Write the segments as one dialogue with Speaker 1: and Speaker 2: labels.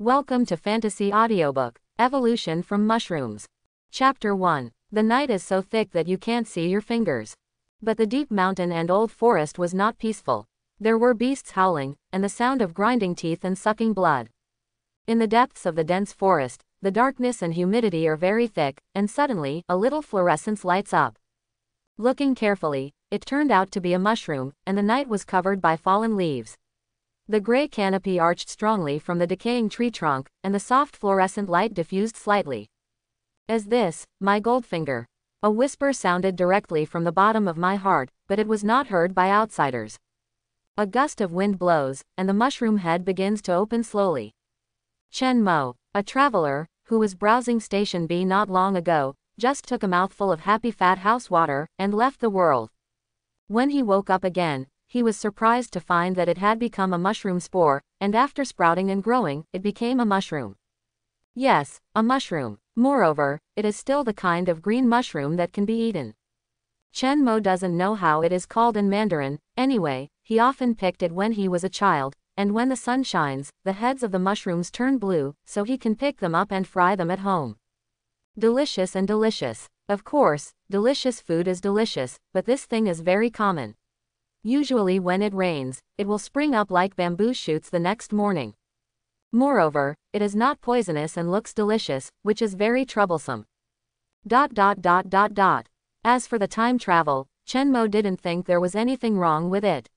Speaker 1: Welcome to Fantasy Audiobook, Evolution from Mushrooms. Chapter 1. The night is so thick that you can't see your fingers. But the deep mountain and old forest was not peaceful. There were beasts howling, and the sound of grinding teeth and sucking blood. In the depths of the dense forest, the darkness and humidity are very thick, and suddenly, a little fluorescence lights up. Looking carefully, it turned out to be a mushroom, and the night was covered by fallen leaves. The gray canopy arched strongly from the decaying tree trunk, and the soft fluorescent light diffused slightly. "Is this, my Goldfinger?" A whisper sounded directly from the bottom of my heart, but it was not heard by outsiders. A gust of wind blows, and the mushroom head begins to open slowly. Chen Mo, a traveler, who was browsing Station B not long ago, just took a mouthful of happy fat house water, and left the world. When he woke up again, he was surprised to find that it had become a mushroom spore, and after sprouting and growing, it became a mushroom. Yes, a mushroom. Moreover, it is still the kind of green mushroom that can be eaten. Chen Mo doesn't know how it is called in Mandarin. Anyway, he often picked it when he was a child, and when the sun shines, the heads of the mushrooms turn blue, so he can pick them up and fry them at home. Delicious and delicious. Of course, delicious food is delicious, but this thing is very common. Usually when it rains, it will spring up like bamboo shoots the next morning. Moreover, it is not poisonous and looks delicious, which is very troublesome. As for the time travel, Chen Mo didn't think there was anything wrong with it.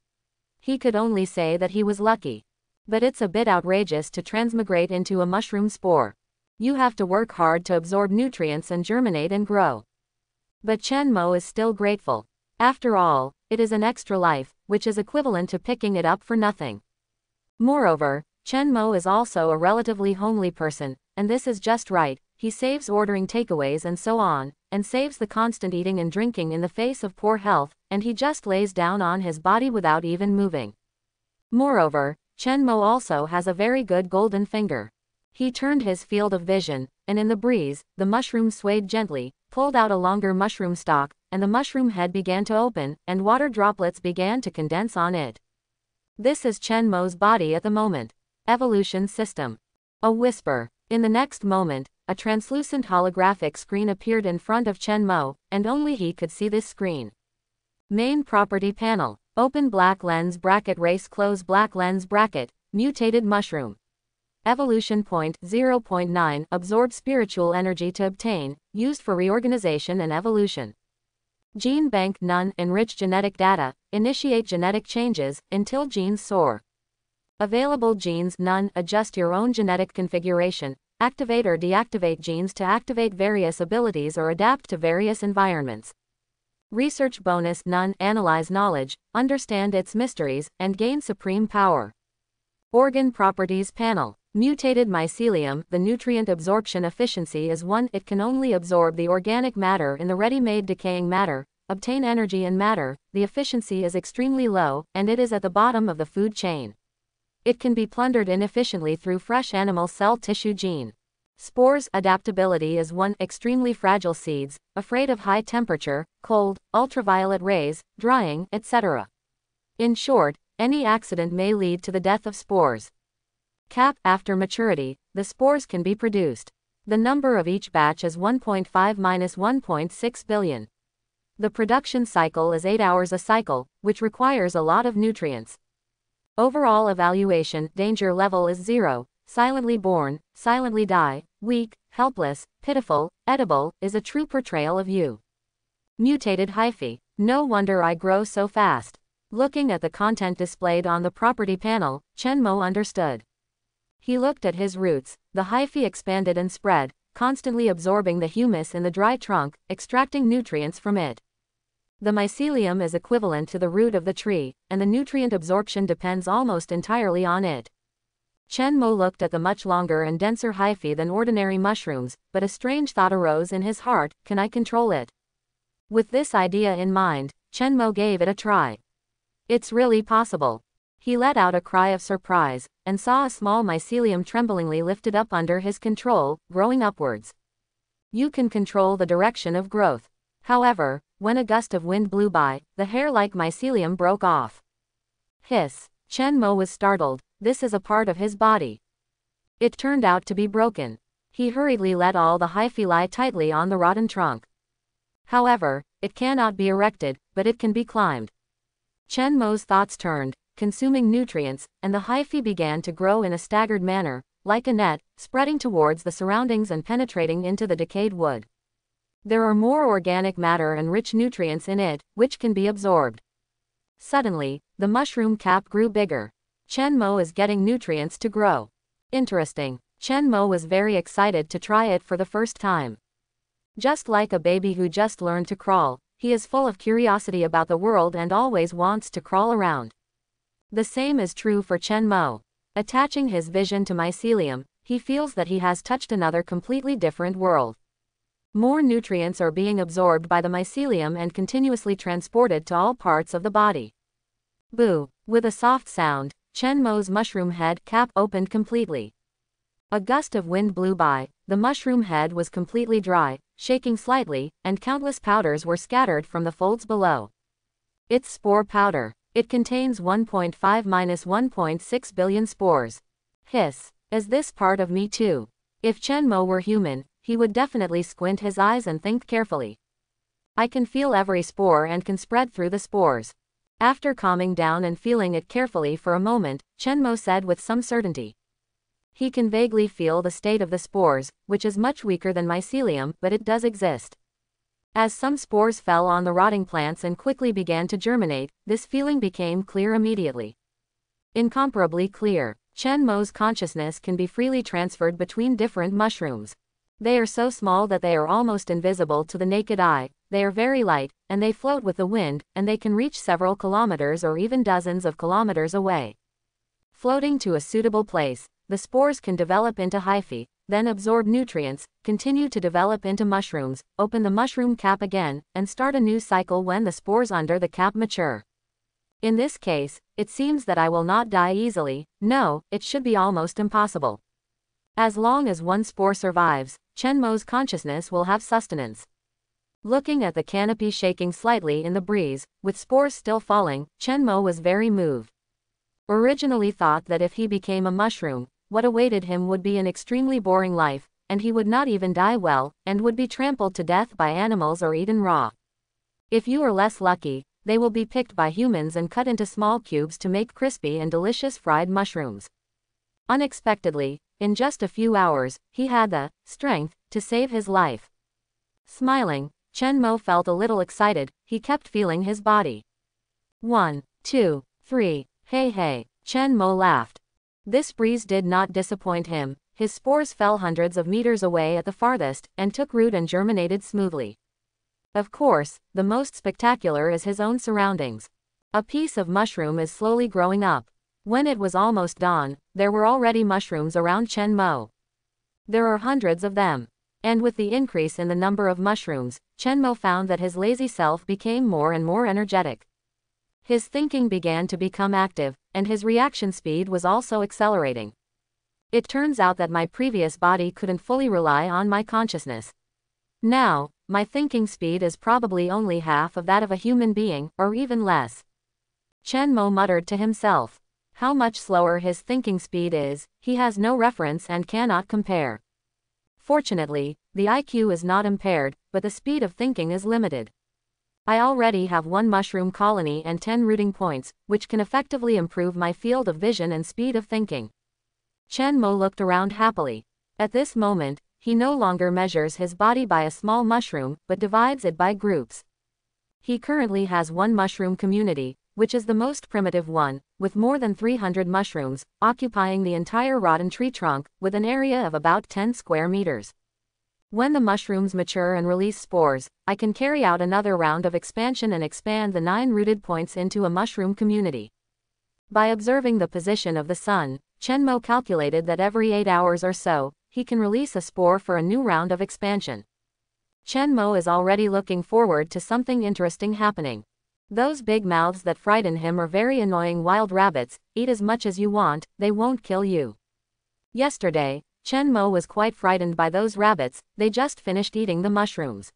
Speaker 1: He could only say that he was lucky. But it's a bit outrageous to transmigrate into a mushroom spore. You have to work hard to absorb nutrients and germinate and grow. But Chen Mo is still grateful. After all, it is an extra life, which is equivalent to picking it up for nothing. Moreover, Chen Mo is also a relatively homely person, and this is just right. He saves ordering takeaways and so on, and saves the constant eating and drinking in the face of poor health, and he just lays down on his body without even moving. Moreover, Chen Mo also has a very good golden finger. He turned his field of vision, and in the breeze, the mushroom swayed gently, pulled out a longer mushroom stalk, and the mushroom head began to open, and water droplets began to condense on it. This is Chen Mo's body at the moment. Evolution system. A whisper. In the next moment, a translucent holographic screen appeared in front of Chen Mo, and only he could see this screen. Main property panel. Open black lens bracket race close black lens bracket, mutated mushroom. Evolution point 0.9 absorb spiritual energy to obtain, used for reorganization and evolution. Gene bank none enrich genetic data, initiate genetic changes, until genes soar. Available genes none adjust your own genetic configuration, activate or deactivate genes to activate various abilities or adapt to various environments. Research bonus none analyze knowledge, understand its mysteries, and gain supreme power. Organ properties panel. Mutated mycelium, the nutrient absorption efficiency is 1. It can only absorb the organic matter in the ready-made decaying matter, obtain energy in matter, the efficiency is extremely low, and it is at the bottom of the food chain. It can be plundered inefficiently through fresh animal cell tissue gene. Spores adaptability is 1. Extremely fragile seeds, afraid of high temperature, cold, ultraviolet rays, drying, etc. In short, any accident may lead to the death of spores. Cap. After maturity, the spores can be produced. The number of each batch is 1.5-1.6 billion. The production cycle is 8 hours a cycle, which requires a lot of nutrients. Overall evaluation danger level is 0, silently born, silently die, weak, helpless, pitiful, edible, is a true portrayal of you. Mutated hyphae. No wonder I grow so fast. Looking at the content displayed on the property panel, Chen Mo understood. He looked at his roots. The hyphae expanded and spread, constantly absorbing the humus in the dry trunk, extracting nutrients from it. The mycelium is equivalent to the root of the tree, and the nutrient absorption depends almost entirely on it. Chen Mo looked at the much longer and denser hyphae than ordinary mushrooms, but a strange thought arose in his heart: can I control it? With this idea in mind, Chen Mo gave it a try. It's really possible. He let out a cry of surprise, and saw a small mycelium tremblingly lifted up under his control, growing upwards. You can control the direction of growth. However, when a gust of wind blew by, the hair-like mycelium broke off. Hiss. Chen Mo was startled. This is a part of his body. It turned out to be broken. He hurriedly let all the hyphae lie tightly on the rotten trunk. However, it cannot be erected, but it can be climbed. Chen Mo's thoughts turned, consuming nutrients, and the hyphae began to grow in a staggered manner, like a net, spreading towards the surroundings and penetrating into the decayed wood. There are more organic matter and rich nutrients in it, which can be absorbed. Suddenly, the mushroom cap grew bigger. Chen Mo is getting nutrients to grow. Interesting. Chen Mo was very excited to try it for the first time. Just like a baby who just learned to crawl, he is full of curiosity about the world and always wants to crawl around. The same is true for Chen Mo. Attaching his vision to mycelium, he feels that he has touched another completely different world. More nutrients are being absorbed by the mycelium and continuously transported to all parts of the body. Boo! With a soft sound, Chen Mo's mushroom head cap opened completely. A gust of wind blew by, the mushroom head was completely dry, shaking slightly, and countless powders were scattered from the folds below. It's spore powder. It contains 1.5–1.6 billion spores. Hiss. Is this part of me too? If Chen Mo were human, he would definitely squint his eyes and think carefully. I can feel every spore and can spread through the spores. After calming down and feeling it carefully for a moment, Chen Mo said with some certainty. He can vaguely feel the state of the spores, which is much weaker than mycelium, but it does exist. As some spores fell on the rotting plants and quickly began to germinate, this feeling became clear immediately. Incomparably clear. Chen Mo's consciousness can be freely transferred between different mushrooms. They are so small that they are almost invisible to the naked eye, they are very light, and they float with the wind, and they can reach several kilometers or even dozens of kilometers away. Floating to a suitable place, the spores can develop into hyphae, then absorb nutrients, continue to develop into mushrooms, open the mushroom cap again, and start a new cycle when the spores under the cap mature. In this case, it seems that I will not die easily. No, it should be almost impossible. As long as one spore survives, Chen Mo's consciousness will have sustenance. Looking at the canopy shaking slightly in the breeze, with spores still falling, Chen Mo was very moved. Originally thought that if he became a mushroom, what awaited him would be an extremely boring life, and he would not even die well, and would be trampled to death by animals or eaten raw. If you are less lucky, they will be picked by humans and cut into small cubes to make crispy and delicious fried mushrooms. Unexpectedly, in just a few hours, he had the strength to save his life. Smiling, Chen Mo felt a little excited. He kept feeling his body. 1, 2, 3, hey hey, Chen Mo laughed. This breeze did not disappoint him. His spores fell hundreds of meters away at the farthest, and took root and germinated smoothly. Of course, the most spectacular is his own surroundings. A piece of mushroom is slowly growing up. When it was almost dawn, there were already mushrooms around Chen Mo. There are hundreds of them. And with the increase in the number of mushrooms, Chen Mo found that his lazy self became more and more energetic. His thinking began to become active, and his reaction speed was also accelerating. It turns out that my previous body couldn't fully rely on my consciousness. Now, my thinking speed is probably only half of that of a human being, or even less. Chen Mo muttered to himself. How much slower his thinking speed is, he has no reference and cannot compare. Fortunately, the IQ is not impaired, but the speed of thinking is limited. I already have 1 mushroom colony and 10 rooting points, which can effectively improve my field of vision and speed of thinking. Chen Mo looked around happily. At this moment, he no longer measures his body by a small mushroom, but divides it by groups. He currently has 1 mushroom community, which is the most primitive one, with more than 300 mushrooms, occupying the entire rotten tree trunk, with an area of about 10 square meters. When the mushrooms mature and release spores, I can carry out another round of expansion and expand the 9 rooted points into a mushroom community. By observing the position of the sun, Chen Mo calculated that every 8 hours or so, he can release a spore for a new round of expansion. Chen Mo is already looking forward to something interesting happening. Those big mouths that frighten him are very annoying wild rabbits. Eat as much as you want, they won't kill you. Yesterday, Chen Mo was quite frightened by those rabbits. They just finished eating the mushrooms.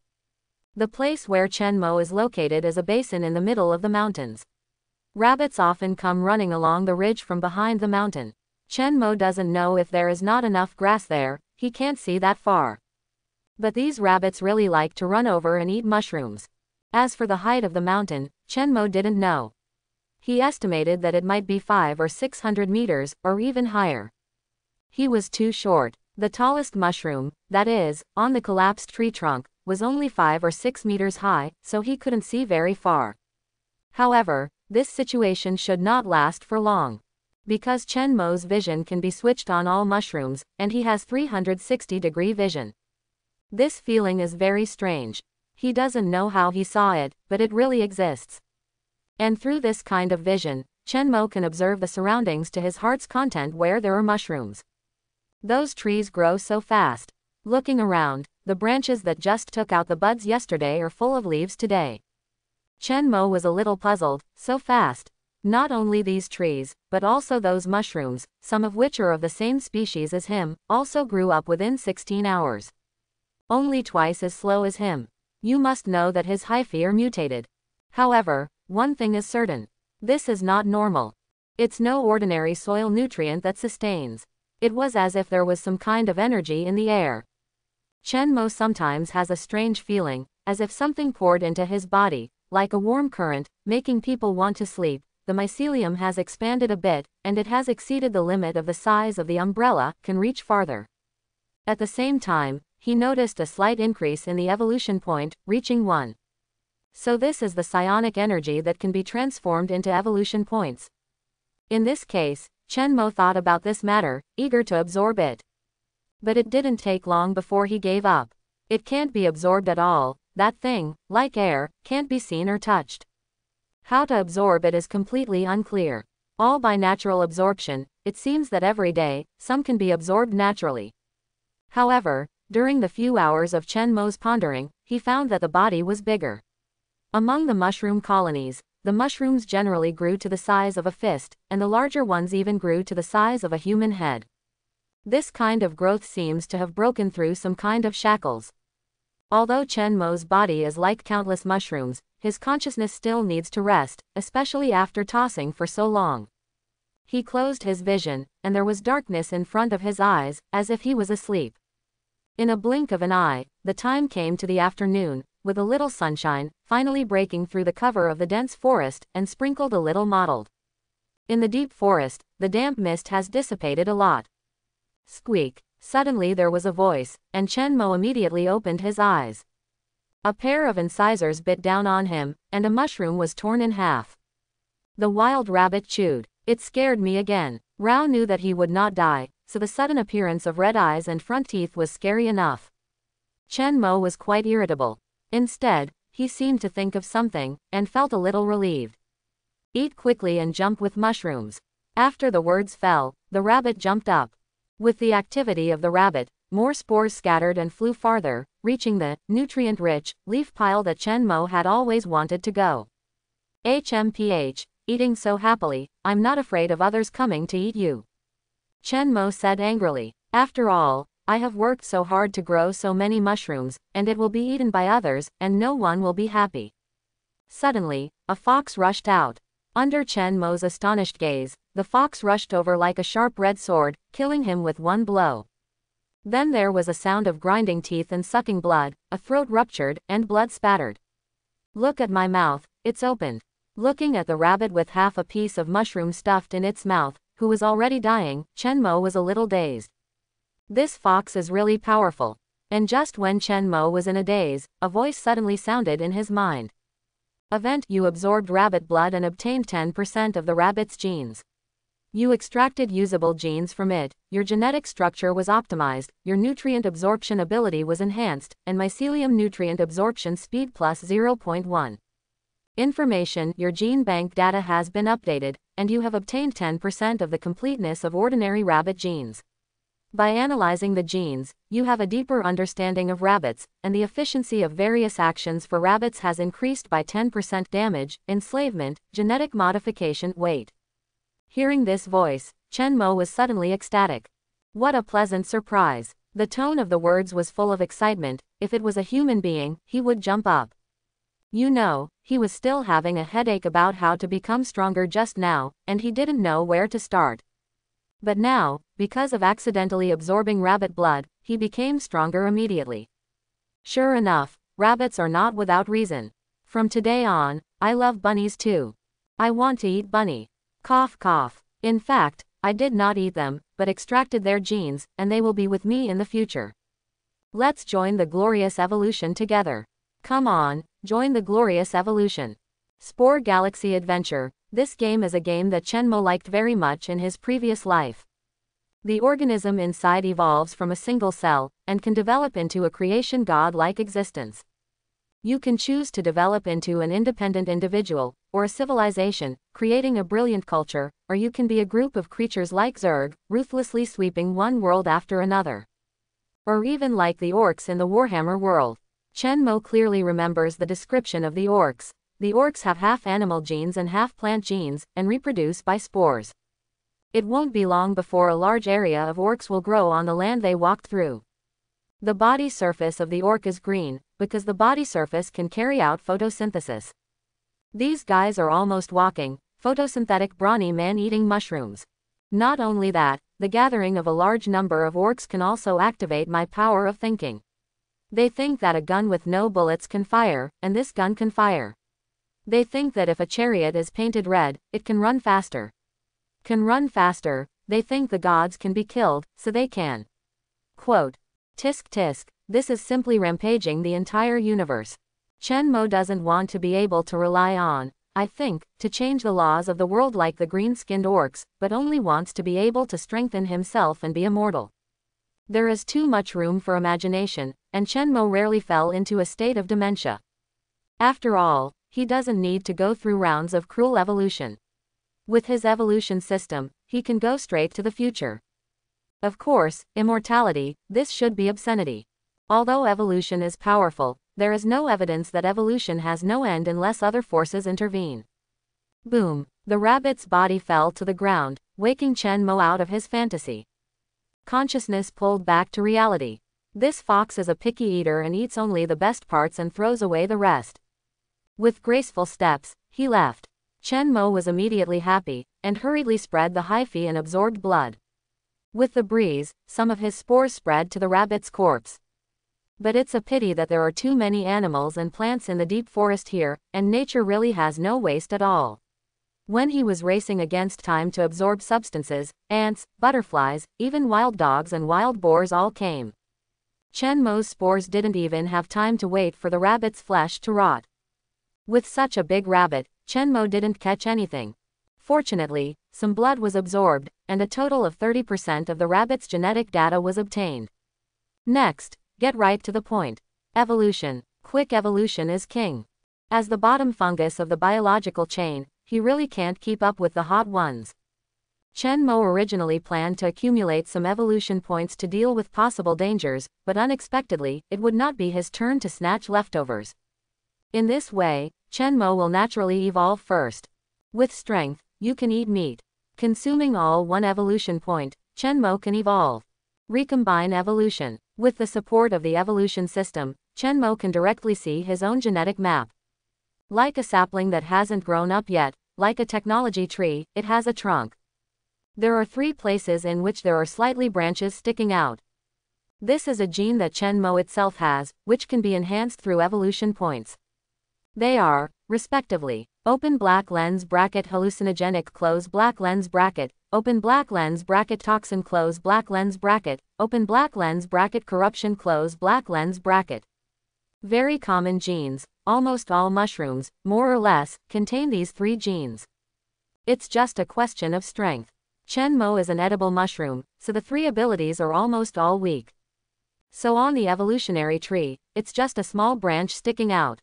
Speaker 1: The place where Chen Mo is located is a basin in the middle of the mountains. Rabbits often come running along the ridge from behind the mountain. Chen Mo doesn't know if there is not enough grass there, he can't see that far. But these rabbits really like to run over and eat mushrooms. As for the height of the mountain, Chen Mo didn't know. He estimated that it might be 500 or 600 meters, or even higher. He was too short. The tallest mushroom, that is, on the collapsed tree trunk, was only 5 or 6 meters high, so he couldn't see very far. However, this situation should not last for long. Because Chen Mo's vision can be switched on all mushrooms, and he has 360-degree vision. This feeling is very strange. He doesn't know how he saw it, but it really exists. And through this kind of vision, Chen Mo can observe the surroundings to his heart's content where there are mushrooms. Those trees grow so fast. Looking around, the branches that just took out the buds yesterday are full of leaves today. Chen Mo was a little puzzled, so fast. Not only these trees, but also those mushrooms, some of which are of the same species as him, also grew up within 16 hours. Only twice as slow as him. You must know that his hyphae are mutated. However, one thing is certain. This is not normal. It's no ordinary soil nutrient that sustains. It was as if there was some kind of energy in the air. Chen Mo sometimes has a strange feeling, as if something poured into his body, like a warm current, making people want to sleep. The mycelium has expanded a bit, and it has exceeded the limit of the size of the umbrella, can reach farther. At the same time, he noticed a slight increase in the evolution point, reaching 1. So this is the psionic energy that can be transformed into evolution points. In this case, Chen Mo thought about this matter, eager to absorb it. But it didn't take long before he gave up. It can't be absorbed at all. That thing, like air, can't be seen or touched. How to absorb it is completely unclear. All by natural absorption, it seems that every day, some can be absorbed naturally. However, during the few hours of Chen Mo's pondering, he found that the body was bigger. Among the mushroom colonies, the mushrooms generally grew to the size of a fist, and the larger ones even grew to the size of a human head. This kind of growth seems to have broken through some kind of shackles. Although Chen Mo's body is like countless mushrooms, his consciousness still needs to rest, especially after tossing for so long. He closed his vision, and there was darkness in front of his eyes, as if he was asleep. In a blink of an eye, the time came to the afternoon, with a little sunshine, finally breaking through the cover of the dense forest, and sprinkled a little mottled. In the deep forest, the damp mist has dissipated a lot. Squeak! Suddenly there was a voice, and Chen Mo immediately opened his eyes. A pair of incisors bit down on him, and a mushroom was torn in half. The wild rabbit chewed. It scared me again. Rao knew that he would not die, so the sudden appearance of red eyes and front teeth was scary enough. Chen Mo was quite irritable. Instead, he seemed to think of something, and felt a little relieved. Eat quickly and jump with mushrooms. After the words fell, the rabbit jumped up. With the activity of the rabbit, more spores scattered and flew farther, reaching the nutrient-rich leaf pile that Chen Mo had always wanted to go. HMPH, eating so happily, I'm not afraid of others coming to eat you. Chen Mo said angrily. After all, I have worked so hard to grow so many mushrooms, and it will be eaten by others, and no one will be happy. Suddenly, a fox rushed out. Under Chen Mo's astonished gaze, the fox rushed over like a sharp red sword, killing him with one blow. Then there was a sound of grinding teeth and sucking blood, a throat ruptured, and blood spattered. Look at my mouth, it's opened. Looking at the rabbit with half a piece of mushroom stuffed in its mouth, who was already dying, Chen Mo was a little dazed. This fox is really powerful. And just when Chen Mo was in a daze, a voice suddenly sounded in his mind. Event: you absorbed rabbit blood and obtained 10% of the rabbit's genes. You extracted usable genes from it, your genetic structure was optimized, your nutrient absorption ability was enhanced, and mycelium nutrient absorption speed plus 0.1. Information: your gene bank data has been updated, and you have obtained 10% of the completeness of ordinary rabbit genes. By analyzing the genes, you have a deeper understanding of rabbits, and the efficiency of various actions for rabbits has increased by 10%. Damage, enslavement, genetic modification, wait. Hearing this voice, Chen Mo was suddenly ecstatic. What a pleasant surprise. The tone of the words was full of excitement. If it was a human being, he would jump up. You know, he was still having a headache about how to become stronger just now, and he didn't know where to start. But now, because of accidentally absorbing rabbit blood, he became stronger immediately. Sure enough, rabbits are not without reason. From today on, I love bunnies too. I want to eat bunny. Cough cough. In fact, I did not eat them, but extracted their genes, and they will be with me in the future. Let's join the glorious evolution together. Come on, join the glorious evolution. Spore Galaxy Adventure. This game is a game that Chenmo liked very much in his previous life. The organism inside evolves from a single cell, and can develop into a creation god-like existence. You can choose to develop into an independent individual, or a civilization, creating a brilliant culture, or you can be a group of creatures like Zerg, ruthlessly sweeping one world after another. Or even like the orcs in the Warhammer world. Chenmo clearly remembers the description of the orcs. The orcs have half animal genes and half plant genes, and reproduce by spores. It won't be long before a large area of orcs will grow on the land they walked through. The body surface of the orc is green, because the body surface can carry out photosynthesis. These guys are almost walking, photosynthetic brawny man-eating mushrooms. Not only that, the gathering of a large number of orcs can also activate my power of thinking. They think that a gun with no bullets can fire, and this gun can fire. They think that if a chariot is painted red, it can run faster. Can run faster, they think the gods can be killed, so they can. Quote. Tisk tisk, this is simply rampaging the entire universe. Chenmo doesn't want to be able to rely on, I think, to change the laws of the world like the green-skinned orcs, but only wants to be able to strengthen himself and be immortal. There is too much room for imagination, and Chenmo rarely fell into a state of dementia. After all, he doesn't need to go through rounds of cruel evolution. With his evolution system, he can go straight to the future. Of course, immortality, this should be obscenity. Although evolution is powerful, there is no evidence that evolution has no end unless other forces intervene. Boom, the rabbit's body fell to the ground, waking Chenmo out of his fantasy. Consciousness pulled back to reality. This fox is a picky eater and eats only the best parts and throws away the rest. With graceful steps, he left. Chenmo was immediately happy, and hurriedly spread the hyphae and absorbed blood. With the breeze, some of his spores spread to the rabbit's corpse. But it's a pity that there are too many animals and plants in the deep forest here, and nature really has no waste at all. When he was racing against time to absorb substances, ants, butterflies, even wild dogs and wild boars all came. Chenmo's spores didn't even have time to wait for the rabbit's flesh to rot. With such a big rabbit, Chenmo didn't catch anything. Fortunately, some blood was absorbed, and a total of 30% of the rabbit's genetic data was obtained. Next, get right to the point. Evolution. Quick evolution is king. As the bottom fungus of the biological chain, he really can't keep up with the hot ones. Chenmo originally planned to accumulate some evolution points to deal with possible dangers, but unexpectedly, it would not be his turn to snatch leftovers. In this way, Chenmo will naturally evolve first. With strength, you can eat meat. Consuming all one evolution point, Chenmo can evolve. Recombine evolution. With the support of the evolution system, Chenmo can directly see his own genetic map. Like a sapling that hasn't grown up yet, like a technology tree, it has a trunk. There are 3 places in which there are slightly branches sticking out. This is a gene that Chenmo itself has, which can be enhanced through evolution points. They are, respectively, open black lens bracket hallucinogenic close black lens bracket, open black lens bracket toxin close black lens bracket, open black lens bracket corruption close black lens bracket. Very common genes, almost all mushrooms, more or less, contain these 3 genes. It's just a question of strength. Chenmo is an edible mushroom, so the 3 abilities are almost all weak. So on the evolutionary tree, it's just a small branch sticking out.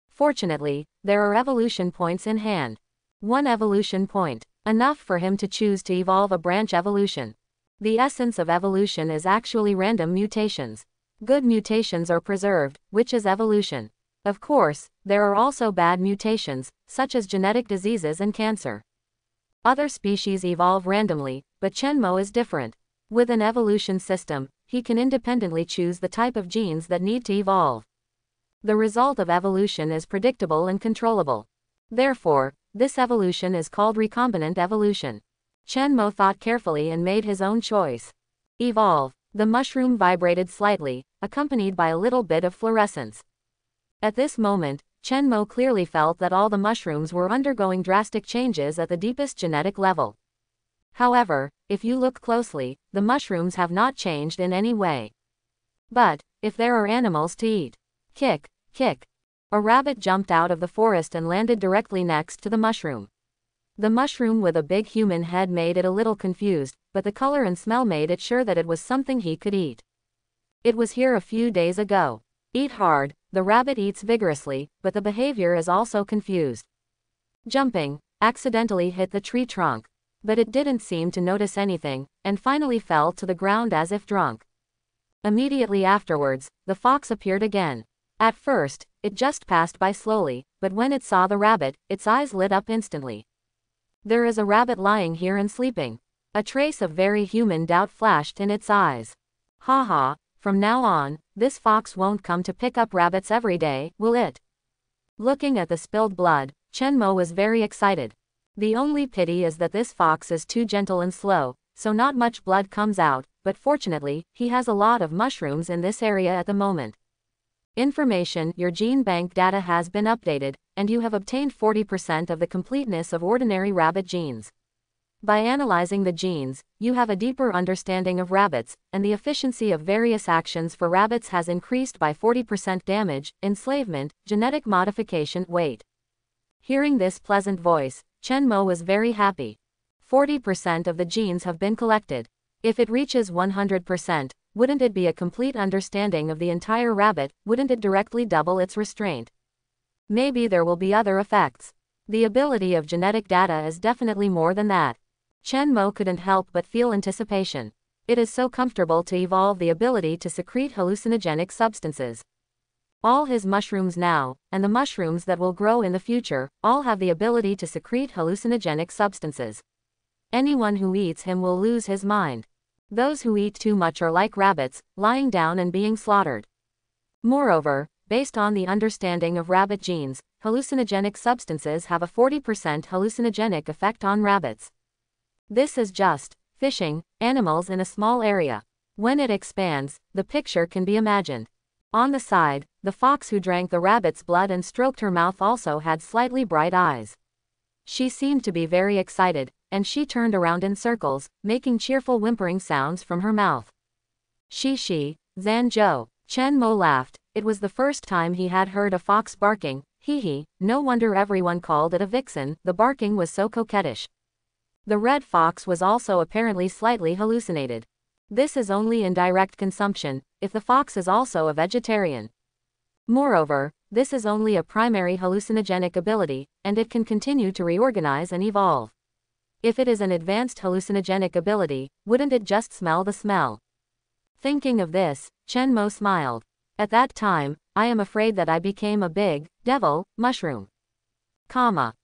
Speaker 1: Fortunately, there are evolution points in hand. 1 evolution point, enough for him to choose to evolve a branch evolution. The essence of evolution is actually random mutations. Good mutations are preserved, which is evolution. Of course, there are also bad mutations, such as genetic diseases and cancer. Other species evolve randomly, but Chenmo is different. With an evolution system, he can independently choose the type of genes that need to evolve. The result of evolution is predictable and controllable. Therefore, this evolution is called recombinant evolution. Chen Mo thought carefully and made his own choice. Evolve. The mushroom vibrated slightly, accompanied by a little bit of fluorescence. At this moment, Chen Mo clearly felt that all the mushrooms were undergoing drastic changes at the deepest genetic level. However, if you look closely, the mushrooms have not changed in any way. But, if there are animals to eat. Kick, kick. A rabbit jumped out of the forest and landed directly next to the mushroom. The mushroom with a big human head made it a little confused, but the color and smell made it sure that it was something he could eat. It was here a few days ago. Eat hard. The rabbit eats vigorously, but the behavior is also confused. Jumping, accidentally hit the tree trunk. But it didn't seem to notice anything, and finally fell to the ground as if drunk. Immediately afterwards, the fox appeared again. At first, it just passed by slowly, but when it saw the rabbit, its eyes lit up instantly. There is a rabbit lying here and sleeping. A trace of very human doubt flashed in its eyes. Ha ha, from now on, this fox won't come to pick up rabbits every day, will it? Looking at the spilled blood, Chen Mo was very excited. The only pity is that this fox is too gentle and slow, so not much blood comes out, but fortunately, he has a lot of mushrooms in this area at the moment. Information: your gene bank data has been updated, and you have obtained 40% of the completeness of ordinary rabbit genes. By analyzing the genes, you have a deeper understanding of rabbits, and the efficiency of various actions for rabbits has increased by 40%. Damage, enslavement, genetic modification, weight. Hearing this pleasant voice, Chen Mo was very happy. 40% of the genes have been collected. If it reaches 100%, wouldn't it be a complete understanding of the entire rabbit? Wouldn't it directly double its restraint? Maybe there will be other effects. The ability of genetic data is definitely more than that. Chen Mo couldn't help but feel anticipation. It is so comfortable to evolve the ability to secrete hallucinogenic substances. All his mushrooms now, and the mushrooms that will grow in the future, all have the ability to secrete hallucinogenic substances. Anyone who eats him will lose his mind. Those who eat too much are like rabbits, lying down and being slaughtered. Moreover, based on the understanding of rabbit genes, hallucinogenic substances have a 40% hallucinogenic effect on rabbits. This is just fishing animals in a small area. When it expands, the picture can be imagined. On the side, the fox who drank the rabbit's blood and stroked her mouth also had slightly bright eyes. She seemed to be very excited, and she turned around in circles, making cheerful whimpering sounds from her mouth. Shi, Zanzhou. Chen Mo laughed. It was the first time he had heard a fox barking. Hee, no wonder everyone called it a vixen, the barking was so coquettish. The red fox was also apparently slightly hallucinated. This is only in direct consumption, if the fox is also a vegetarian. Moreover, this is only a primary hallucinogenic ability, and it can continue to reorganize and evolve. If it is an advanced hallucinogenic ability, wouldn't it just smell the smell? Thinking of this, Chen Mo smiled. At that time, I am afraid that I became a big, devil, mushroom.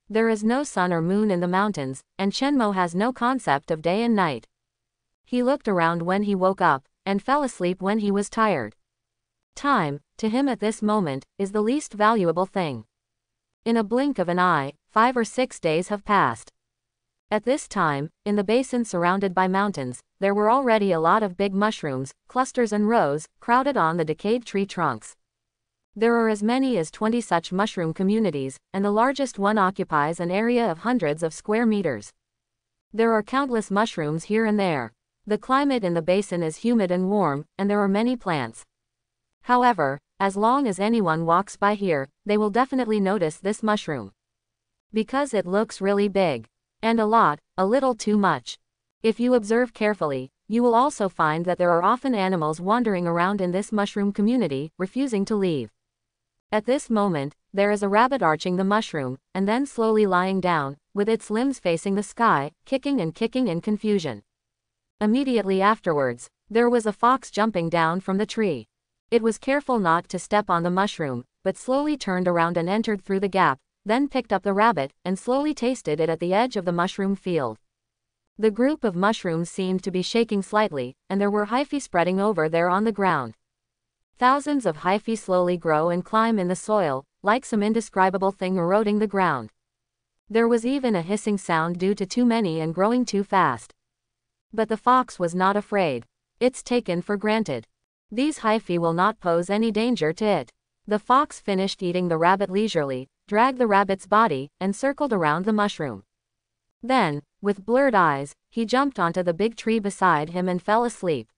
Speaker 1: There is no sun or moon in the mountains, and Chen Mo has no concept of day and night. He looked around when he woke up, and fell asleep when he was tired. Time, to him at this moment, is the least valuable thing. In a blink of an eye, 5 or 6 days have passed. At this time, in the basin surrounded by mountains, there were already a lot of big mushrooms, clusters and rows, crowded on the decayed tree trunks. There are as many as 20 such mushroom communities, and the largest one occupies an area of hundreds of square meters. There are countless mushrooms here and there. The climate in the basin is humid and warm, and there are many plants. However, as long as anyone walks by here, they will definitely notice this mushroom. Because it looks really big. And a little too much. If you observe carefully, you will also find that there are often animals wandering around in this mushroom community, refusing to leave. At this moment, there is a rabbit arching the mushroom, and then slowly lying down, with its limbs facing the sky, kicking in confusion. Immediately afterwards, there was a fox jumping down from the tree. It was careful not to step on the mushroom, but slowly turned around and entered through the gap, then picked up the rabbit, and slowly tasted it at the edge of the mushroom field. The group of mushrooms seemed to be shaking slightly, and there were hyphae spreading over there on the ground. Thousands of hyphae slowly grow and climb in the soil, like some indescribable thing eroding the ground. There was even a hissing sound due to too many and growing too fast. But the fox was not afraid. It's taken for granted. These hyphae will not pose any danger to it. The fox finished eating the rabbit leisurely, dragged the rabbit's body, and circled around the mushroom. Then, with blurred eyes, he jumped onto the big tree beside him and fell asleep.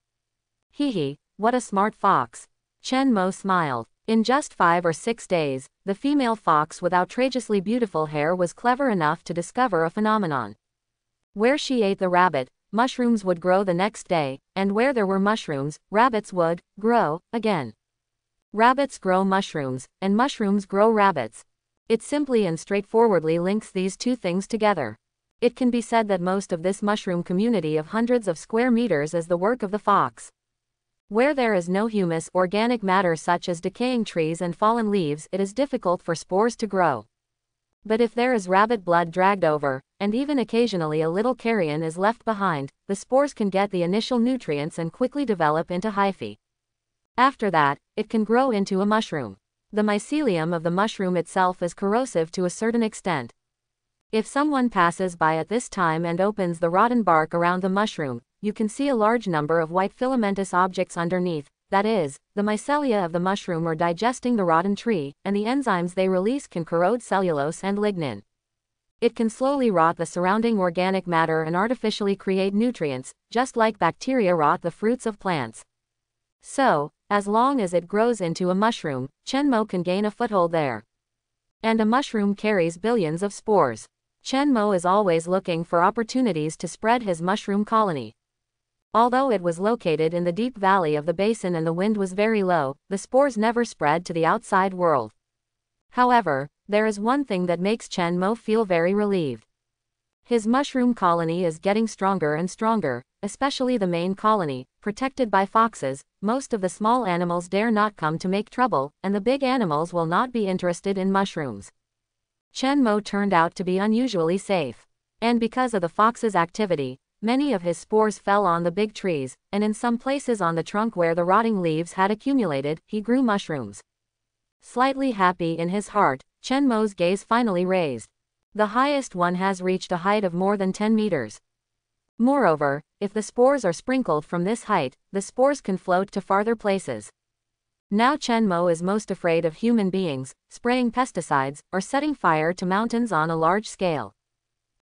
Speaker 1: Hee, what a smart fox. Chen Mo smiled. In just 5 or 6 days, the female fox with outrageously beautiful hair was clever enough to discover a phenomenon. Where she ate the rabbit, mushrooms would grow the next day, and where there were mushrooms, rabbits would grow again. Rabbits grow mushrooms, and mushrooms grow rabbits. It simply and straightforwardly links these two things together. It can be said that most of this mushroom community of hundreds of square meters is the work of the fox. Where there is no humus, organic matter such as decaying trees and fallen leaves, it is difficult for spores to grow. But if there is rabbit blood dragged over, and even occasionally a little carrion is left behind, the spores can get the initial nutrients and quickly develop into hyphae. After that, it can grow into a mushroom. The mycelium of the mushroom itself is corrosive to a certain extent. If someone passes by at this time and opens the rotten bark around the mushroom, you can see a large number of white filamentous objects underneath. That is, the mycelia of the mushroom are digesting the rotten tree, and the enzymes they release can corrode cellulose and lignin. It can slowly rot the surrounding organic matter and artificially create nutrients, just like bacteria rot the fruits of plants. So, as long as it grows into a mushroom, Chen Mo can gain a foothold there. And a mushroom carries billions of spores. Chen Mo is always looking for opportunities to spread his mushroom colony. Although it was located in the deep valley of the basin and the wind was very low, the spores never spread to the outside world. However, there is one thing that makes Chen Mo feel very relieved. His mushroom colony is getting stronger and stronger, especially the main colony, protected by foxes. Most of the small animals dare not come to make trouble, and the big animals will not be interested in mushrooms. Chen Mo turned out to be unusually safe. And because of the fox's activity, many of his spores fell on the big trees, and in some places on the trunk where the rotting leaves had accumulated, he grew mushrooms. Slightly happy in his heart, Chen Mo's gaze finally raised. The highest one has reached a height of more than 10 meters. Moreover, if the spores are sprinkled from this height, the spores can float to farther places. Now Chen Mo is most afraid of human beings, spraying pesticides, or setting fire to mountains on a large scale.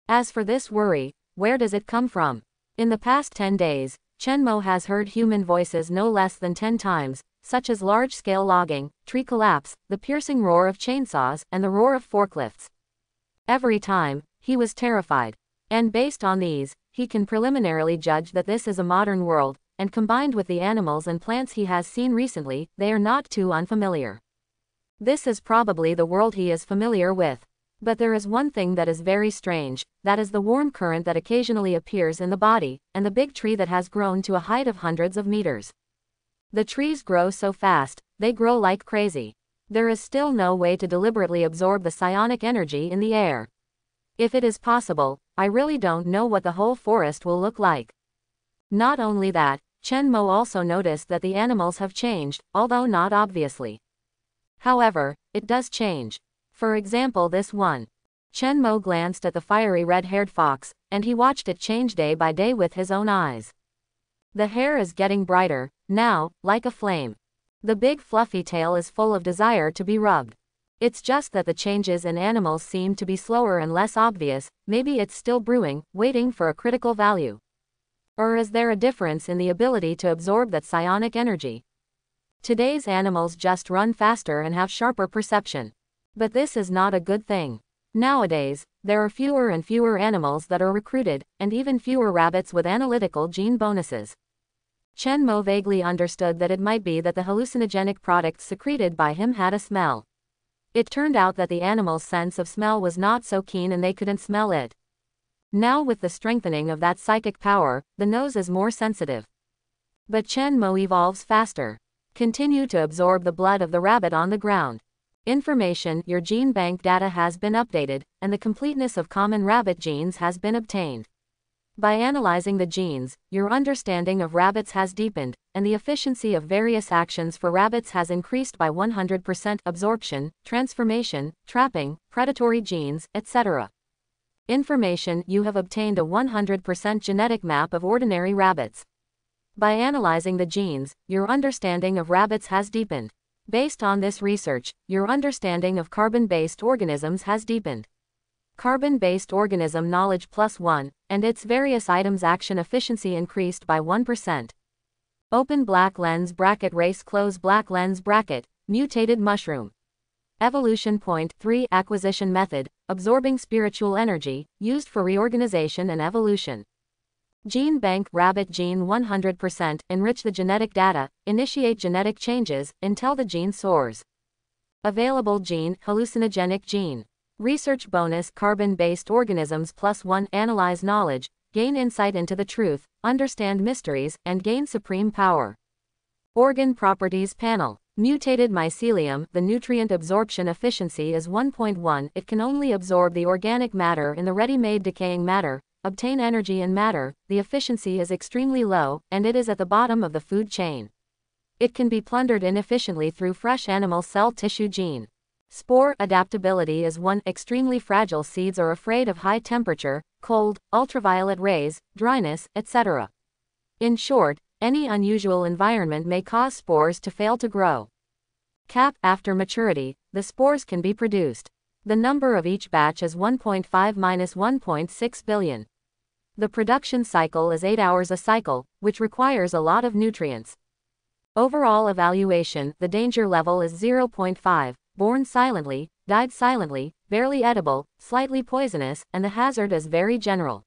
Speaker 1: As for this worry, where does it come from? In the past 10 days, Chen Mo has heard human voices no less than 10 times, such as large-scale logging, tree collapse, the piercing roar of chainsaws, and the roar of forklifts. Every time, he was terrified. And based on these, he can preliminarily judge that this is a modern world, and combined with the animals and plants he has seen recently, they are not too unfamiliar. This is probably the world he is familiar with. But there is one thing that is very strange, that is the warm current that occasionally appears in the body, and the big tree that has grown to a height of hundreds of meters. The trees grow so fast, they grow like crazy. There is still no way to deliberately absorb the psionic energy in the air. If it is possible, I really don't know what the whole forest will look like. Not only that, Chen Mo also noticed that the animals have changed, although not obviously. However, it does change. For example, this one. Chen Mo glanced at the fiery red-haired fox, and he watched it change day by day with his own eyes. The hair is getting brighter, now, like a flame. The big fluffy tail is full of desire to be rubbed. It's just that the changes in animals seem to be slower and less obvious. Maybe it's still brewing, waiting for a critical value. Or is there a difference in the ability to absorb that psionic energy? Today's animals just run faster and have sharper perception. But this is not a good thing. Nowadays, there are fewer and fewer animals that are recruited, and even fewer rabbits with analytical gene bonuses. Chen Mo vaguely understood that it might be that the hallucinogenic products secreted by him had a smell. It turned out that the animal's sense of smell was not so keen and they couldn't smell it. Now with the strengthening of that psychic power, the nose is more sensitive. But Chen Mo evolves faster. Continue to absorb the blood of the rabbit on the ground. Information, your gene bank data has been updated, and the completeness of common rabbit genes has been obtained. By analyzing the genes, your understanding of rabbits has deepened, and the efficiency of various actions for rabbits has increased by 100%: absorption, transformation, trapping, predatory genes, etc. Information: you have obtained a 100% genetic map of ordinary rabbits. By analyzing the genes, your understanding of rabbits has deepened. Based on this research, your understanding of carbon-based organisms has deepened. Carbon-based organism knowledge +1, and its various items action efficiency increased by 1%. Open black lens bracket race close black lens bracket, mutated mushroom. Evolution point 3 acquisition method, absorbing spiritual energy, used for reorganization and evolution. Gene bank rabbit gene 100%, enrich the genetic data, initiate genetic changes, until the gene soars. Available gene, hallucinogenic gene. Research bonus carbon-based organisms +1 analyze knowledge, gain insight into the truth, understand mysteries, and gain supreme power. Organ properties panel. Mutated mycelium, the nutrient absorption efficiency is 1.1, it can only absorb the organic matter in the ready-made decaying matter, obtain energy in matter, the efficiency is extremely low, and it is at the bottom of the food chain. It can be plundered inefficiently through fresh animal cell tissue gene. Spore adaptability is 1, extremely fragile seeds are afraid of high temperature, cold, ultraviolet rays, dryness, etc. In short, any unusual environment may cause spores to fail to grow. Cap after maturity, the spores can be produced. The number of each batch is 1.5-1.6 billion. The production cycle is 8 hours a cycle, which requires a lot of nutrients. Overall evaluation, the danger level is 0.5, born silently, died silently, barely edible, slightly poisonous, and the hazard is very general.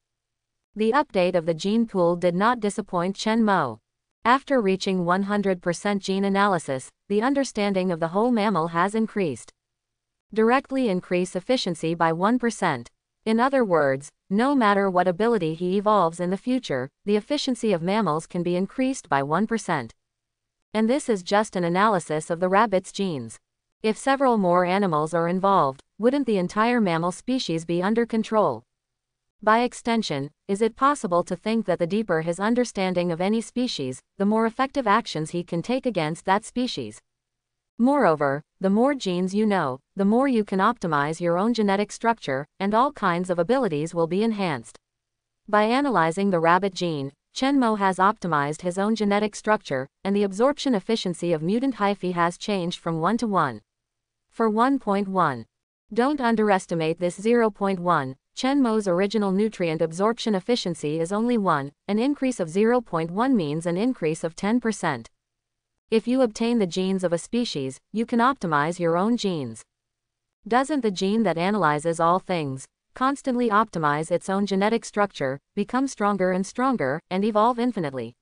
Speaker 1: The update of the gene pool did not disappoint Chen Mo. After reaching 100% gene analysis, the understanding of the whole mammal has increased. Directly increase efficiency by 1%. In other words, no matter what ability he evolves in the future, the efficiency of mammals can be increased by 1%. And this is just an analysis of the rabbit's genes. If several more animals are involved, wouldn't the entire mammal species be under control? By extension, is it possible to think that the deeper his understanding of any species, the more effective actions he can take against that species? Moreover, the more genes you know, the more you can optimize your own genetic structure, and all kinds of abilities will be enhanced. By analyzing the rabbit gene, Chen Mo has optimized his own genetic structure, and the absorption efficiency of mutant hyphae has changed from 1 to 1. For 1.1. Don't underestimate this 0.1. Chen Mo's original nutrient absorption efficiency is only 1, an increase of 0.1 means an increase of 10%. If you obtain the genes of a species, you can optimize your own genes. Doesn't the gene that analyzes all things constantly optimize its own genetic structure, become stronger and stronger, and evolve infinitely?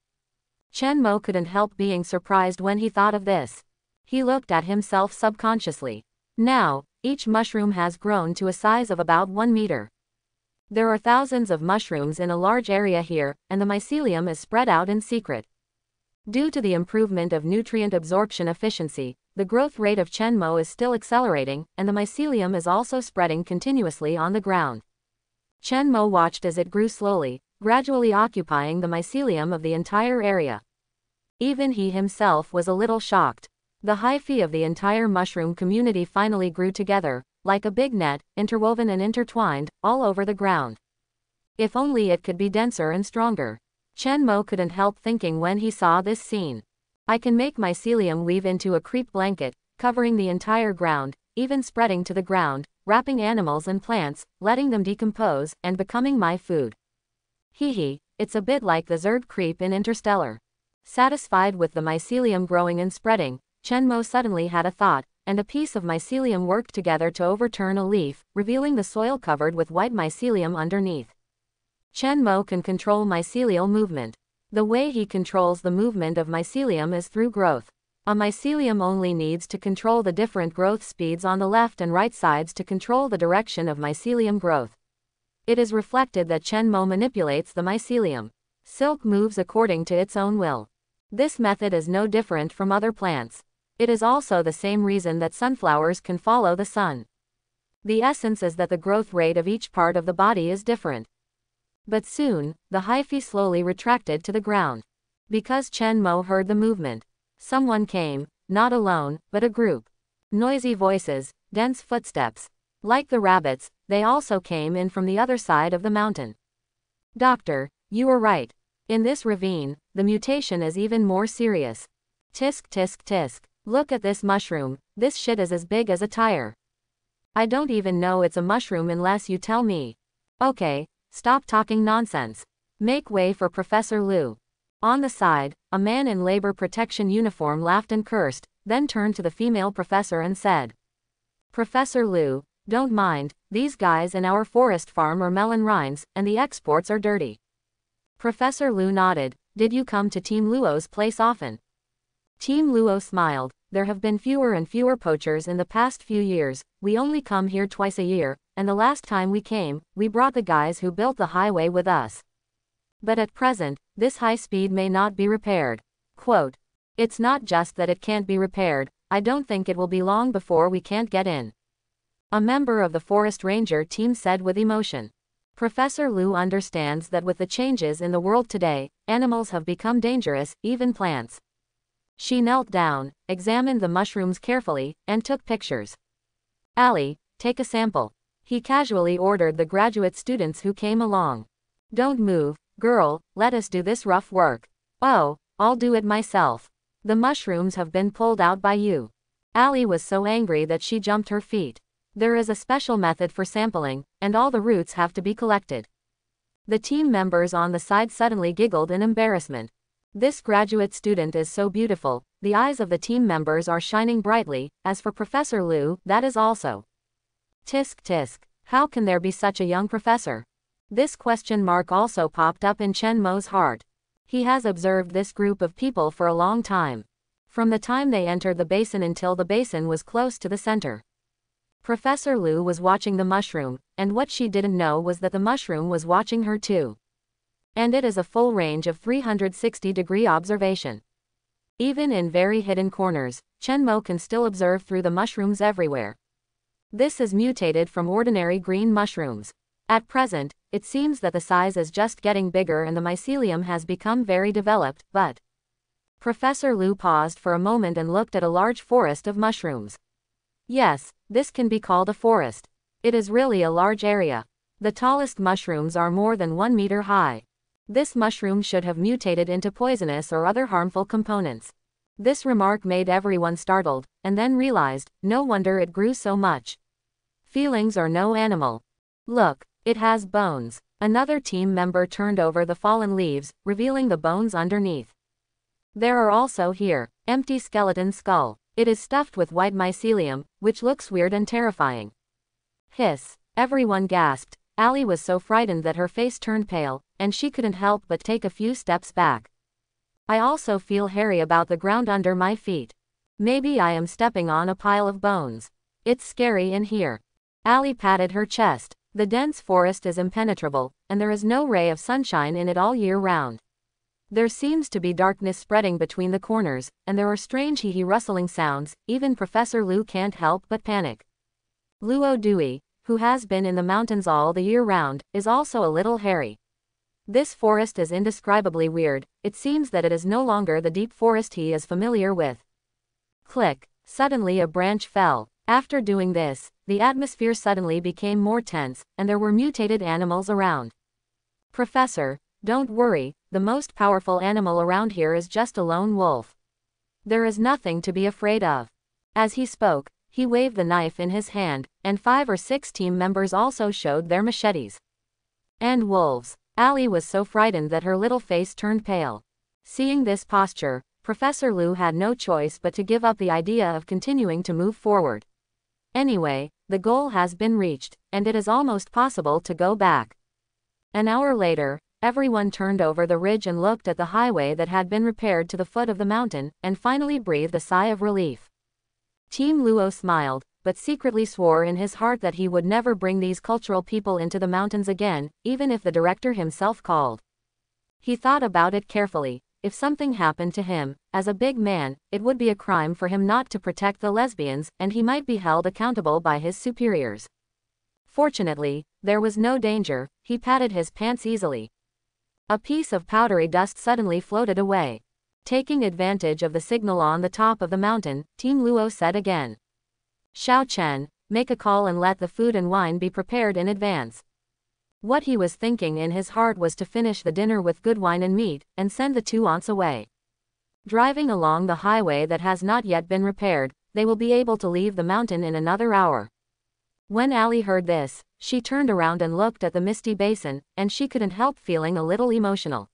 Speaker 1: Chen Mo couldn't help being surprised when he thought of this. He looked at himself subconsciously. Now, each mushroom has grown to a size of about 1 meter. There are thousands of mushrooms in a large area here, and the mycelium is spread out in secret. Due to the improvement of nutrient absorption efficiency, the growth rate of Chen Mo is still accelerating, and the mycelium is also spreading continuously on the ground. Chen Mo watched as it grew slowly, gradually occupying the mycelium of the entire area. Even he himself was a little shocked. The hyphae of the entire mushroom community finally grew together, like a big net, interwoven and intertwined, all over the ground. If only it could be denser and stronger. Chen Mo couldn't help thinking when he saw this scene. I can make mycelium weave into a crepe blanket, covering the entire ground, even spreading to the ground, wrapping animals and plants, letting them decompose, and becoming my food. Hee, it's a bit like the Zerg creep in Interstellar. Satisfied with the mycelium growing and spreading, Chen Mo suddenly had a thought, and a piece of mycelium worked together to overturn a leaf, revealing the soil covered with white mycelium underneath. Chen Mo can control mycelial movement. The way he controls the movement of mycelium is through growth. A mycelium only needs to control the different growth speeds on the left and right sides to control the direction of mycelium growth. It is reflected that Chen Mo manipulates the mycelium. Silk moves according to its own will. This method is no different from other plants. It is also the same reason that sunflowers can follow the sun. The essence is that the growth rate of each part of the body is different. But soon, the hyphae slowly retracted to the ground. Because Chen Mo heard the movement. Someone came, not alone, but a group. Noisy voices, dense footsteps. Like the rabbits, They also came in from the other side of the mountain. Doctor, you were right. In this ravine, the mutation is even more serious. Tisk tisk tisk. Look at this mushroom, this shit is as big as a tire. I don't even know it's a mushroom unless you tell me. Okay, stop talking nonsense. Make way for Professor Liu. On the side, a man in labor protection uniform laughed and cursed, then turned to the female professor and said, Professor Liu, don't mind, these guys in our forest farm are melon rinds, and the exports are dirty. Professor Liu nodded. Did you come to Team Luo's place often? Team Luo smiled. There have been fewer and fewer poachers in the past few years, we only come here twice a year, and the last time we came, we brought the guys who built the highway with us. But at present, this high speed may not be repaired. Quote, it's not just that it can't be repaired, I don't think it will be long before we can't get in. A member of the Forest Ranger team said with emotion. Professor Liu understands that with the changes in the world today, animals have become dangerous, even plants. She knelt down, examined the mushrooms carefully, and took pictures. Ali, take a sample. He casually ordered the graduate students who came along. Don't move, girl, let us do this rough work. Oh, I'll do it myself. The mushrooms have been pulled out by you. Ali was so angry that she jumped her feet. There is a special method for sampling, and all the roots have to be collected. The team members on the side suddenly giggled in embarrassment. This graduate student is so beautiful, the eyes of the team members are shining brightly. As for Professor Liu, that is also. Tisk tisk, how can there be such a young professor? This question mark also popped up in Chen Mo's heart. He has observed this group of people for a long time. From the time they entered the basin until the basin was close to the center. Professor Liu was watching the mushroom, and what she didn't know was that the mushroom was watching her too. And it is a full range of 360-degree observation. Even in very hidden corners, Chen Mo can still observe through the mushrooms everywhere. This is mutated from ordinary green mushrooms. At present, it seems that the size is just getting bigger and the mycelium has become very developed, but... Professor Liu paused for a moment and looked at a large forest of mushrooms. Yes, this can be called a forest. It is really a large area. The tallest mushrooms are more than 1 meter high. This mushroom should have mutated into poisonous or other harmful components. This remark made everyone startled, and then realized, no wonder it grew so much. Feelings are no animal. Look, it has bones. Another team member turned over the fallen leaves, revealing the bones underneath. There are also here, empty skeleton skull. It is stuffed with white mycelium, which looks weird and terrifying. Hiss. Everyone gasped. Ali was so frightened that her face turned pale, and she couldn't help but take a few steps back. I also feel hairy about the ground under my feet. Maybe I am stepping on a pile of bones. It's scary in here. Ali patted her chest. The dense forest is impenetrable, and there is no ray of sunshine in it all year round. There seems to be darkness spreading between the corners, and there are strange hee-hee rustling sounds. Even Professor Liu can't help but panic. Luo Dui, who has been in the mountains all the year round, is also a little hairy. This forest is indescribably weird. It seems that it is no longer the deep forest he is familiar with. Click. Suddenly a branch fell. After doing this, the atmosphere suddenly became more tense, and there were mutated animals around. Professor, don't worry, the most powerful animal around here is just a lone wolf. There is nothing to be afraid of. As he spoke, he waved the knife in his hand, and 5 or 6 team members also showed their machetes. And wolves. Ali was so frightened that her little face turned pale. Seeing this posture, Professor Liu had no choice but to give up the idea of continuing to move forward. Anyway, the goal has been reached, and it is almost possible to go back. An hour later, everyone turned over the ridge and looked at the highway that had been repaired to the foot of the mountain, and finally breathed a sigh of relief. Team Luo smiled, but secretly swore in his heart that he would never bring these cultural people into the mountains again, even if the director himself called. He thought about it carefully. If something happened to him, as a big man, it would be a crime for him not to protect the lesbians, and he might be held accountable by his superiors. Fortunately, there was no danger. He patted his pants easily. A piece of powdery dust suddenly floated away. Taking advantage of the signal on the top of the mountain, Team Luo said again. Xiao Chen, make a call and let the food and wine be prepared in advance. What he was thinking in his heart was to finish the dinner with good wine and meat, and send the two aunts away. Driving along the highway that has not yet been repaired, they will be able to leave the mountain in another hour. When Allie heard this, she turned around and looked at the misty basin, and she couldn't help feeling a little emotional.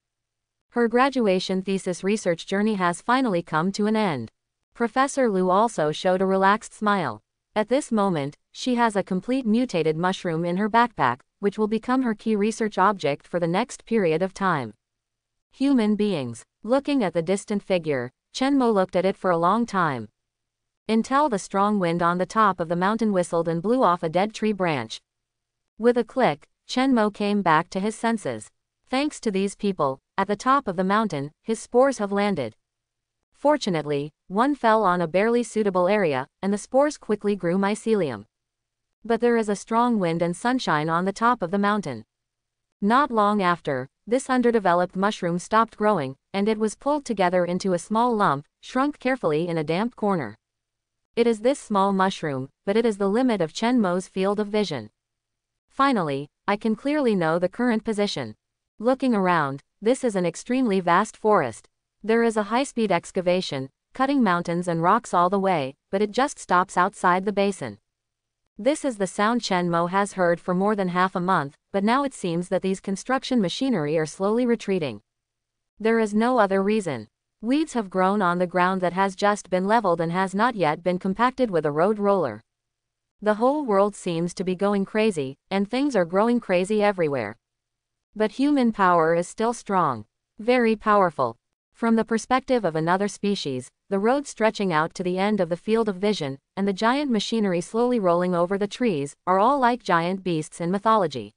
Speaker 1: Her graduation thesis research journey has finally come to an end. Professor Liu also showed a relaxed smile. At this moment, she has a complete mutated mushroom in her backpack, which will become her key research object for the next period of time. Human beings. Looking at the distant figure, Chen Mo looked at it for a long time. Until the strong wind on the top of the mountain whistled and blew off a dead tree branch. With a click, Chen Mo came back to his senses. Thanks to these people, at the top of the mountain, his spores have landed. Fortunately, one fell on a barely suitable area, and the spores quickly grew mycelium. But there is a strong wind and sunshine on the top of the mountain. Not long after, this underdeveloped mushroom stopped growing, and it was pulled together into a small lump, shrunk carefully in a damp corner. It is this small mushroom, but it is the limit of Chen Mo's field of vision. Finally, I can clearly know the current position. Looking around, this is an extremely vast forest. There is a high-speed excavation, cutting mountains and rocks all the way, but it just stops outside the basin. This is the sound Chen Mo has heard for more than half a month, but now it seems that these construction machinery are slowly retreating. There is no other reason. Weeds have grown on the ground that has just been leveled and has not yet been compacted with a road roller. The whole world seems to be going crazy, and things are growing crazy everywhere. But human power is still strong. Very powerful. From the perspective of another species, the road stretching out to the end of the field of vision, and the giant machinery slowly rolling over the trees, are all like giant beasts in mythology.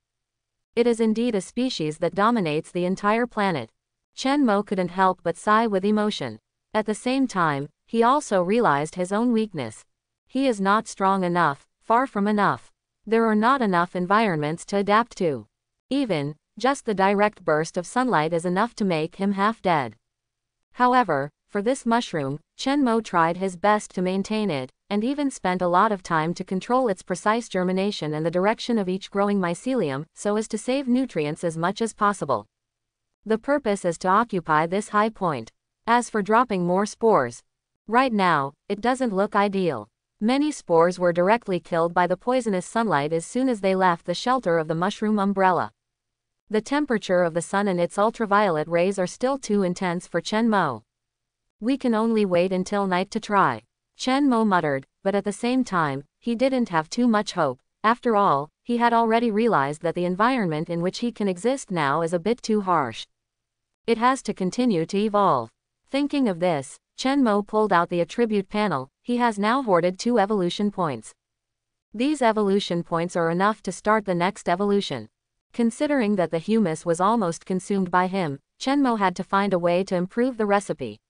Speaker 1: It is indeed a species that dominates the entire planet. Chen Mo couldn't help but sigh with emotion. At the same time, he also realized his own weakness. He is not strong enough, far from enough. There are not enough environments to adapt to. Even, just the direct burst of sunlight is enough to make him half dead. However, for this mushroom, Chen Mo tried his best to maintain it, and even spent a lot of time to control its precise germination and the direction of each growing mycelium, so as to save nutrients as much as possible. The purpose is to occupy this high point. As for dropping more spores, right now, it doesn't look ideal. Many spores were directly killed by the poisonous sunlight as soon as they left the shelter of the mushroom umbrella. The temperature of the sun and its ultraviolet rays are still too intense for Chen Mo. We can only wait until night to try. Chen Mo muttered, but at the same time, he didn't have too much hope. After all, he had already realized that the environment in which he can exist now is a bit too harsh. It has to continue to evolve. Thinking of this, Chen Mo pulled out the attribute panel. He has now hoarded 2 evolution points. These evolution points are enough to start the next evolution. Considering that the humus was almost consumed by him, Chen Mo had to find a way to improve the recipe.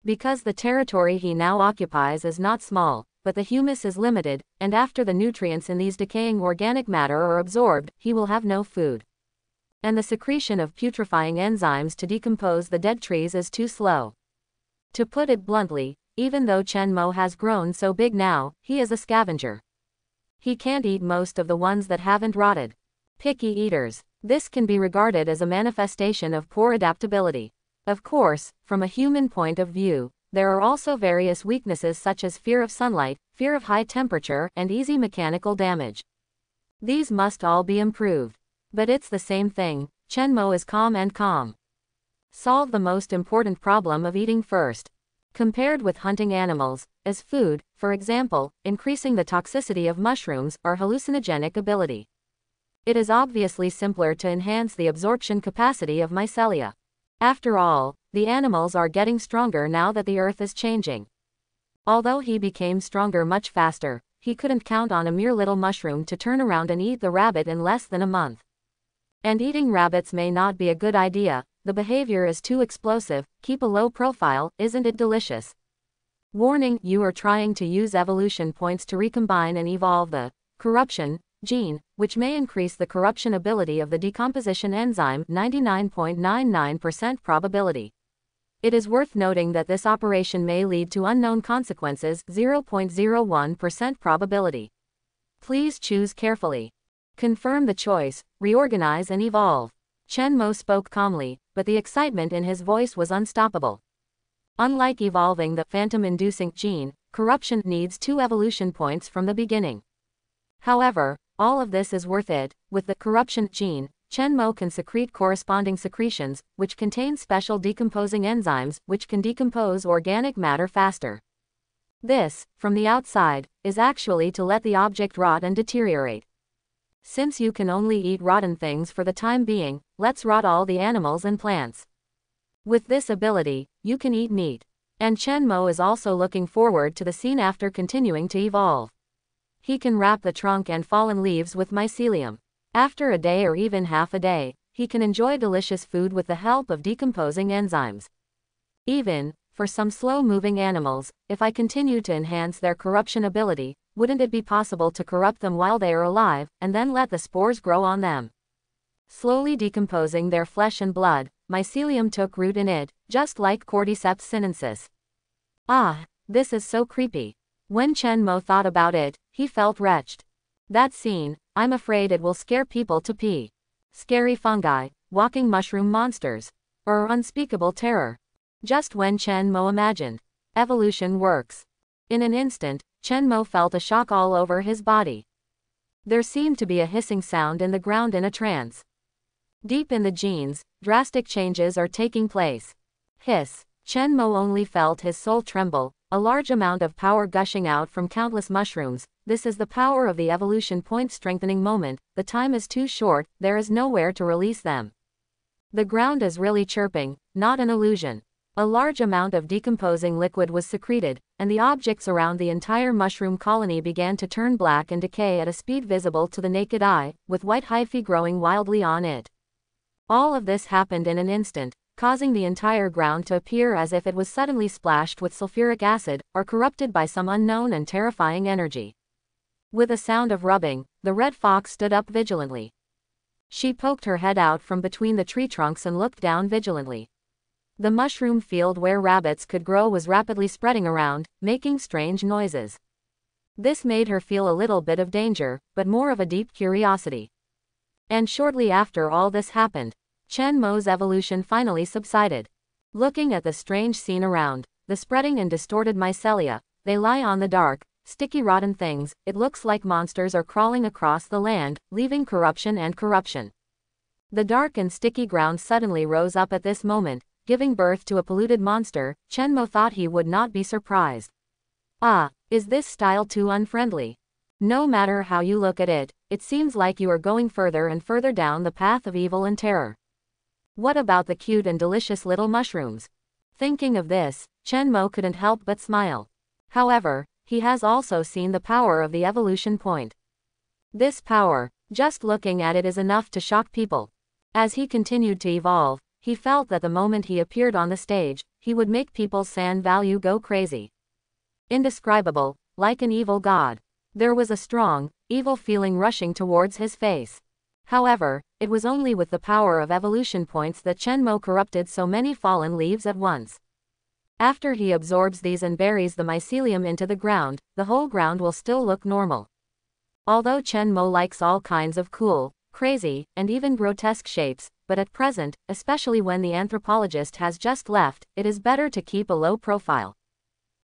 Speaker 1: Because the territory he now occupies is not small, but the humus is limited, and after the nutrients in these decaying organic matter are absorbed, he will have no food. And the secretion of putrefying enzymes to decompose the dead trees is too slow. To put it bluntly, even though Chen Mo has grown so big now, he is a scavenger. He can't eat most of the ones that haven't rotted. Picky eaters. This can be regarded as a manifestation of poor adaptability. Of course, from a human point of view, there are also various weaknesses such as fear of sunlight, fear of high temperature, and easy mechanical damage. These must all be improved. But it's the same thing. Chen Mo is calm. Solve the most important problem of eating first. Compared with hunting animals, as food, for example, increasing the toxicity of mushrooms or hallucinogenic ability. It is obviously simpler to enhance the absorption capacity of mycelia. After all, the animals are getting stronger now that the earth is changing. Although he became stronger much faster, he couldn't count on a mere little mushroom to turn around and eat the rabbit in less than a month. And eating rabbits may not be a good idea, the behavior is too explosive, keep a low profile, isn't it delicious? Warning, you are trying to use evolution points to recombine and evolve the corruption gene, which may increase the corruption ability of the decomposition enzyme 99.99% probability. It is worth noting that this operation may lead to unknown consequences 0.01% probability. Please choose carefully. Confirm the choice, reorganize and evolve. Chen Mo spoke calmly, but the excitement in his voice was unstoppable. Unlike evolving the phantom-inducing gene, corruption needs 2 evolution points from the beginning. However, all of this is worth it. With the corruption gene, Chen Mo can secrete corresponding secretions, which contain special decomposing enzymes, which can decompose organic matter faster. This, from the outside, is actually to let the object rot and deteriorate. Since you can only eat rotten things for the time being, let's rot all the animals and plants. With this ability, you can eat meat. And Chen Mo is also looking forward to the scene after continuing to evolve. He can wrap the trunk and fallen leaves with mycelium. After a day or even half a day, he can enjoy delicious food with the help of decomposing enzymes. Even, for some slow-moving animals, if I continue to enhance their corruption ability, wouldn't it be possible to corrupt them while they are alive, and then let the spores grow on them? Slowly decomposing their flesh and blood, mycelium took root in it, just like Cordyceps sinensis. Ah, this is so creepy. When Chen Mo thought about it, he felt wretched. That scene, I'm afraid it will scare people to pee. Scary fungi, walking mushroom monsters, or unspeakable terror. Just when Chen Mo imagined evolution works. In an instant, Chen Mo felt a shock all over his body. There seemed to be a hissing sound in the ground in a trance. Deep in the genes, drastic changes are taking place. Hiss. Chen Mo only felt his soul tremble, a large amount of power gushing out from countless mushrooms. This is the power of the evolution point strengthening moment. The time is too short, there is nowhere to release them. The ground is really chirping, not an illusion. A large amount of decomposing liquid was secreted, and the objects around the entire mushroom colony began to turn black and decay at a speed visible to the naked eye, with white hyphae growing wildly on it. All of this happened in an instant, causing the entire ground to appear as if it was suddenly splashed with sulfuric acid, or corrupted by some unknown and terrifying energy. With a sound of rubbing, the red fox stood up vigilantly. She poked her head out from between the tree trunks and looked down vigilantly. The mushroom field where rabbits could grow was rapidly spreading around, making strange noises. This made her feel a little bit of danger, but more of a deep curiosity. And shortly after all this happened, Chen Mo's evolution finally subsided. Looking at the strange scene around, the spreading and distorted mycelia, they lie on the dark, sticky rotten things. It looks like monsters are crawling across the land, leaving corruption and corruption. The dark and sticky ground suddenly rose up at this moment, giving birth to a polluted monster. Chen Mo thought he would not be surprised. Ah, is this style too unfriendly? No matter how you look at it, it seems like you are going further and further down the path of evil and terror. What about the cute and delicious little mushrooms? Thinking of this, Chen Mo couldn't help but smile. However, he has also seen the power of the evolution point. This power, just looking at it is enough to shock people. As he continued to evolve, he felt that the moment he appeared on the stage, he would make people's sand value go crazy. Indescribable, like an evil god. There was a strong, evil feeling rushing towards his face. However, it was only with the power of evolution points that Chen Mo corrupted so many fallen leaves at once. After he absorbs these and buries the mycelium into the ground, the whole ground will still look normal. Although Chen Mo likes all kinds of cool, crazy, and even grotesque shapes, but at present, especially when the anthropologist has just left, it is better to keep a low profile.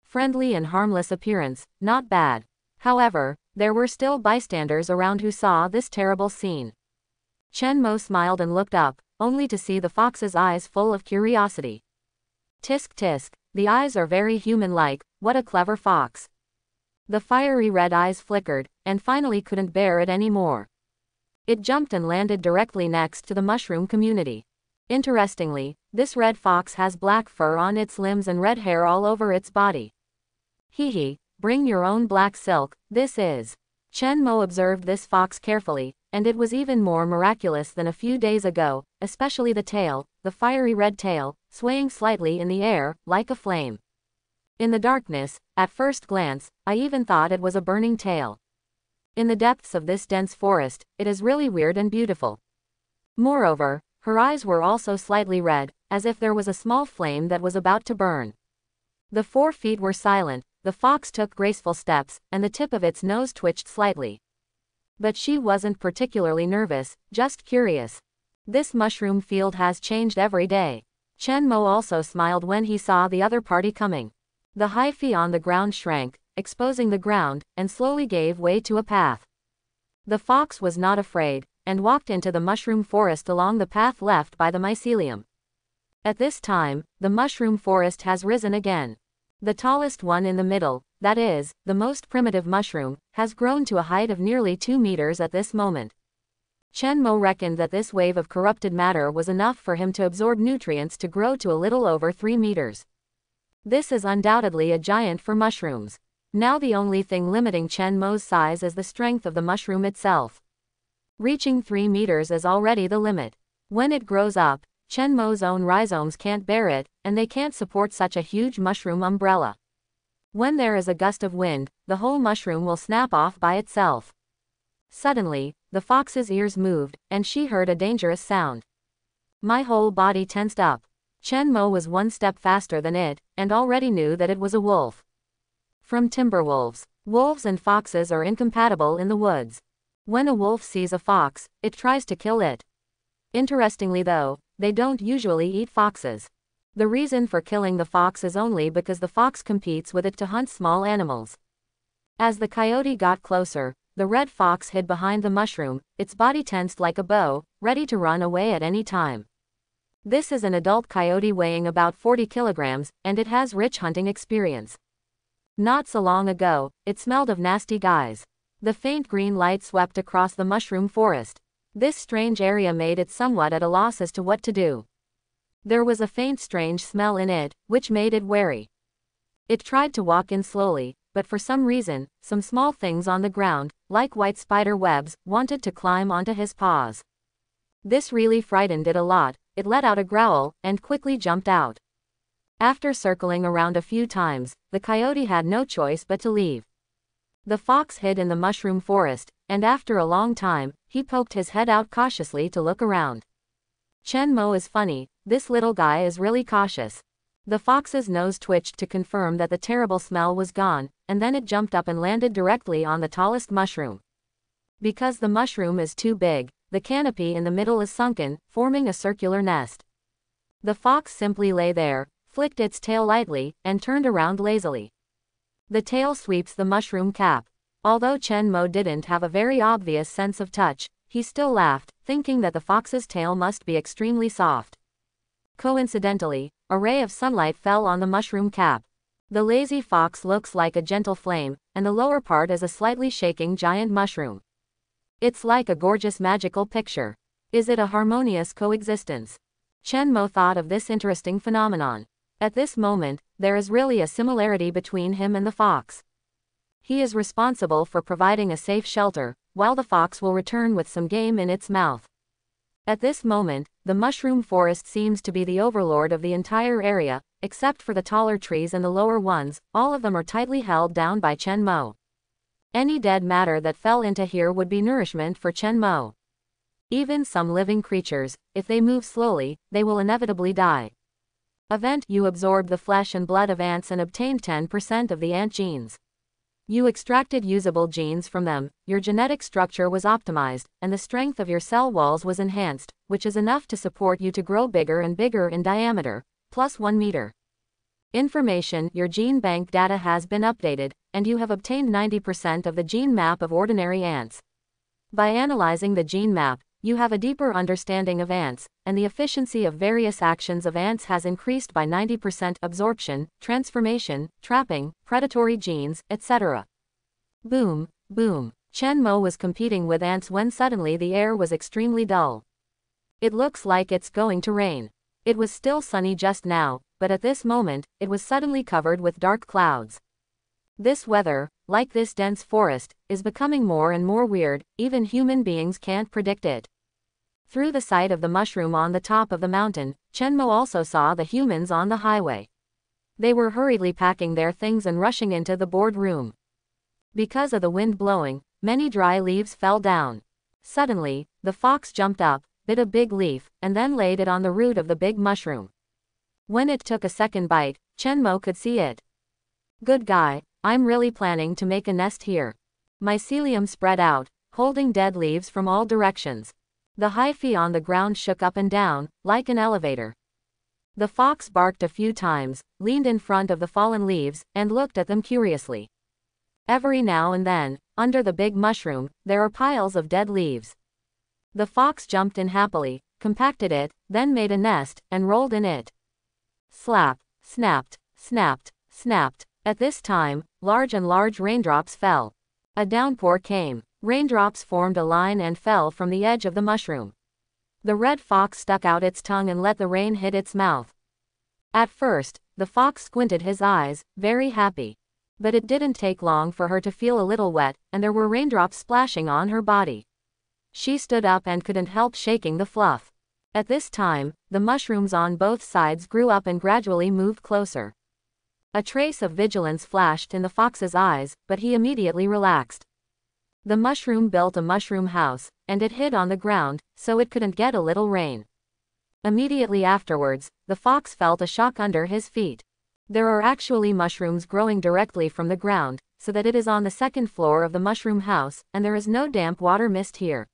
Speaker 1: Friendly and harmless appearance, not bad. However, there were still bystanders around who saw this terrible scene. Chen Mo smiled and looked up, only to see the fox's eyes full of curiosity. Tisk tisk, the eyes are very human-like. What a clever fox. The fiery red eyes flickered, and finally couldn't bear it anymore. It jumped and landed directly next to the mushroom community. Interestingly, this red fox has black fur on its limbs and red hair all over its body. Hee, bring your own black silk. This is. Chen Mo observed this fox carefully, and it was even more miraculous than a few days ago, especially the tail, the fiery red tail, swaying slightly in the air, like a flame. In the darkness, at first glance, I even thought it was a burning tail. In the depths of this dense forest, it is really weird and beautiful. Moreover, her eyes were also slightly red, as if there was a small flame that was about to burn. The 4 feet were silent, the fox took graceful steps, and the tip of its nose twitched slightly. But she wasn't particularly nervous, just curious. This mushroom field has changed every day. Chen Mo also smiled when he saw the other party coming. The hyphae on the ground shrank, exposing the ground, and slowly gave way to a path. The fox was not afraid, and walked into the mushroom forest along the path left by the mycelium. At this time, the mushroom forest has risen again. The tallest one in the middle, that is, the most primitive mushroom, has grown to a height of nearly 2 meters at this moment. Chen Mo reckoned that this wave of corrupted matter was enough for him to absorb nutrients to grow to a little over 3 meters. This is undoubtedly a giant for mushrooms. Now the only thing limiting Chen Mo's size is the strength of the mushroom itself. Reaching 3 meters is already the limit. When it grows up, Chen Mo's own rhizomes can't bear it, and they can't support such a huge mushroom umbrella. When there is a gust of wind, the whole mushroom will snap off by itself. Suddenly, the fox's ears moved, and she heard a dangerous sound. My whole body tensed up. Chen Mo was one step faster than it, and already knew that it was a wolf. From timberwolves. Wolves and foxes are incompatible in the woods. When a wolf sees a fox, it tries to kill it. Interestingly though, they don't usually eat foxes. The reason for killing the fox is only because the fox competes with it to hunt small animals. As the coyote got closer, the red fox hid behind the mushroom, its body tensed like a bow, ready to run away at any time. This is an adult coyote weighing about 40 kilograms, and it has rich hunting experience. Not so long ago, it smelled of nasty guys. The faint green light swept across the mushroom forest. This strange area made it somewhat at a loss as to what to do. There was a faint strange smell in it, which made it wary. It tried to walk in slowly, but for some reason, some small things on the ground, like white spider webs, wanted to climb onto his paws. This really frightened it a lot. It let out a growl, and quickly jumped out. After circling around a few times, the coyote had no choice but to leave. The fox hid in the mushroom forest, and after a long time, he poked his head out cautiously to look around. Chen Mo is funny, this little guy is really cautious. The fox's nose twitched to confirm that the terrible smell was gone, and then it jumped up and landed directly on the tallest mushroom. Because the mushroom is too big, the canopy in the middle is sunken, forming a circular nest. The fox simply lay there, flicked its tail lightly, and turned around lazily. The tail sweeps the mushroom cap. Although Chen Mo didn't have a very obvious sense of touch, he still laughed, thinking that the fox's tail must be extremely soft. Coincidentally, a ray of sunlight fell on the mushroom cap. The lazy fox looks like a gentle flame, and the lower part is a slightly shaking giant mushroom. It's like a gorgeous magical picture. Is it a harmonious coexistence? Chen Mo thought of this interesting phenomenon. At this moment, there is really a similarity between him and the fox. He is responsible for providing a safe shelter, while the fox will return with some game in its mouth. At this moment, the mushroom forest seems to be the overlord of the entire area, except for the taller trees and the lower ones, all of them are tightly held down by Chen Mo. Any dead matter that fell into here would be nourishment for Chen Mo. Even some living creatures, if they move slowly, they will inevitably die. Event: you absorbed the flesh and blood of ants and obtained 10% of the ant genes. You extracted usable genes from them, your genetic structure was optimized, and the strength of your cell walls was enhanced, which is enough to support you to grow bigger and bigger in diameter, plus 1 meter. Information: your gene bank data has been updated, and you have obtained 90% of the gene map of ordinary ants. By analyzing the gene map, you have a deeper understanding of ants, and the efficiency of various actions of ants has increased by 90%: absorption, transformation, trapping, predatory genes, etc. Boom, boom. Chen Mo was competing with ants when suddenly the air was extremely dull. It looks like it's going to rain. It was still sunny just now, but at this moment, it was suddenly covered with dark clouds. This weather, like this dense forest, is becoming more and more weird, even human beings can't predict it. Through the sight of the mushroom on the top of the mountain, Chen Mo also saw the humans on the highway. They were hurriedly packing their things and rushing into the boardroom. Because of the wind blowing, many dry leaves fell down. Suddenly, the fox jumped up, bit a big leaf, and then laid it on the root of the big mushroom. When it took a second bite, Chen Mo could see it. Good guy, I'm really planning to make a nest here. Mycelium spread out, holding dead leaves from all directions. The hyphae on the ground shook up and down, like an elevator. The fox barked a few times, leaned in front of the fallen leaves, and looked at them curiously. Every now and then, under the big mushroom, there are piles of dead leaves. The fox jumped in happily, compacted it, then made a nest, and rolled in it. Slap, snapped, snapped, snapped. At this time, large and large raindrops fell. A downpour came. Raindrops formed a line and fell from the edge of the mushroom. The red fox stuck out its tongue and let the rain hit its mouth. At first, the fox squinted his eyes, very happy. But it didn't take long for her to feel a little wet, and there were raindrops splashing on her body. She stood up and couldn't help shaking the fluff. At this time, the mushrooms on both sides grew up and gradually moved closer. A trace of vigilance flashed in the fox's eyes, but he immediately relaxed. The mushroom built a mushroom house, and it hid on the ground, so it couldn't get a little rain. Immediately afterwards, the fox felt a shock under his feet. There are actually mushrooms growing directly from the ground, so that it is on the second floor of the mushroom house, and there is no damp water mist here.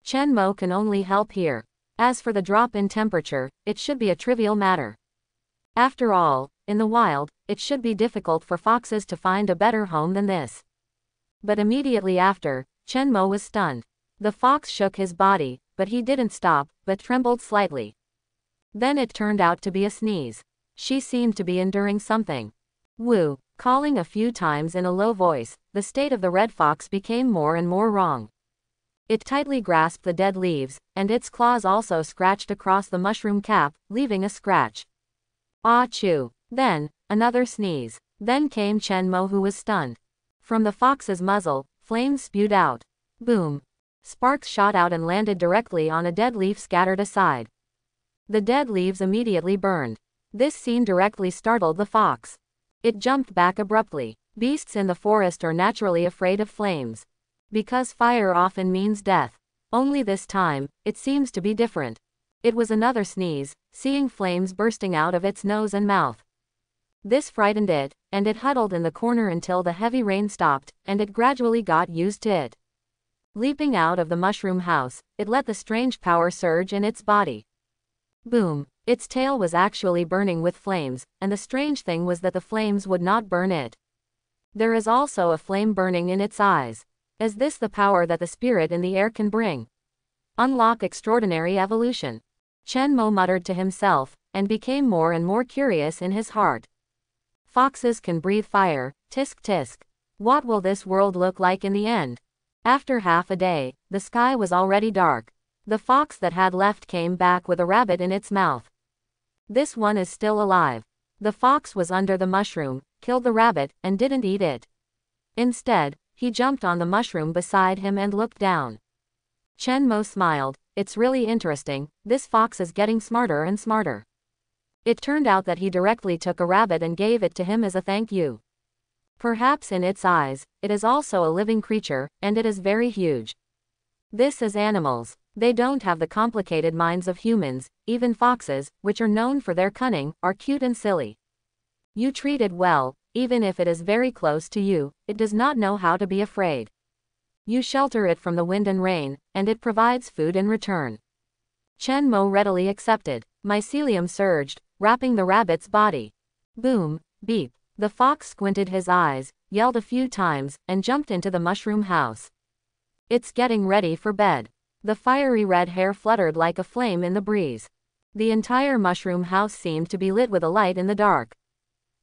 Speaker 1: Chen Mo can only help here. As for the drop in temperature, it should be a trivial matter. After all, in the wild, it should be difficult for foxes to find a better home than this. But immediately after, Chen Mo was stunned. The fox shook his body, but he didn't stop, but trembled slightly. Then it turned out to be a sneeze. She seemed to be enduring something. Woo! Calling a few times in a low voice, the state of the red fox became more and more wrong. It tightly grasped the dead leaves, and its claws also scratched across the mushroom cap, leaving a scratch. Ah choo! Then, another sneeze. Then came Chen Mo, who was stunned. From the fox's muzzle, flames spewed out. Boom! Sparks shot out and landed directly on a dead leaf scattered aside. The dead leaves immediately burned. This scene directly startled the fox. It jumped back abruptly. Beasts in the forest are naturally afraid of flames. Because fire often means death. Only this time, it seems to be different. It was another sneeze, seeing flames bursting out of its nose and mouth. This frightened it, and it huddled in the corner until the heavy rain stopped, and it gradually got used to it. Leaping out of the mushroom house, it let the strange power surge in its body. Boom! Its tail was actually burning with flames, and the strange thing was that the flames would not burn it. There is also a flame burning in its eyes. Is this the power that the spirit in the air can bring? Unlock extraordinary evolution. Chen Mo muttered to himself, and became more and more curious in his heart. Foxes can breathe fire, tisk tisk. What will this world look like in the end? After half a day, the sky was already dark. The fox that had left came back with a rabbit in its mouth. This one is still alive. The fox was under the mushroom, killed the rabbit, and didn't eat it. Instead, he jumped on the mushroom beside him and looked down. Chen Mo smiled. It's really interesting, this fox is getting smarter and smarter. It turned out that he directly took a rabbit and gave it to him as a thank you. Perhaps in its eyes, it is also a living creature, and it is very huge. This is animals. They don't have the complicated minds of humans. Even foxes, which are known for their cunning, are cute and silly. You treat it well, even if it is very close to you, it does not know how to be afraid. You shelter it from the wind and rain, and it provides food in return. Chen Mo readily accepted. Mycelium surged, wrapping the rabbit's body. Boom, beep. The fox squinted his eyes, yelled a few times, and jumped into the mushroom house. It's getting ready for bed. The fiery red hair fluttered like a flame in the breeze. The entire mushroom house seemed to be lit with a light in the dark.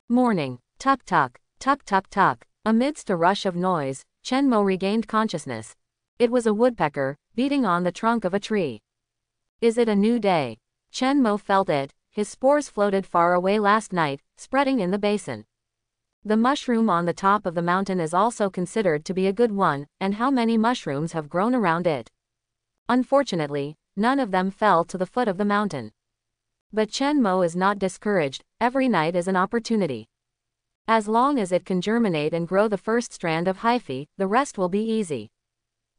Speaker 1: Morning. Tuck tuck, tuck tuck tuck. Amidst a rush of noise, Chen Mo regained consciousness. It was a woodpecker, beating on the trunk of a tree. Is it a new day? Chen Mo felt it. His spores floated far away last night, spreading in the basin. The mushroom on the top of the mountain is also considered to be a good one, and how many mushrooms have grown around it? Unfortunately, none of them fell to the foot of the mountain. But Chen Mo is not discouraged. Every night is an opportunity. As long as it can germinate and grow the first strand of hyphae, the rest will be easy.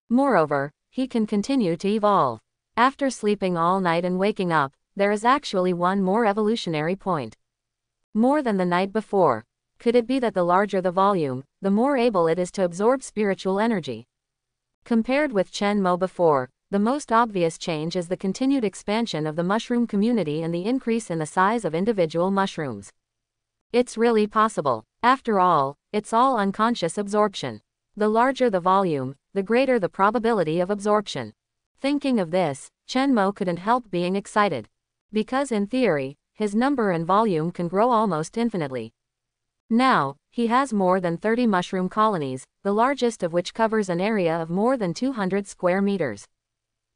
Speaker 1: Moreover, he can continue to evolve. After sleeping all night and waking up, there is actually one more evolutionary point. More than the night before. Could it be that the larger the volume, the more able it is to absorb spiritual energy? Compared with Chen Mo before, the most obvious change is the continued expansion of the mushroom community and the increase in the size of individual mushrooms. It's really possible. After all, it's all unconscious absorption. The larger the volume, the greater the probability of absorption. Thinking of this, Chen Mo couldn't help being excited. Because in theory, his number and volume can grow almost infinitely. Now, he has more than 30 mushroom colonies, the largest of which covers an area of more than 200 square meters.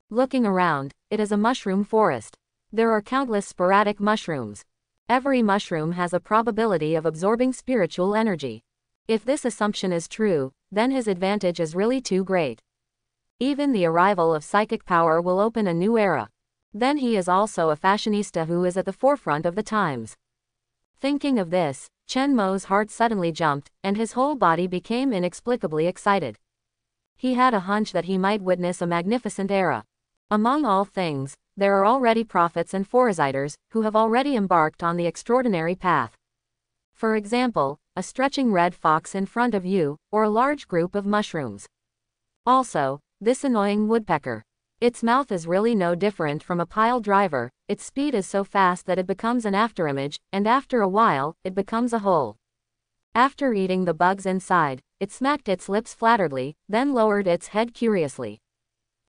Speaker 1: Looking around, it is a mushroom forest. There are countless sporadic mushrooms. Every mushroom has a probability of absorbing spiritual energy. If this assumption is true, then his advantage is really too great. Even the arrival of psychic power will open a new era. Then he is also a fashionista who is at the forefront of the times. Thinking of this, Chen Mo's heart suddenly jumped, and his whole body became inexplicably excited. He had a hunch that he might witness a magnificent era. Among all things, there are already prophets and foresiders who have already embarked on the extraordinary path. For example, a stretching red fox in front of you, or a large group of mushrooms. Also, this annoying woodpecker. Its mouth is really no different from a pile driver, its speed is so fast that it becomes an afterimage, and after a while, it becomes a hole. After eating the bugs inside, it smacked its lips flatteredly, then lowered its head curiously.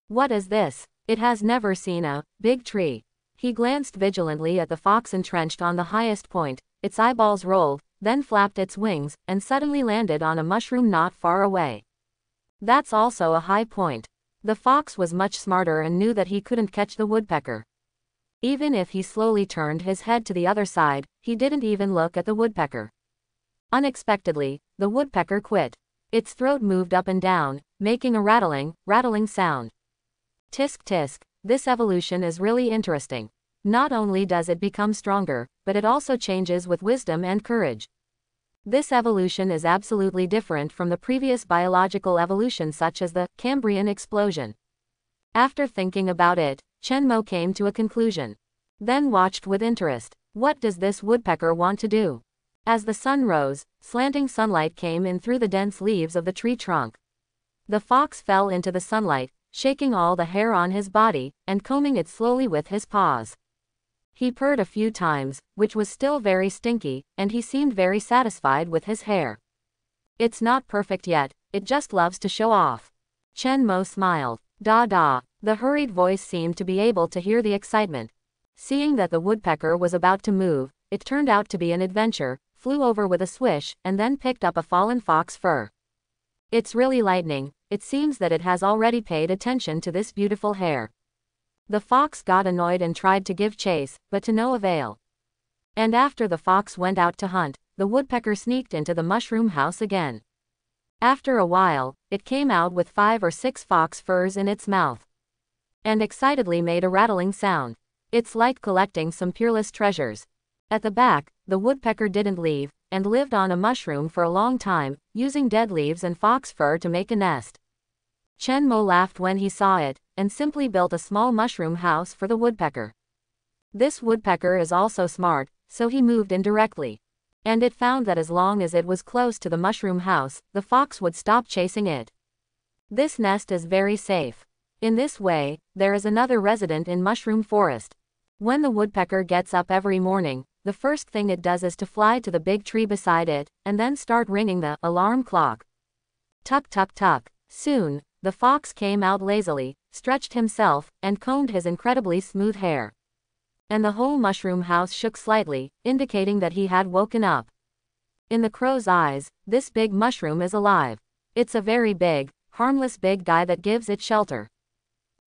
Speaker 1: What is this? It has never seen a big tree. He glanced vigilantly at the fox entrenched on the highest point, its eyeballs rolled, then flapped its wings, and suddenly landed on a mushroom not far away. That's also a high point. The fox was much smarter and knew that he couldn't catch the woodpecker. Even if he slowly turned his head to the other side, he didn't even look at the woodpecker. Unexpectedly, the woodpecker quit. Its throat moved up and down, making a rattling sound. Tisk tisk, this evolution is really interesting. Not only does it become stronger, but it also changes with wisdom and courage. This evolution is absolutely different from the previous biological evolution such as the Cambrian explosion. After thinking about it, Chen Mo came to a conclusion. Then watched with interest. What does this woodpecker want to do? As the sun rose, slanting sunlight came in through the dense leaves of the tree trunk. The fox fell into the sunlight, shaking all the hair on his body, and combing it slowly with his paws. He purred a few times, which was still very stinky, and he seemed very satisfied with his hair. It's not perfect yet, it just loves to show off. Chen Mo smiled. Da da. The hurried voice seemed to be able to hear the excitement. Seeing that the woodpecker was about to move, it turned out to be an adventure, flew over with a swish, and then picked up a fallen fox fur. It's really lightning. It seems that it has already paid attention to this beautiful hair. The fox got annoyed and tried to give chase, but to no avail. And after the fox went out to hunt, the woodpecker sneaked into the mushroom house again. After a while, it came out with 5 or 6 fox furs in its mouth. And excitedly made a rattling sound. It's like collecting some peerless treasures. At the back, the woodpecker didn't leave, and lived on a mushroom for a long time, using dead leaves and fox fur to make a nest. Chen Mo laughed when he saw it, and simply built a small mushroom house for the woodpecker. This woodpecker is also smart, so he moved in directly. And it found that as long as it was close to the mushroom house, the fox would stop chasing it. This nest is very safe. In this way, there is another resident in Mushroom Forest. When the woodpecker gets up every morning, the first thing it does is to fly to the big tree beside it, and then start ringing the alarm clock. Tuck tuck tuck. Soon, the fox came out lazily, stretched himself, and combed his incredibly smooth hair. And the whole mushroom house shook slightly, indicating that he had woken up. In the crow's eyes, this big mushroom is alive. It's a very big, harmless big guy that gives it shelter.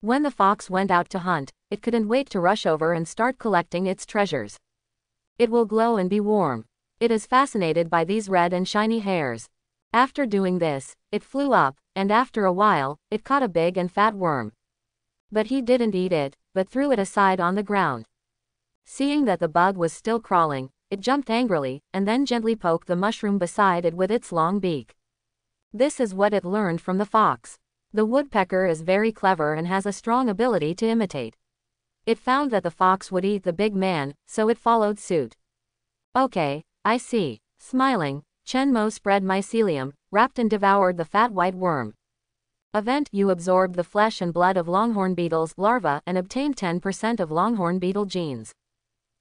Speaker 1: When the fox went out to hunt, it couldn't wait to rush over and start collecting its treasures. It will glow and be warm. It is fascinated by these red and shiny hairs. After doing this, it flew up, and after a while, it caught a big and fat worm. But he didn't eat it, but threw it aside on the ground. Seeing that the bug was still crawling, it jumped angrily, and then gently poked the mushroom beside it with its long beak. This is what it learned from the fox. The woodpecker is very clever and has a strong ability to imitate. It found that the fox would eat the big man, so it followed suit. Okay, I see. Smiling, Chen Mo spread mycelium, wrapped and devoured the fat white worm. Event: you absorbed the flesh and blood of longhorn beetles larvae and obtained 10% of longhorn beetle genes.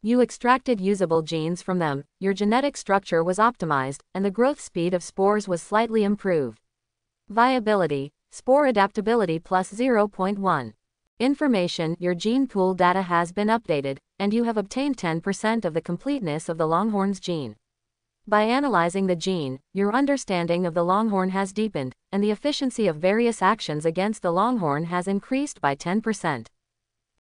Speaker 1: You extracted usable genes from them, your genetic structure was optimized, and the growth speed of spores was slightly improved. Viability: spore adaptability plus 0.1. Information: your gene pool data has been updated, and you have obtained 10% of the completeness of the longhorn's gene. By analyzing the gene, your understanding of the longhorn has deepened, and the efficiency of various actions against the longhorn has increased by 10%.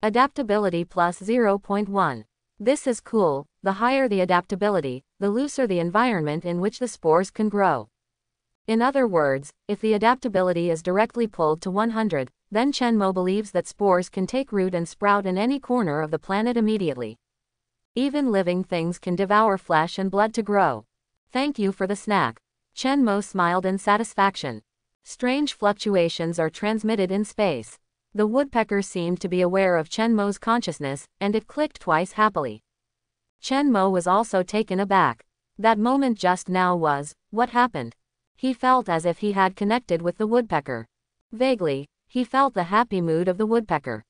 Speaker 1: Adaptability plus 0.1. This is cool. The higher the adaptability, the looser the environment in which the spores can grow. In other words, if the adaptability is directly pulled to 100, then Chen Mo believes that spores can take root and sprout in any corner of the planet immediately. Even living things can devour flesh and blood to grow. Thank you for the snack. Chen Mo smiled in satisfaction. Strange fluctuations are transmitted in space. The woodpecker seemed to be aware of Chen Mo's consciousness, and it clicked twice happily. Chen Mo was also taken aback. That moment just now was, what happened? He felt as if he had connected with the woodpecker. Vaguely, he felt the happy mood of the woodpecker.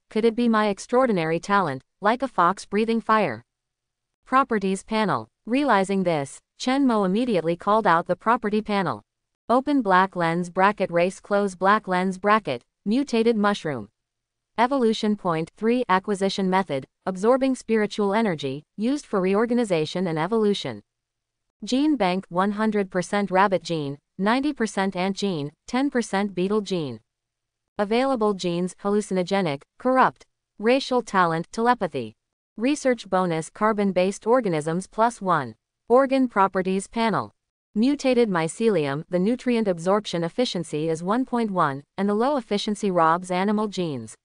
Speaker 1: Could it be my extraordinary talent, like a fox breathing fire? Properties panel. Realizing this, Chen Mo immediately called out the property panel. Open black lens bracket race close black lens bracket, mutated mushroom. Evolution point 3 acquisition method, absorbing spiritual energy, used for reorganization and evolution. Gene bank 100% rabbit gene, 90% ant gene, 10% beetle gene. Available genes: hallucinogenic, corrupt. Racial talent: telepathy. Research bonus: carbon-based organisms +1. Organ properties panel. Mutated mycelium: the nutrient absorption efficiency is 1.1, and the low efficiency robs animal genes.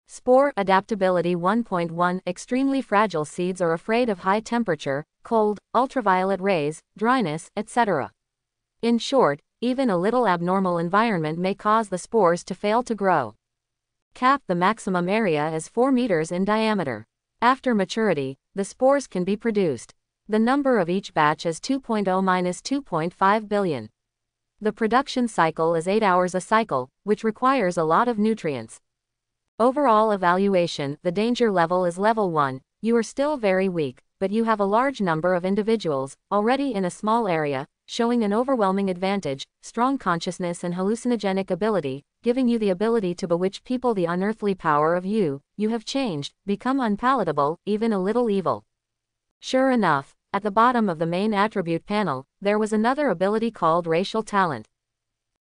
Speaker 1: Spore adaptability 1.1. Extremely fragile seeds are afraid of high temperature, cold, ultraviolet rays, dryness, etc. In short, even a little abnormal environment may cause the spores to fail to grow. Cap: the maximum area is 4 meters in diameter. After maturity, the spores can be produced. The number of each batch is 2.0-2.5 billion. The production cycle is 8 hours a cycle, which requires a lot of nutrients. Overall evaluation: the danger level is level 1, you are still very weak, but you have a large number of individuals, already in a small area, showing an overwhelming advantage, strong consciousness and hallucinogenic ability, giving you the ability to bewitch people. The unearthly power of you have changed, become unpalatable, even a little evil. Sure enough, at the bottom of the main attribute panel, there was another ability called racial talent.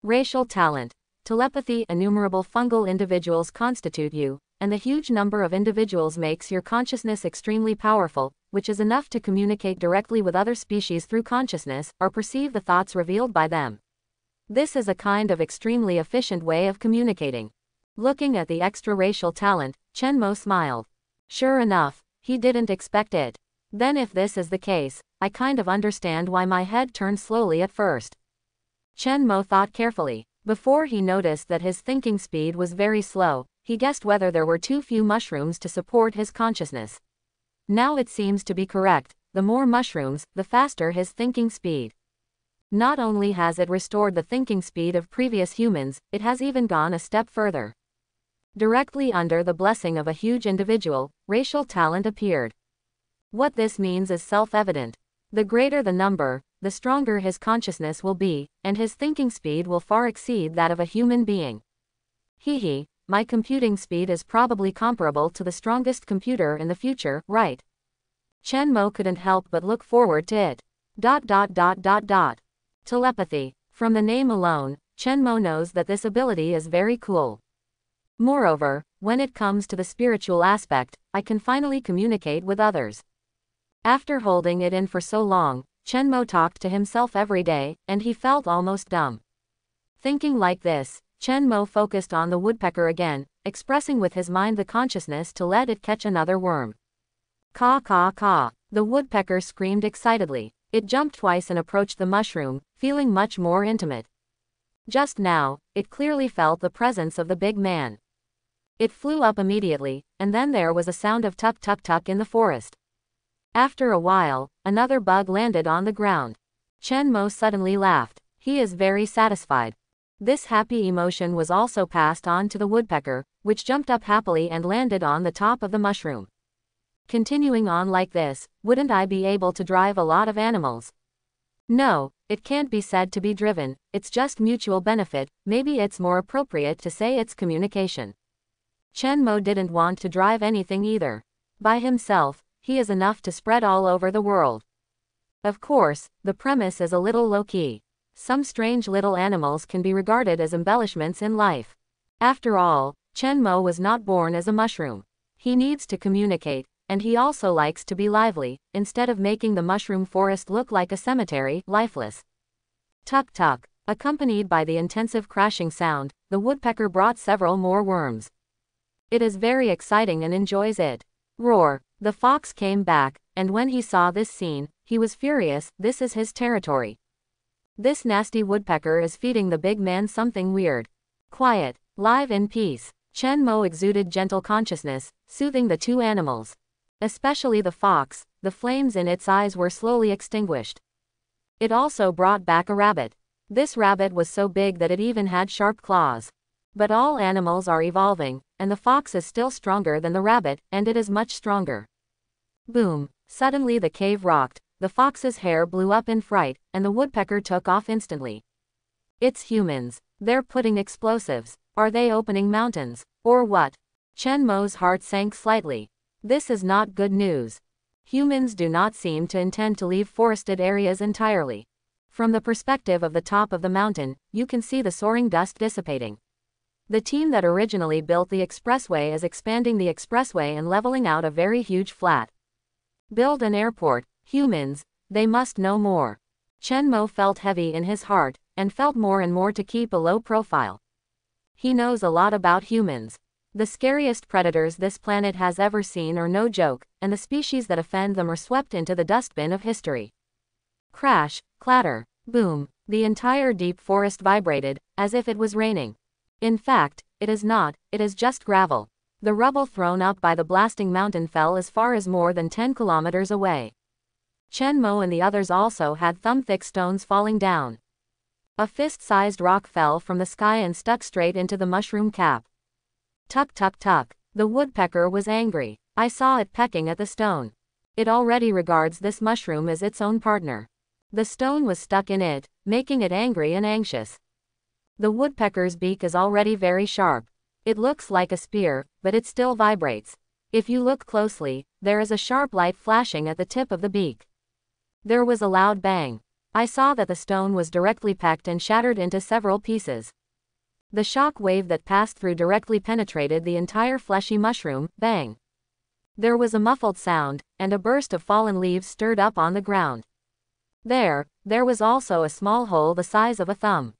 Speaker 1: Racial talent. Telepathy: innumerable fungal individuals constitute you, and the huge number of individuals makes your consciousness extremely powerful, which is enough to communicate directly with other species through consciousness, or perceive the thoughts revealed by them. This is a kind of extremely efficient way of communicating. Looking at the extra racial talent, Chen Mo smiled. Sure enough, he didn't expect it. Then if this is the case, I kind of understand why my head turned slowly at first. Chen Mo thought carefully. Before he noticed that his thinking speed was very slow, he guessed whether there were too few mushrooms to support his consciousness. Now it seems to be correct: the more mushrooms, the faster his thinking speed. Not only has it restored the thinking speed of previous humans, it has even gone a step further. Directly under the blessing of a huge individual, racial talent appeared. What this means is self-evident. The greater the number, the stronger his consciousness will be, and his thinking speed will far exceed that of a human being. My computing speed is probably comparable to the strongest computer in the future, right? Chen Mo couldn't help but look forward to it. Telepathy. From the name alone, Chen Mo knows that this ability is very cool. Moreover, when it comes to the spiritual aspect, I can finally communicate with others. After holding it in for so long, Chen Mo talked to himself every day, and he felt almost dumb. Thinking like this, Chen Mo focused on the woodpecker again, expressing with his mind the consciousness to let it catch another worm. Caw caw caw. The woodpecker screamed excitedly. It jumped twice and approached the mushroom, feeling much more intimate. Just now, it clearly felt the presence of the big man. It flew up immediately, and then there was a sound of tuk tuk tuk in the forest. After a while, another bug landed on the ground. Chen Mo suddenly laughed. He is very satisfied. This happy emotion was also passed on to the woodpecker, which jumped up happily and landed on the top of the mushroom. Continuing on like this, wouldn't I be able to drive a lot of animals? No, it can't be said to be driven, it's just mutual benefit, maybe it's more appropriate to say it's communication. Chen Mo didn't want to drive anything either. By himself, he is enough to spread all over the world. Of course, the premise is a little low-key. Some strange little animals can be regarded as embellishments in life. After all, Chen Mo was not born as a mushroom. He needs to communicate, and he also likes to be lively, instead of making the mushroom forest look like a cemetery, lifeless. Tuk tuk. Accompanied by the intensive crashing sound, the woodpecker brought several more worms. It is very exciting and enjoys it. Roar. The fox came back, and when he saw this scene, he was furious. This is his territory. This nasty woodpecker is feeding the big man something weird. Quiet, live in peace. Chen Mo exuded gentle consciousness, soothing the two animals. Especially the fox, the flames in its eyes were slowly extinguished. It also brought back a rabbit. This rabbit was so big that it even had sharp claws. But all animals are evolving, and the fox is still stronger than the rabbit, and it is much stronger. Boom! Suddenly the cave rocked, the fox's hair blew up in fright, and the woodpecker took off instantly. It's humans. They're putting explosives. Are they opening mountains? Or what? Chen Mo's heart sank slightly. This is not good news. Humans do not seem to intend to leave forested areas entirely. From the perspective of the top of the mountain, you can see the soaring dust dissipating. The team that originally built the expressway is expanding the expressway and leveling out a very huge flat. Build an airport. Humans, they must know more. Chen Mo felt heavy in his heart, and felt more and more to keep a low profile. He knows a lot about humans. The scariest predators this planet has ever seen are no joke, and the species that offend them are swept into the dustbin of history. Crash, clatter, boom, the entire deep forest vibrated, as if it was raining. In fact, it is not, it is just gravel. The rubble thrown up by the blasting mountain fell as far as more than 10 kilometers away. Chen Mo and the others also had thumb-thick stones falling down. A fist-sized rock fell from the sky and stuck straight into the mushroom cap. Tuk tuk tuk. The woodpecker was angry. I saw it pecking at the stone. It already regards this mushroom as its own partner. The stone was stuck in it, making it angry and anxious. The woodpecker's beak is already very sharp. It looks like a spear, but it still vibrates. If you look closely, there is a sharp light flashing at the tip of the beak. There was a loud bang. I saw that the stone was directly pecked and shattered into several pieces. The shock wave that passed through directly penetrated the entire fleshy mushroom. Bang! There was a muffled sound, and a burst of fallen leaves stirred up on the ground. There was also a small hole the size of a thumb.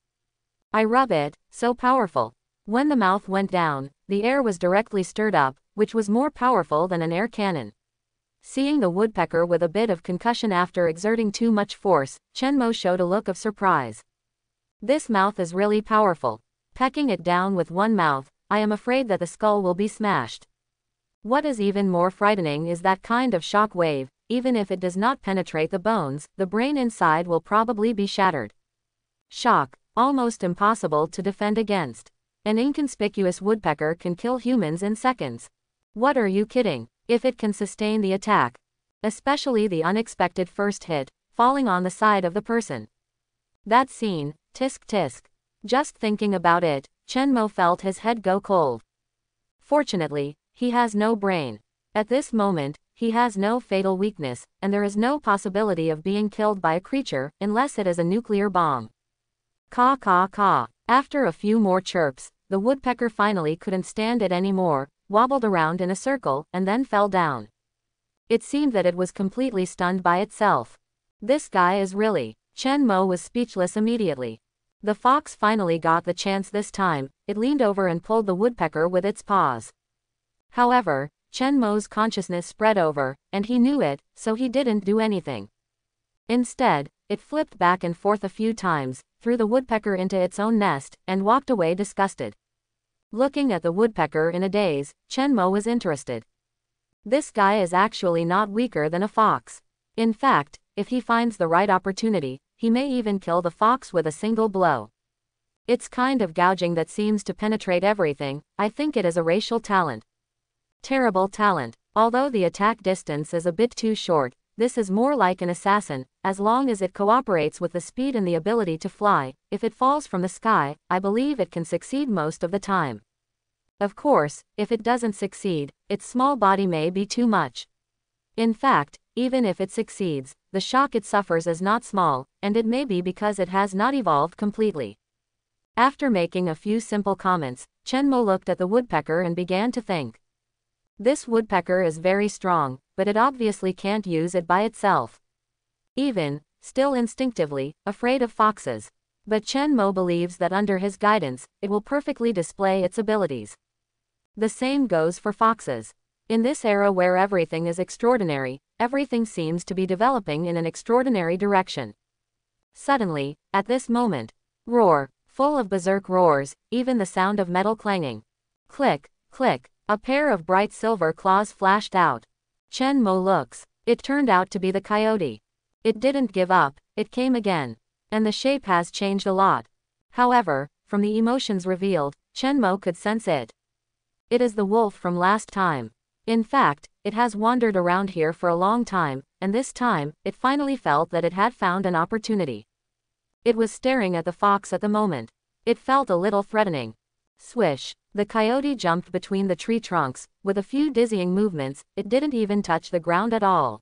Speaker 1: I rub it, so powerful. When the mouth went down, the air was directly stirred up, which was more powerful than an air cannon. Seeing the woodpecker with a bit of concussion after exerting too much force, Chen Mo showed a look of surprise. This mouth is really powerful. Pecking it down with one mouth, I am afraid that the skull will be smashed. What is even more frightening is that kind of shock wave. Even if it does not penetrate the bones, the brain inside will probably be shattered. Shock, almost impossible to defend against. An inconspicuous woodpecker can kill humans in seconds. What are you kidding? If it can sustain the attack. Especially the unexpected first hit, falling on the side of the person. That scene, tisk tisk. Just thinking about it, Chen Mo felt his head go cold. Fortunately, he has no brain. At this moment, he has no fatal weakness, and there is no possibility of being killed by a creature, unless it is a nuclear bomb. Caw caw caw. After a few more chirps, the woodpecker finally couldn't stand it anymore, wobbled around in a circle, and then fell down. It seemed that it was completely stunned by itself. This guy is really... Chen Mo was speechless immediately. The fox finally got the chance this time. It leaned over and pulled the woodpecker with its paws. However, Chen Mo's consciousness spread over, and he knew it, so he didn't do anything. Instead, it flipped back and forth a few times, threw the woodpecker into its own nest, and walked away disgusted. Looking at the woodpecker in a daze, Chen Mo was interested. This guy is actually not weaker than a fox. In fact, if he finds the right opportunity, he may even kill the fox with a single blow. It's kind of gouging that seems to penetrate everything. I think it is a racial talent. Terrible talent. Although the attack distance is a bit too short, this is more like an assassin, as long as it cooperates with the speed and the ability to fly. If it falls from the sky, I believe it can succeed most of the time. Of course, if it doesn't succeed, its small body may be too much. In fact, even if it succeeds, the shock it suffers is not small, and it may be because it has not evolved completely. After making a few simple comments, Chen Mo looked at the woodpecker and began to think. This woodpecker is very strong, but it obviously can't use it by itself. Even, still instinctively, afraid of foxes. But Chen Mo believes that under his guidance, it will perfectly display its abilities. The same goes for foxes. In this era where everything is extraordinary, everything seems to be developing in an extraordinary direction. Suddenly, at this moment, roar, full of berserk roars, even the sound of metal clanging. Click, click. A pair of bright silver claws flashed out. Chen Mo looks. It turned out to be the coyote. It didn't give up, it came again. And the shape has changed a lot. However, from the emotions revealed, Chen Mo could sense it. It is the wolf from last time. In fact, it has wandered around here for a long time, and this time, it finally felt that it had found an opportunity. It was staring at the fox at the moment. It felt a little threatening. Swish. The coyote jumped between the tree trunks. With a few dizzying movements, it didn't even touch the ground at all.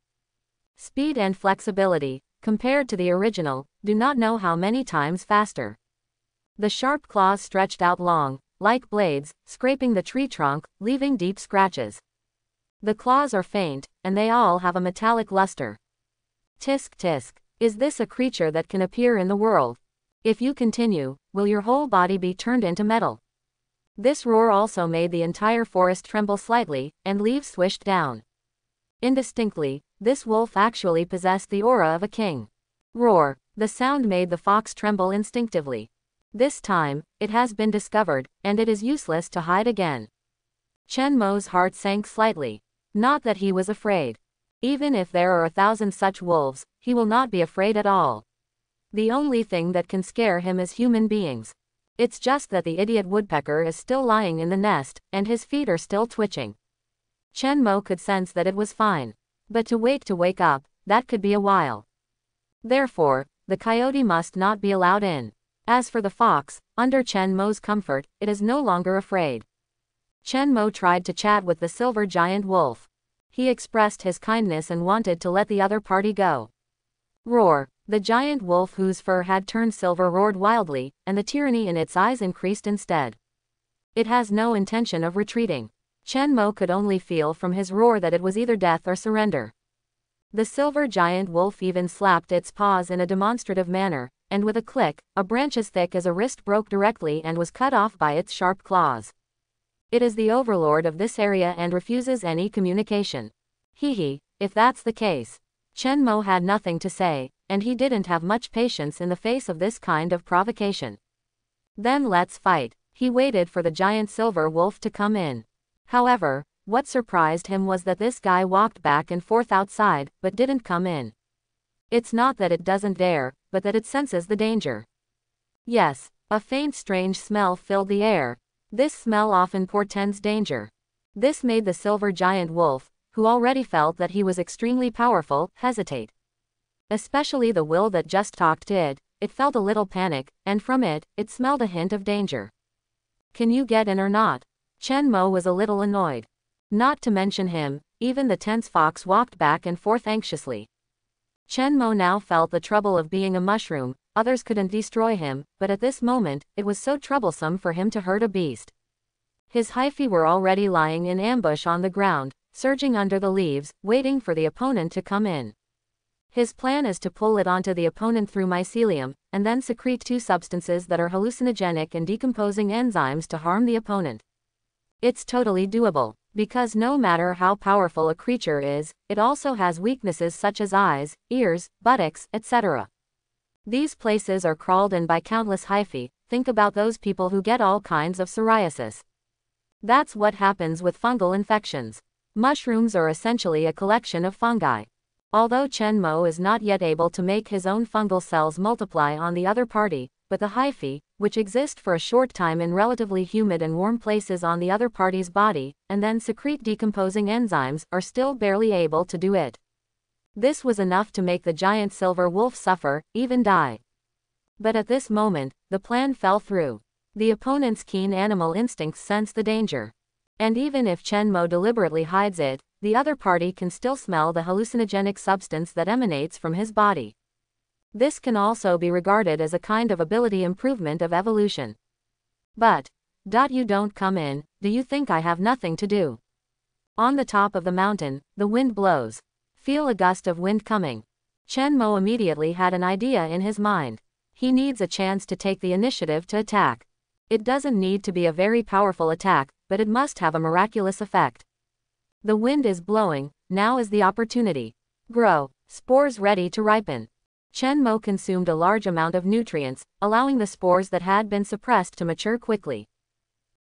Speaker 1: Speed and flexibility, compared to the original, do not know how many times faster. The sharp claws stretched out long, like blades, scraping the tree trunk, leaving deep scratches. The claws are faint, and they all have a metallic luster. Tisk tisk. Is this a creature that can appear in the world? If you continue, will your whole body be turned into metal? This roar also made the entire forest tremble slightly, and leaves swished down. Indistinctly, this wolf actually possessed the aura of a king. Roar. The sound made the fox tremble instinctively. This time, it has been discovered, and it is useless to hide again. Chen Mo's heart sank slightly. Not that he was afraid. Even if there are 1,000 such wolves, he will not be afraid at all. The only thing that can scare him is human beings. It's just that the idiot woodpecker is still lying in the nest, and his feet are still twitching. Chen Mo could sense that it was fine. But to wake up, that could be a while. Therefore, the coyote must not be allowed in. As for the fox, under Chen Mo's comfort, it is no longer afraid. Chen Mo tried to chat with the silver giant wolf. He expressed his kindness and wanted to let the other party go. Roar. The giant wolf whose fur had turned silver roared wildly, and the tyranny in its eyes increased instead. It has no intention of retreating. Chen Mo could only feel from his roar that it was either death or surrender. The silver giant wolf even slapped its paws in a demonstrative manner, and with a click, a branch as thick as a wrist broke directly and was cut off by its sharp claws. It is the overlord of this area and refuses any communication. Hee, if that's the case. Chen Mo had nothing to say, and he didn't have much patience in the face of this kind of provocation. Then let's fight. He waited for the giant silver wolf to come in. However, what surprised him was that this guy walked back and forth outside, but didn't come in. It's not that it doesn't dare, but that it senses the danger. Yes, a faint strange smell filled the air. This smell often portends danger. This made the silver giant wolf, who already felt that he was extremely powerful, hesitate. Especially the will that just talked to it felt a little panic, and from it smelled a hint of danger. Can you get in or not? Chen Mo was a little annoyed. Not to mention him, even the tense fox walked back and forth anxiously. Chen Mo now felt the trouble of being a mushroom. Others couldn't destroy him, but at this moment, it was so troublesome for him to hurt a beast. His hyphae were already lying in ambush on the ground, surging under the leaves, waiting for the opponent to come in. His plan is to pull it onto the opponent through mycelium, and then secrete two substances that are hallucinogenic and decomposing enzymes to harm the opponent. It's totally doable, because no matter how powerful a creature is, it also has weaknesses such as eyes, ears, buttocks, etc. These places are crawled in by countless hyphae. Think about those people who get all kinds of psoriasis. That's what happens with fungal infections. Mushrooms are essentially a collection of fungi. Although Chen Mo is not yet able to make his own fungal cells multiply on the other party, but the hyphae, which exist for a short time in relatively humid and warm places on the other party's body, and then secrete decomposing enzymes, are still barely able to do it. This was enough to make the giant silver wolf suffer, even die. But at this moment, the plan fell through. The opponent's keen animal instincts sense the danger. And even if Chen Mo deliberately hides it, the other party can still smell the hallucinogenic substance that emanates from his body. This can also be regarded as a kind of ability improvement of evolution. But, you don't come in, do you think I have nothing to do? On the top of the mountain, the wind blows. Feel a gust of wind coming. Chen Mo immediately had an idea in his mind. He needs a chance to take the initiative to attack. It doesn't need to be a very powerful attack, but it must have a miraculous effect. The wind is blowing, now is the opportunity. Grow, spores ready to ripen. Chen Mo consumed a large amount of nutrients, allowing the spores that had been suppressed to mature quickly.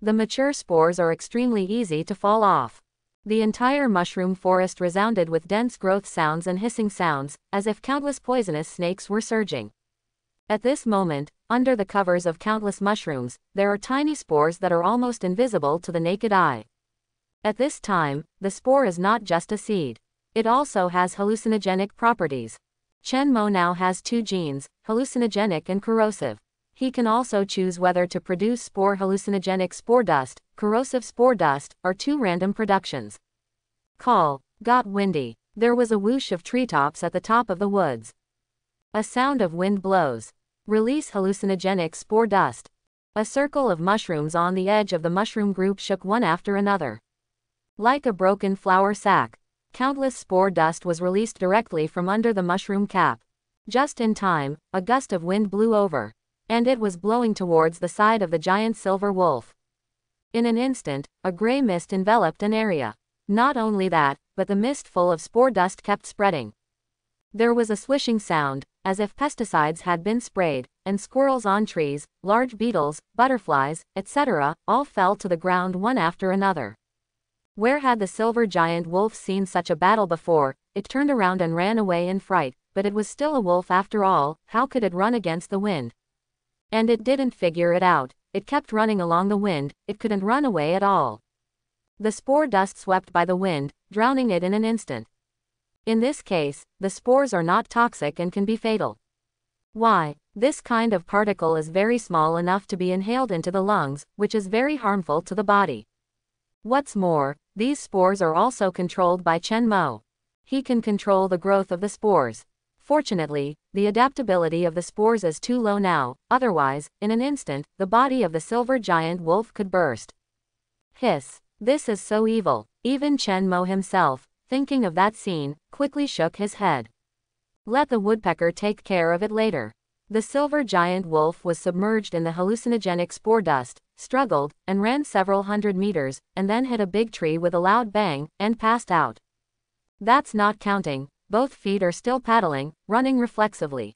Speaker 1: The mature spores are extremely easy to fall off. The entire mushroom forest resounded with dense growth sounds and hissing sounds, as if countless poisonous snakes were surging. At this moment, under the covers of countless mushrooms, there are tiny spores that are almost invisible to the naked eye. At this time, the spore is not just a seed. It also has hallucinogenic properties. Chen Mo now has two genes, hallucinogenic and corrosive. He can also choose whether to produce spore hallucinogenic spore dust, corrosive spore dust, or two random productions. Got windy. There was a whoosh of treetops at the top of the woods. A sound of wind blows. Release hallucinogenic spore dust. A circle of mushrooms on the edge of the mushroom group shook one after another. Like a broken flour sack, countless spore dust was released directly from under the mushroom cap. Just in time, a gust of wind blew over. And it was blowing towards the side of the giant silver wolf. In an instant, a gray mist enveloped an area. Not only that, but the mist full of spore dust kept spreading. There was a swishing sound, as if pesticides had been sprayed, and squirrels on trees, large beetles, butterflies, etc., all fell to the ground one after another. Where had the silver giant wolf seen such a battle before? It turned around and ran away in fright, but it was still a wolf after all. How could it run against the wind? And it didn't figure it out. It kept running along the wind, it couldn't run away at all. The spore dust swept by the wind, drowning it in an instant. In this case, the spores are not toxic and can be fatal. Why? This kind of particle is very small enough to be inhaled into the lungs, which is very harmful to the body. What's more, these spores are also controlled by Chen Mo. He can control the growth of the spores. Fortunately, the adaptability of the spores is too low now, otherwise, in an instant, the body of the silver giant wolf could burst. Hiss! This is so evil. Even Chen Mo himself, thinking of that scene, quickly shook his head. Let the woodpecker take care of it later. The silver giant wolf was submerged in the hallucinogenic spore dust, struggled, and ran several hundred meters, and then hit a big tree with a loud bang, and passed out. That's not counting. Both feet are still paddling, running reflexively.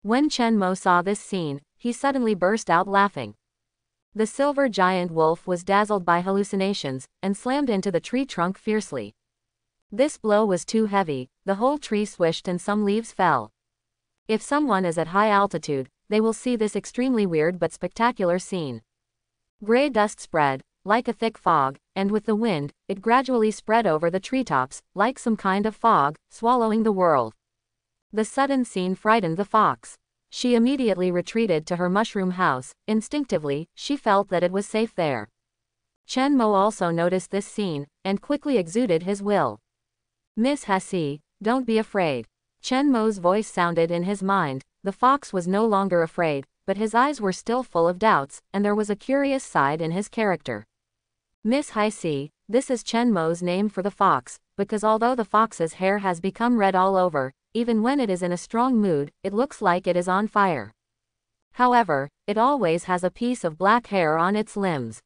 Speaker 1: When Chen Mo saw this scene, he suddenly burst out laughing. The silver giant wolf was dazzled by hallucinations, and slammed into the tree trunk fiercely. This blow was too heavy, the whole tree swished and some leaves fell. If someone is at high altitude, they will see this extremely weird but spectacular scene. Gray dust spread, like a thick fog, and with the wind, it gradually spread over the treetops, like some kind of fog, swallowing the world. The sudden scene frightened the fox. She immediately retreated to her mushroom house. Instinctively, she felt that it was safe there. Chen Mo also noticed this scene, and quickly exuded his will. Miss Hasi, don't be afraid. Chen Mo's voice sounded in his mind. The fox was no longer afraid, but his eyes were still full of doubts, and there was a curious side in his character. Miss Hasi, this is Chen Mo's name for the fox, because although the fox's hair has become red all over, even when it is in a strong mood, it looks like it is on fire. However, it always has a piece of black hair on its limbs.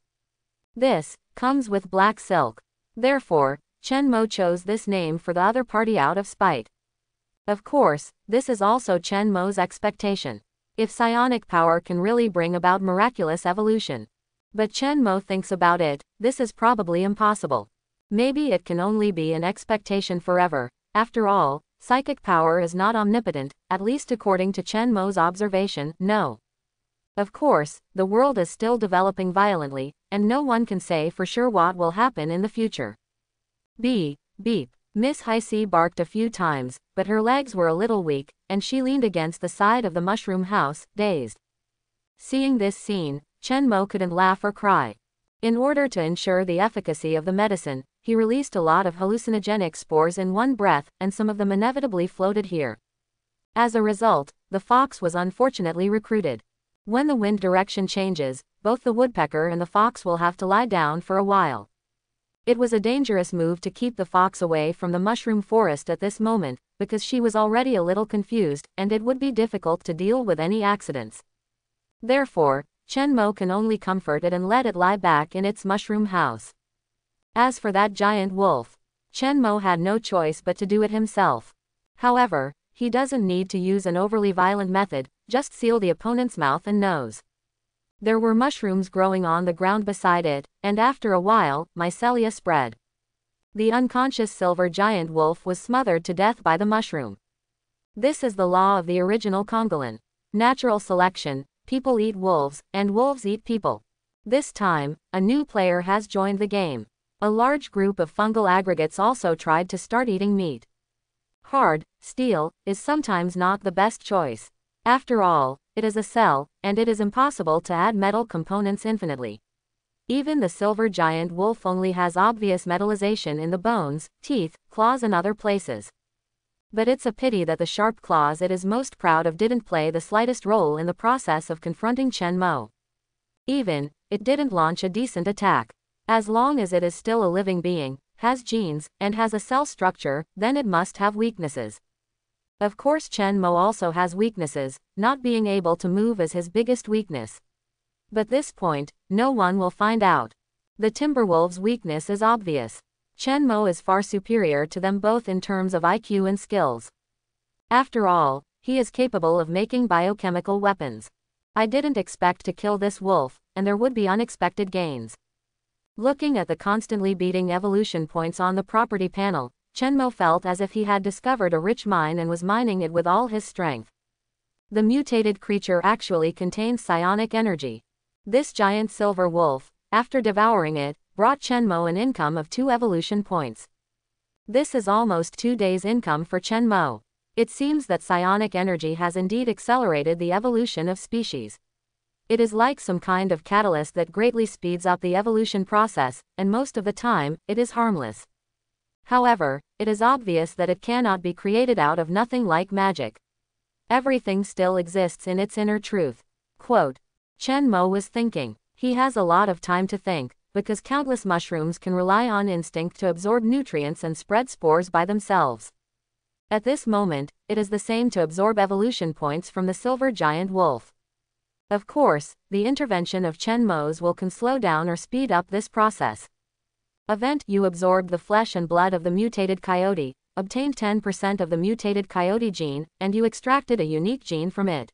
Speaker 1: This comes with black silk. Therefore, Chen Mo chose this name for the other party out of spite. Of course, this is also Chen Mo's expectation. If psionic power can really bring about miraculous evolution. But Chen Mo thinks about it, this is probably impossible. Maybe it can only be an expectation forever. After all, psychic power is not omnipotent, at least according to Chen Mo's observation. No. Of course, the world is still developing violently, and no one can say for sure what will happen in the future. Beep. Miss Heisey barked a few times, but her legs were a little weak, and she leaned against the side of the mushroom house, dazed. Seeing this scene, Chen Mo couldn't laugh or cry. In order to ensure the efficacy of the medicine, he released a lot of hallucinogenic spores in one breath, and some of them inevitably floated here. As a result, the fox was unfortunately recruited. When the wind direction changes, both the woodpecker and the fox will have to lie down for a while. It was a dangerous move to keep the fox away from the mushroom forest at this moment, because she was already a little confused, and it would be difficult to deal with any accidents. Therefore, Chen Mo can only comfort it and let it lie back in its mushroom house. As for that giant wolf, Chen Mo had no choice but to do it himself. However, he doesn't need to use an overly violent method, just seal the opponent's mouth and nose. There were mushrooms growing on the ground beside it, and after a while, mycelia spread. The unconscious silver giant wolf was smothered to death by the mushroom. This is the law of the original Kongolan. Natural selection, people eat wolves, and wolves eat people. This time, a new player has joined the game. A large group of fungal aggregates also tried to start eating meat. Hard, steel, is sometimes not the best choice. After all, it is a cell, and it is impossible to add metal components infinitely. Even the silver giant wolf only has obvious metallization in the bones, teeth, claws and other places. But it's a pity that the sharp claws it is most proud of didn't play the slightest role in the process of confronting Chen Mo. Even, it didn't launch a decent attack. As long as it is still a living being, has genes, and has a cell structure, then it must have weaknesses. Of course Chen Mo also has weaknesses, not being able to move is his biggest weakness. But this point, no one will find out. The Timberwolves' weakness is obvious. Chen Mo is far superior to them both in terms of IQ and skills. After all, he is capable of making biochemical weapons. I didn't expect to kill this wolf, and there would be unexpected gains. Looking at the constantly beating evolution points on the property panel, Chen Mo felt as if he had discovered a rich mine and was mining it with all his strength. The mutated creature actually contains psionic energy. This giant silver wolf, after devouring it, brought Chen Mo an income of 2 evolution points. This is almost 2 days' income for Chen Mo. It seems that psionic energy has indeed accelerated the evolution of species. It is like some kind of catalyst that greatly speeds up the evolution process, and most of the time, it is harmless. However, it is obvious that it cannot be created out of nothing like magic. Everything still exists in its inner truth. Quote, Chen Mo was thinking. He has a lot of time to think, because countless mushrooms can rely on instinct to absorb nutrients and spread spores by themselves. At this moment, it is the same to absorb evolution points from the silver giant wolf. Of course, the intervention of Chen Mo's will can slow down or speed up this process. Event: you absorbed the flesh and blood of the mutated coyote, obtained 10% of the mutated coyote gene, and you extracted a unique gene from it.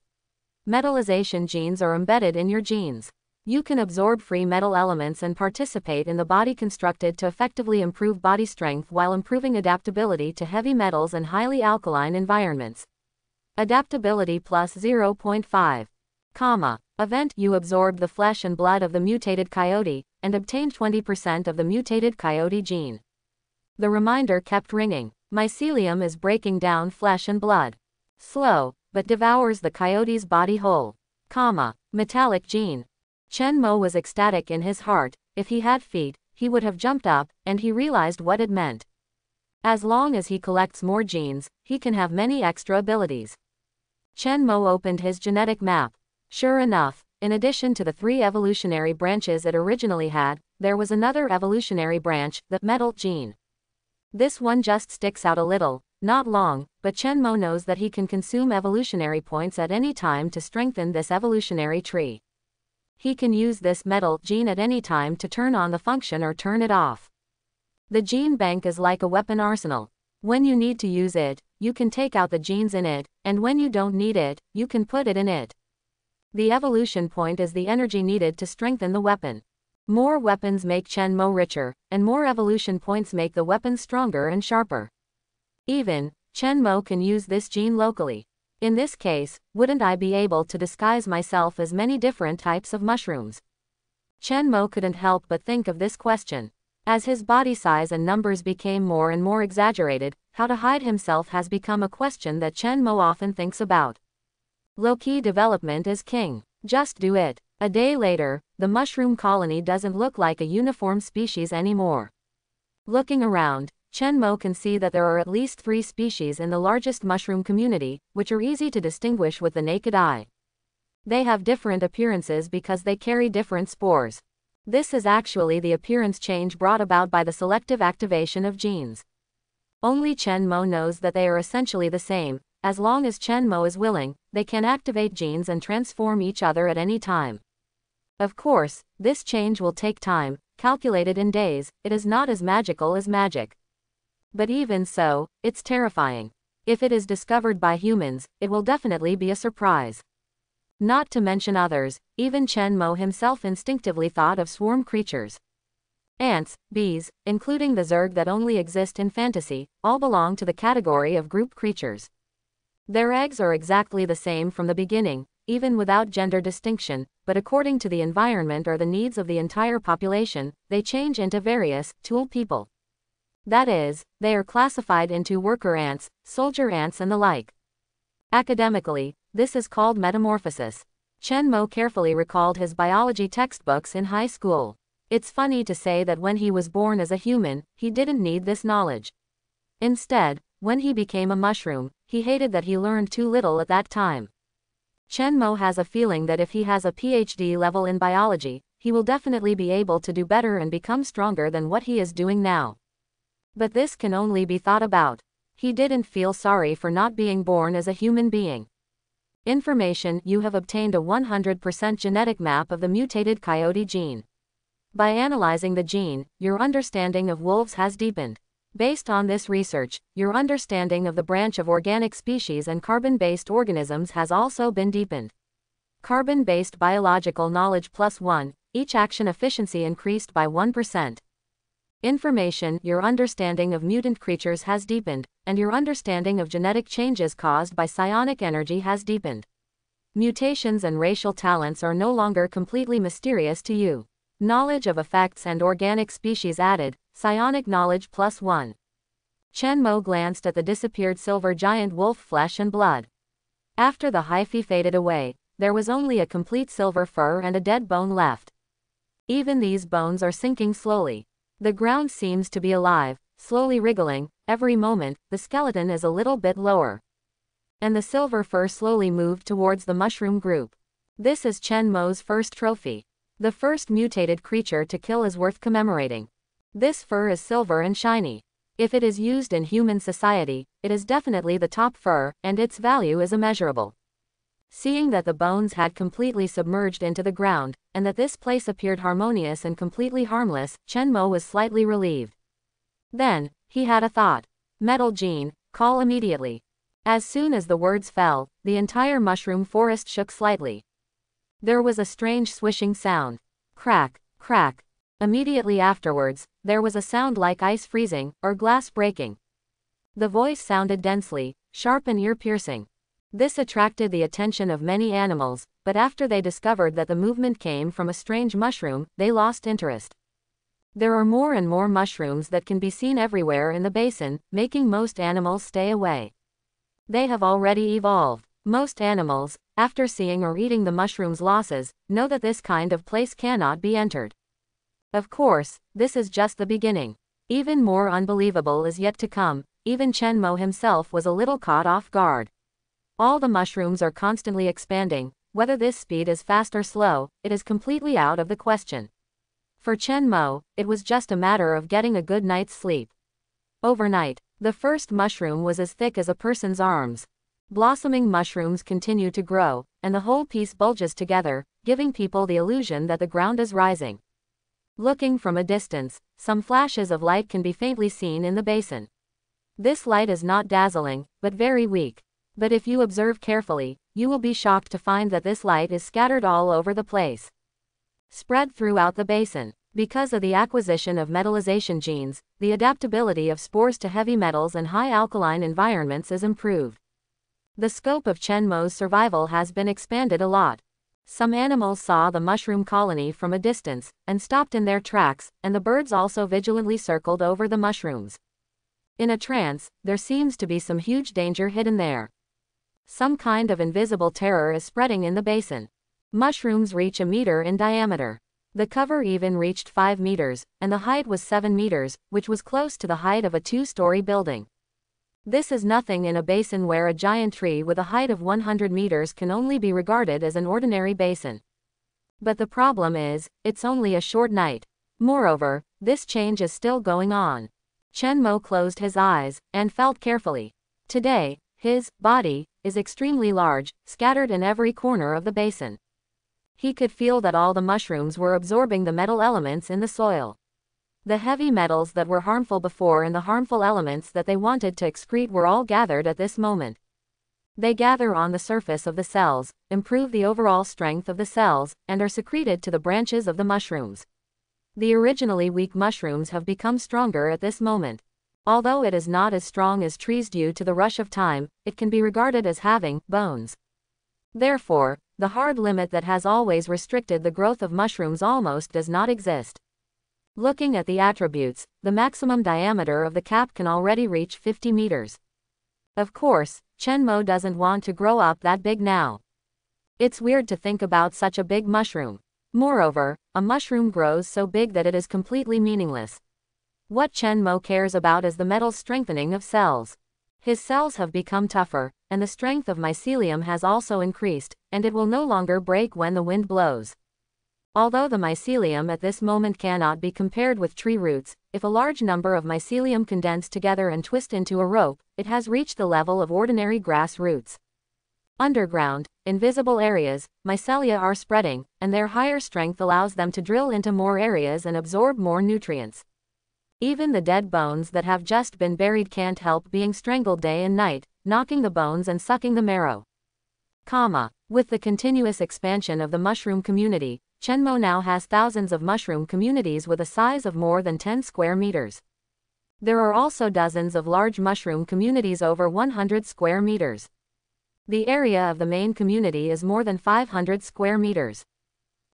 Speaker 1: Metallization genes are embedded in your genes. You can absorb free metal elements and participate in the body constructed to effectively improve body strength while improving adaptability to heavy metals and highly alkaline environments. Adaptability plus 0.5. Event: you absorbed the flesh and blood of the mutated coyote, and obtained 20% of the mutated coyote gene. The reminder kept ringing. Mycelium is breaking down flesh and blood. Slow, but devours the coyote's body whole. Metallic gene. Chen Mo was ecstatic in his heart. If he had feet, he would have jumped up, and he realized what it meant. As long as he collects more genes, he can have many extra abilities. Chen Mo opened his genetic map. Sure enough, in addition to the 3 evolutionary branches it originally had, there was another evolutionary branch, the metal gene. This one just sticks out a little, not long, but Chen Mo knows that he can consume evolutionary points at any time to strengthen this evolutionary tree. He can use this metal gene at any time to turn on the function or turn it off. The gene bank is like a weapon arsenal. When you need to use it, you can take out the genes in it, and when you don't need it, you can put it in it. The evolution point is the energy needed to strengthen the weapon. More weapons make Chen Mo richer, and more evolution points make the weapon stronger and sharper. Even, Chen Mo can use this gene locally. In this case, wouldn't I be able to disguise myself as many different types of mushrooms? Chen Mo couldn't help but think of this question. As his body size and numbers became more and more exaggerated, how to hide himself has become a question that Chen Mo often thinks about. Low-key development is king. Just do it. A day later, the mushroom colony doesn't look like a uniform species anymore. Looking around, Chen Mo can see that there are at least 3 species in the largest mushroom community, which are easy to distinguish with the naked eye. They have different appearances because they carry different spores. This is actually the appearance change brought about by the selective activation of genes. Only Chen Mo knows that they are essentially the same. As long as Chen Mo is willing, they can activate genes and transform each other at any time. Of course, this change will take time, calculated in days. It is not as magical as magic. But even so, it's terrifying. If it is discovered by humans, it will definitely be a surprise. Not to mention others, even Chen Mo himself instinctively thought of swarm creatures. Ants, bees, including the zerg that only exist in fantasy, all belong to the category of group creatures. Their eggs are exactly the same from the beginning, even without gender distinction, but according to the environment or the needs of the entire population, they change into various tool people. That is, they are classified into worker ants, soldier ants and the like. Academically, this is called metamorphosis. Chen Mo carefully recalled his biology textbooks in high school. It's funny to say that when he was born as a human, he didn't need this knowledge. Instead, when he became a mushroom, he hated that he learned too little at that time. Chen Mo has a feeling that if he has a PhD level in biology, he will definitely be able to do better and become stronger than what he is doing now. But this can only be thought about. He didn't feel sorry for not being born as a human being. Information: you have obtained a 100% genetic map of the mutated coyote gene. By analyzing the gene, your understanding of wolves has deepened. Based on this research, your understanding of the branch of organic species and carbon-based organisms has also been deepened. Carbon-based biological knowledge +1, each action efficiency increased by 1%. Information: your understanding of mutant creatures has deepened, and your understanding of genetic changes caused by psionic energy has deepened. Mutations and racial talents are no longer completely mysterious to you. Knowledge of effects and organic species added, psionic knowledge +1. Chen Mo glanced at the disappeared silver giant wolf flesh and blood. After the hyphae faded away, there was only a complete silver fur and a dead bone left. Even these bones are sinking slowly. The ground seems to be alive, slowly wriggling. Every moment, the skeleton is a little bit lower. And the silver fur slowly moved towards the mushroom group. This is Chen Mo's first trophy. The first mutated creature to kill is worth commemorating. This fur is silver and shiny. If it is used in human society, it is definitely the top fur, and its value is immeasurable. Seeing that the bones had completely submerged into the ground, and that this place appeared harmonious and completely harmless, Chen Mo was slightly relieved. Then, he had a thought. Metal gene, call immediately. As soon as the words fell, the entire mushroom forest shook slightly. There was a strange swishing sound. Crack, crack. Immediately afterwards, there was a sound like ice freezing, or glass breaking. The voice sounded densely, sharp and ear-piercing. This attracted the attention of many animals, but after they discovered that the movement came from a strange mushroom, they lost interest. There are more and more mushrooms that can be seen everywhere in the basin, making most animals stay away. They have already evolved. Most animals, after seeing or eating the mushroom's losses, know that this kind of place cannot be entered. Of course, this is just the beginning. Even more unbelievable is yet to come. Even Chen Mo himself was a little caught off guard. All the mushrooms are constantly expanding. Whether this speed is fast or slow, it is completely out of the question. For Chen Mo, it was just a matter of getting a good night's sleep. Overnight, the first mushroom was as thick as a person's arms. Blossoming mushrooms continue to grow, and the whole piece bulges together, giving people the illusion that the ground is rising. Looking from a distance, some flashes of light can be faintly seen in the basin. This light is not dazzling, but very weak. But if you observe carefully, you will be shocked to find that this light is scattered all over the place. Spread throughout the basin. Because of the acquisition of metallization genes, the adaptability of spores to heavy metals and high alkaline environments is improved. The scope of Chen Mo's survival has been expanded a lot. Some animals saw the mushroom colony from a distance, and stopped in their tracks, and the birds also vigilantly circled over the mushrooms. In a trance, there seems to be some huge danger hidden there. Some kind of invisible terror is spreading in the basin. Mushrooms reach a meter in diameter. The cover even reached 5 meters, and the height was 7 meters, which was close to the height of a 2-story building. This is nothing in a basin where a giant tree with a height of 100 meters can only be regarded as an ordinary basin. But the problem is, it's only a short night. Moreover, this change is still going on. Chen Mo closed his eyes, and felt carefully. Today, his body is extremely large, scattered in every corner of the basin. He could feel that all the mushrooms were absorbing the metal elements in the soil. The heavy metals that were harmful before and the harmful elements that they wanted to excrete were all gathered at this moment. They gather on the surface of the cells, improve the overall strength of the cells, and are secreted to the branches of the mushrooms. The originally weak mushrooms have become stronger at this moment. Although it is not as strong as trees due to the rush of time, it can be regarded as having bones. Therefore, the hard limit that has always restricted the growth of mushrooms almost does not exist. Looking at the attributes, the maximum diameter of the cap can already reach 50 meters. Of course, Chen Mo doesn't want to grow up that big now. It's weird to think about such a big mushroom. Moreover, a mushroom grows so big that it is completely meaningless. What Chen Mo cares about is the metal strengthening of cells. His cells have become tougher, and the strength of mycelium has also increased, and it will no longer break when the wind blows. Although the mycelium at this moment cannot be compared with tree roots, if a large number of mycelium condense together and twist into a rope, it has reached the level of ordinary grass roots. Underground, invisible areas, mycelia are spreading, and their higher strength allows them to drill into more areas and absorb more nutrients. Even the dead bones that have just been buried can't help being strangled day and night, knocking the bones and sucking the marrow. With the continuous expansion of the mushroom community, Chen Mo now has thousands of mushroom communities with a size of more than 10 square meters. There are also dozens of large mushroom communities over 100 square meters. The area of the main community is more than 500 square meters.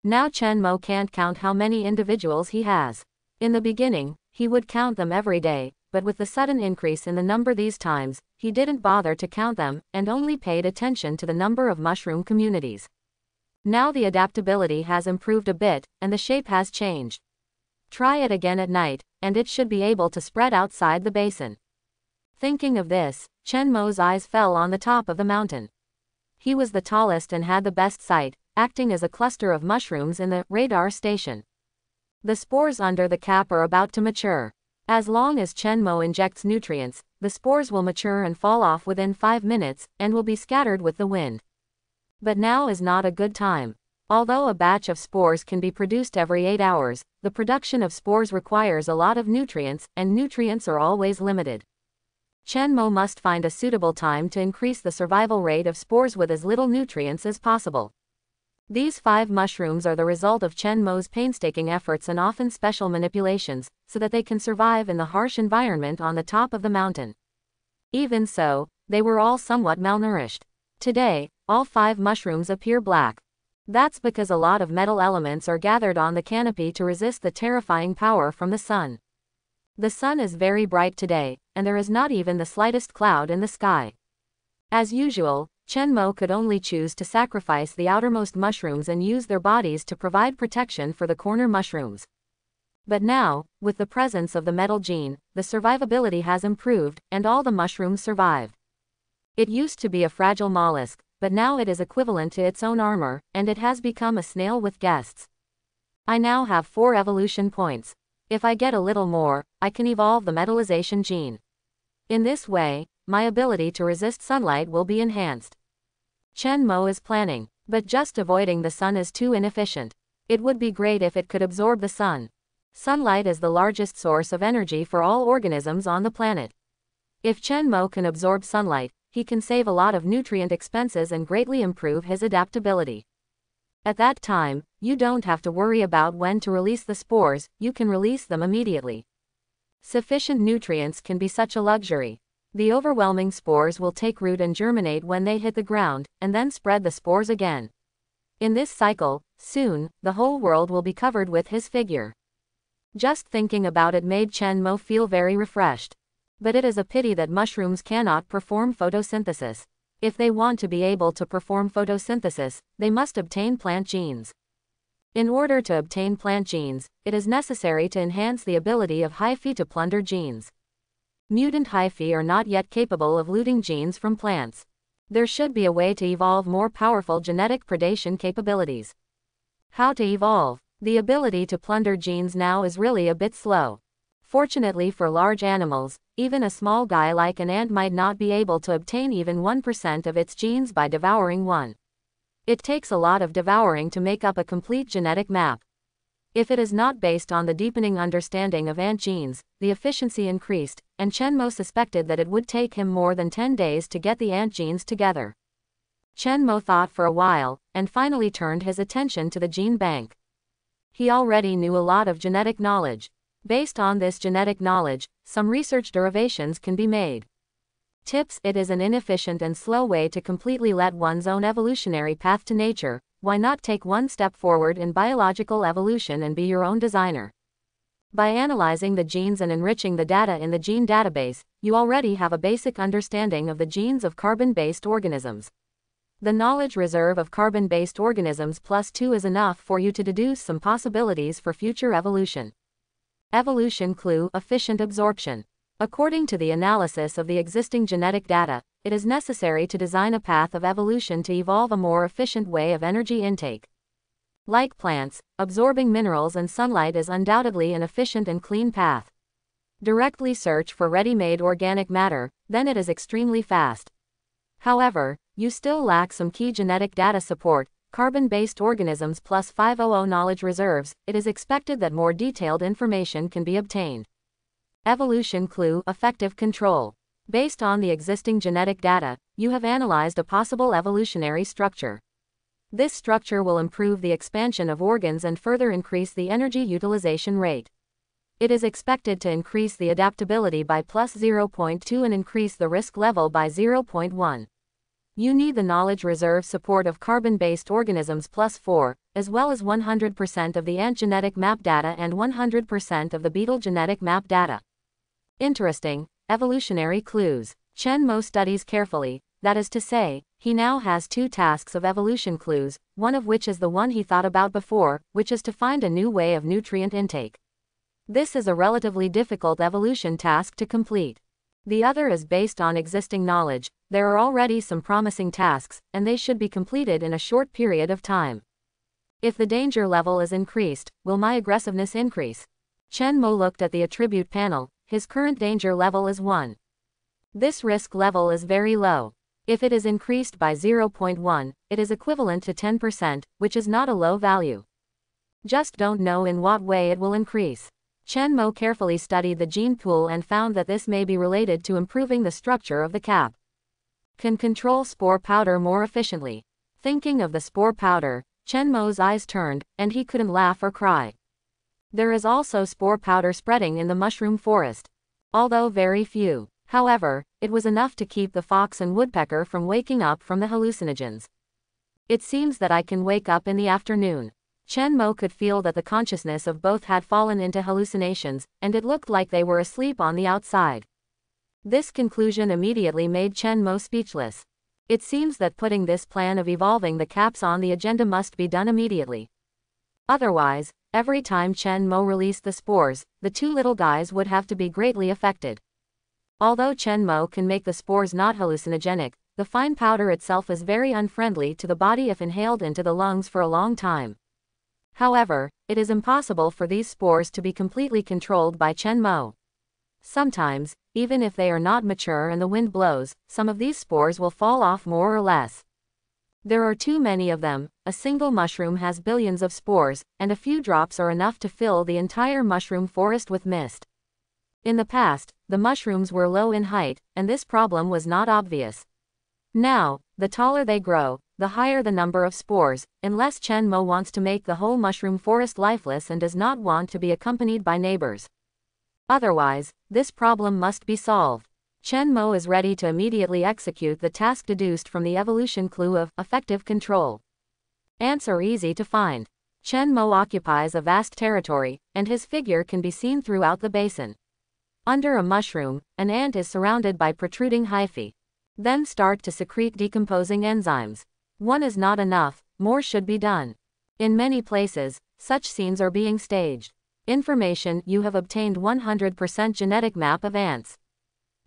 Speaker 1: Now Chen Mo can't count how many individuals he has. In the beginning, he would count them every day, but with the sudden increase in the number these times, he didn't bother to count them, and only paid attention to the number of mushroom communities. Now the adaptability has improved a bit, and the shape has changed. Try it again at night, and it should be able to spread outside the basin. Thinking of this, Chen Mo's eyes fell on the top of the mountain. He was the tallest and had the best sight, acting as a cluster of mushrooms in the radar station. The spores under the cap are about to mature. As long as Chen Mo injects nutrients, the spores will mature and fall off within 5 minutes, and will be scattered with the wind. But now is not a good time. Although a batch of spores can be produced every 8 hours, the production of spores requires a lot of nutrients, and nutrients are always limited. Chen Mo must find a suitable time to increase the survival rate of spores with as little nutrients as possible. These 5 mushrooms are the result of Chen Mo's painstaking efforts and often special manipulations, so that they can survive in the harsh environment on the top of the mountain. Even so, they were all somewhat malnourished. Today, all 5 mushrooms appear black. That's because a lot of metal elements are gathered on the canopy to resist the terrifying power from the sun. The sun is very bright today, and there is not even the slightest cloud in the sky. As usual, Chen Mo could only choose to sacrifice the outermost mushrooms and use their bodies to provide protection for the corner mushrooms. But now, with the presence of the metal gene, the survivability has improved, and all the mushrooms survived. It used to be a fragile mollusk, but now it is equivalent to its own armor, and it has become a snail with guests. I now have 4 evolution points. If I get a little more, I can evolve the metallization gene. In this way, my ability to resist sunlight will be enhanced. Chen Mo is planning, but just avoiding the sun is too inefficient. It would be great if it could absorb the sun. Sunlight is the largest source of energy for all organisms on the planet. If Chen Mo can absorb sunlight, he can save a lot of nutrient expenses and greatly improve his adaptability. At that time, you don't have to worry about when to release the spores, you can release them immediately. Sufficient nutrients can be such a luxury. The overwhelming spores will take root and germinate when they hit the ground, and then spread the spores again. In this cycle, soon, the whole world will be covered with his figure. Just thinking about it made Chen Mo feel very refreshed. But it is a pity that mushrooms cannot perform photosynthesis. If they want to be able to perform photosynthesis, they must obtain plant genes. In order to obtain plant genes, it is necessary to enhance the ability of hyphae to plunder genes. Mutant hyphae are not yet capable of looting genes from plants. There should be a way to evolve more powerful genetic predation capabilities. How to evolve? The ability to plunder genes now is really a bit slow. Fortunately for large animals, even a small guy like an ant might not be able to obtain even 1% of its genes by devouring one. It takes a lot of devouring to make up a complete genetic map. If it is not based on the deepening understanding of ant genes, the efficiency increased, and Chen Mo suspected that it would take him more than 10 days to get the ant genes together. Chen Mo thought for a while, and finally turned his attention to the gene bank. He already knew a lot of genetic knowledge. Based on this genetic knowledge, some research derivations can be made. Tips: it is an inefficient and slow way to completely let one's own evolutionary path to nature. Why not take one step forward in biological evolution and be your own designer? By analyzing the genes and enriching the data in the gene database, you already have a basic understanding of the genes of carbon-based organisms. The knowledge reserve of carbon-based organisms +2 is enough for you to deduce some possibilities for future evolution. Evolution clue: efficient absorption. According to the analysis of the existing genetic data, it is necessary to design a path of evolution to evolve a more efficient way of energy intake. Like plants, absorbing minerals and sunlight is undoubtedly an efficient and clean path. Directly search for ready-made organic matter, then it is extremely fast. However, you still lack some key genetic data support, carbon-based organisms +500 knowledge reserves. It is expected that more detailed information can be obtained. Evolution clue: effective control. Based on the existing genetic data, you have analyzed a possible evolutionary structure. This structure will improve the expansion of organs and further increase the energy utilization rate. It is expected to increase the adaptability by +0.2 and increase the risk level by 0.1. You need the knowledge reserve support of carbon-based organisms +4, as well as 100% of the ant genetic map data and 100% of the beetle genetic map data. Interesting. Evolutionary clues. Chen Mo studies carefully, that is to say, he now has 2 tasks of evolution clues, one of which is the one he thought about before, which is to find a new way of nutrient intake. This is a relatively difficult evolution task to complete. The other is based on existing knowledge. There are already some promising tasks, and they should be completed in a short period of time. If the danger level is increased, will my aggressiveness increase? Chen Mo looked at the attribute panel. His current danger level is 1. This risk level is very low. If it is increased by 0.1, it is equivalent to 10%, which is not a low value. Just don't know in what way it will increase. Chen Mo carefully studied the gene pool and found that this may be related to improving the structure of the cap. Can control spore powder more efficiently. Thinking of the spore powder, Chen Mo's eyes turned, and he couldn't laugh or cry. There is also spore powder spreading in the mushroom forest. Although very few. However, it was enough to keep the fox and woodpecker from waking up from the hallucinogens. It seems that I can wake up in the afternoon. Chen Mo could feel that the consciousness of both had fallen into hallucinations, and it looked like they were asleep on the outside. This conclusion immediately made Chen Mo speechless. It seems that putting this plan of evolving the caps on the agenda must be done immediately. Otherwise, every time Chen Mo released the spores, the 2 little guys would have to be greatly affected. Although Chen Mo can make the spores not hallucinogenic, the fine powder itself is very unfriendly to the body if inhaled into the lungs for a long time. However, it is impossible for these spores to be completely controlled by Chen Mo. Sometimes, even if they are not mature and the wind blows, some of these spores will fall off more or less. There are too many of them. A single mushroom has billions of spores, and a few drops are enough to fill the entire mushroom forest with mist. In the past, the mushrooms were low in height, and this problem was not obvious. Now, the taller they grow, the higher the number of spores, unless Chen Mo wants to make the whole mushroom forest lifeless and does not want to be accompanied by neighbors. Otherwise, this problem must be solved. Chen Mo is ready to immediately execute the task deduced from the evolution clue of effective control. Ants are easy to find. Chen Mo occupies a vast territory, and his figure can be seen throughout the basin. Under a mushroom, an ant is surrounded by protruding hyphae. Then start to secrete decomposing enzymes. One is not enough, more should be done. In many places, such scenes are being staged. Information: you have obtained 100% genetic map of ants.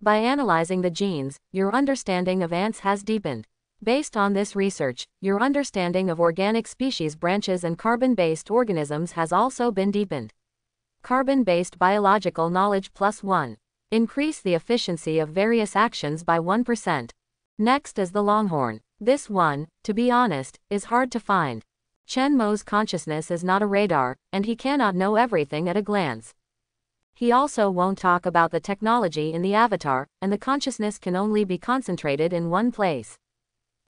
Speaker 1: By analyzing the genes, your understanding of ants has deepened. Based on this research, your understanding of organic species branches and carbon-based organisms has also been deepened. Carbon-based biological knowledge +1. Increase the efficiency of various actions by 1%. Next is the longhorn. This one, to be honest, is hard to find. Chen Mo's consciousness is not a radar, and he cannot know everything at a glance. He also won't talk about the technology in the avatar, and the consciousness can only be concentrated in one place.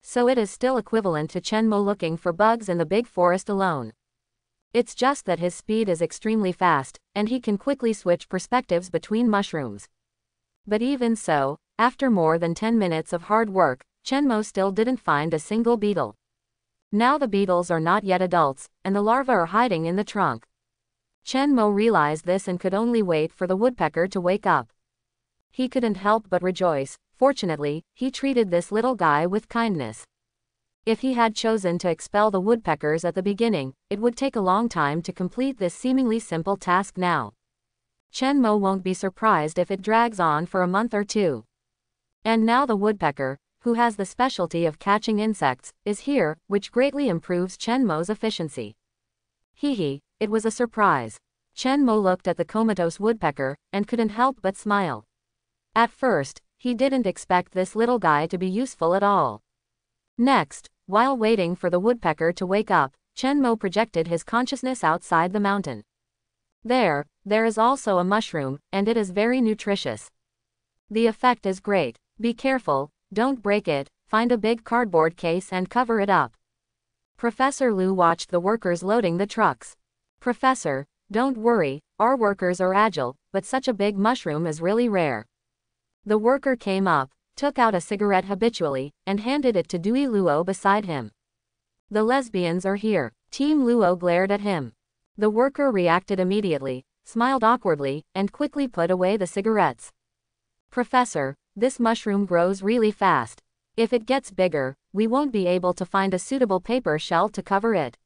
Speaker 1: So it is still equivalent to Chen Mo looking for bugs in the big forest alone. It's just that his speed is extremely fast, and he can quickly switch perspectives between mushrooms. But even so, after more than 10 minutes of hard work, Chen Mo still didn't find a single beetle. Now the beetles are not yet adults, and the larvae are hiding in the trunk. Chen Mo realized this and could only wait for the woodpecker to wake up. He couldn't help but rejoice. Fortunately, he treated this little guy with kindness. If he had chosen to expel the woodpeckers at the beginning, it would take a long time to complete this seemingly simple task now. Chen Mo won't be surprised if it drags on for a month or two. And now the woodpecker, who has the specialty of catching insects, is here, which greatly improves Chen Mo's efficiency. Hee, it was a surprise. Chen Mo looked at the comatose woodpecker, and couldn't help but smile. At first, he didn't expect this little guy to be useful at all. Next, while waiting for the woodpecker to wake up, Chen Mo projected his consciousness outside the mountain. There is also a mushroom, and it is very nutritious. The effect is great. Be careful, don't break it, find a big cardboard case and cover it up. Professor Lu watched the workers loading the trucks. Professor, don't worry, our workers are agile, but such a big mushroom is really rare. The worker came up, took out a cigarette habitually, and handed it to Dui Luo beside him. The lesbians are here. Team Luo glared at him. The worker reacted immediately, smiled awkwardly, and quickly put away the cigarettes. Professor, this mushroom grows really fast. If it gets bigger, we won't be able to find a suitable paper shell to cover it.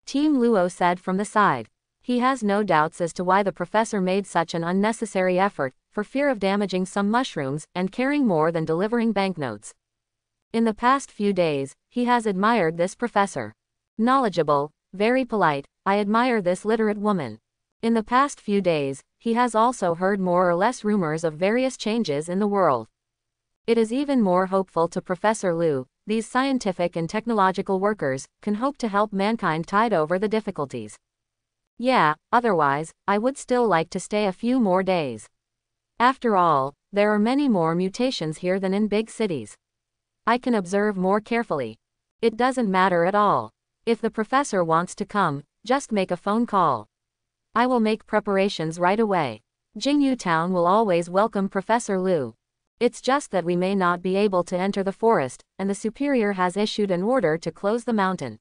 Speaker 1: Team Luo said from the side. He has no doubts as to why the professor made such an unnecessary effort, for fear of damaging some mushrooms, and caring more than delivering banknotes. In the past few days, he has admired this professor. Knowledgeable, very polite, I admire this literate woman. In the past few days, he has also heard more or less rumors of various changes in the world. It is even more hopeful to Professor Lu. These scientific and technological workers can hope to help mankind tide over the difficulties. Yeah, otherwise, I would still like to stay a few more days. After all, there are many more mutations here than in big cities. I can observe more carefully. It doesn't matter at all. If the professor wants to come, just make a phone call. I will make preparations right away. Jingyu Town will always welcome Professor Lu. It's just that we may not be able to enter the forest, and the superior has issued an order to close the mountain.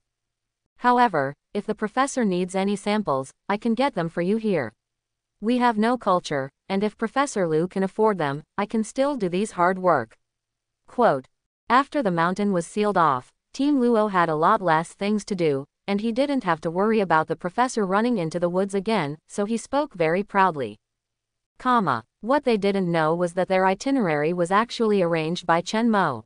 Speaker 1: However, if the professor needs any samples, I can get them for you here. We have no culture, and if Professor Lu can afford them, I can still do these hard work. Quote. After the mountain was sealed off, Team Luo had a lot less things to do, and he didn't have to worry about the professor running into the woods again, so he spoke very proudly. What they didn't know was that their itinerary was actually arranged by Chen Mo.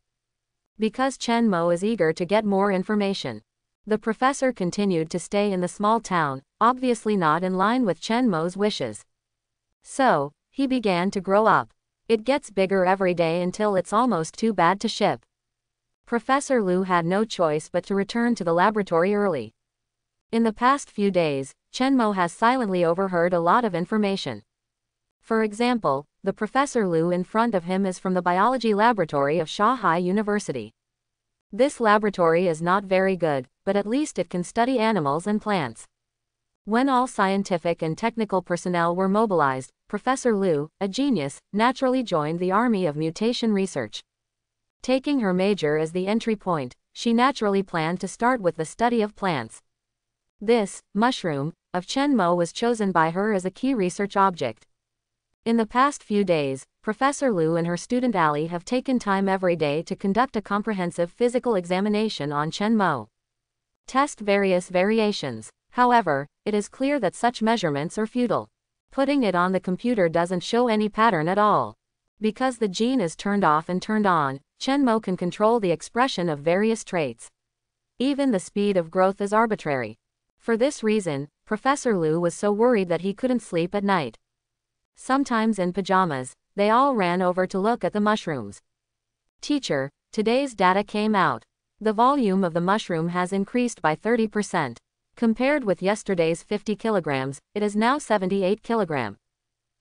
Speaker 1: Because Chen Mo is eager to get more information. The professor continued to stay in the small town, obviously not in line with Chen Mo's wishes. So, he began to grow up. It gets bigger every day until it's almost too bad to ship. Professor Lu had no choice but to return to the laboratory early. In the past few days, Chen Mo has silently overheard a lot of information. For example, the Professor Lu in front of him is from the biology laboratory of Shanghai University. This laboratory is not very good, but at least it can study animals and plants. When all scientific and technical personnel were mobilized, Professor Liu, a genius, naturally joined the army of mutation research. Taking her major as the entry point, she naturally planned to start with the study of plants. This mushroom of Chen Mo was chosen by her as a key research object. In the past few days, Professor Liu and her student Ali have taken time every day to conduct a comprehensive physical examination on Chen Mo. Test various variations. However, it is clear that such measurements are futile. Putting it on the computer doesn't show any pattern at all. Because the gene is turned off and turned on, Chen Mo can control the expression of various traits. Even the speed of growth is arbitrary. For this reason, Professor Liu was so worried that he couldn't sleep at night. Sometimes in pajamas, they all ran over to look at the mushrooms. Teacher, today's data came out. The volume of the mushroom has increased by 30%. Compared with yesterday's 50 kilograms, it is now 78 kilograms.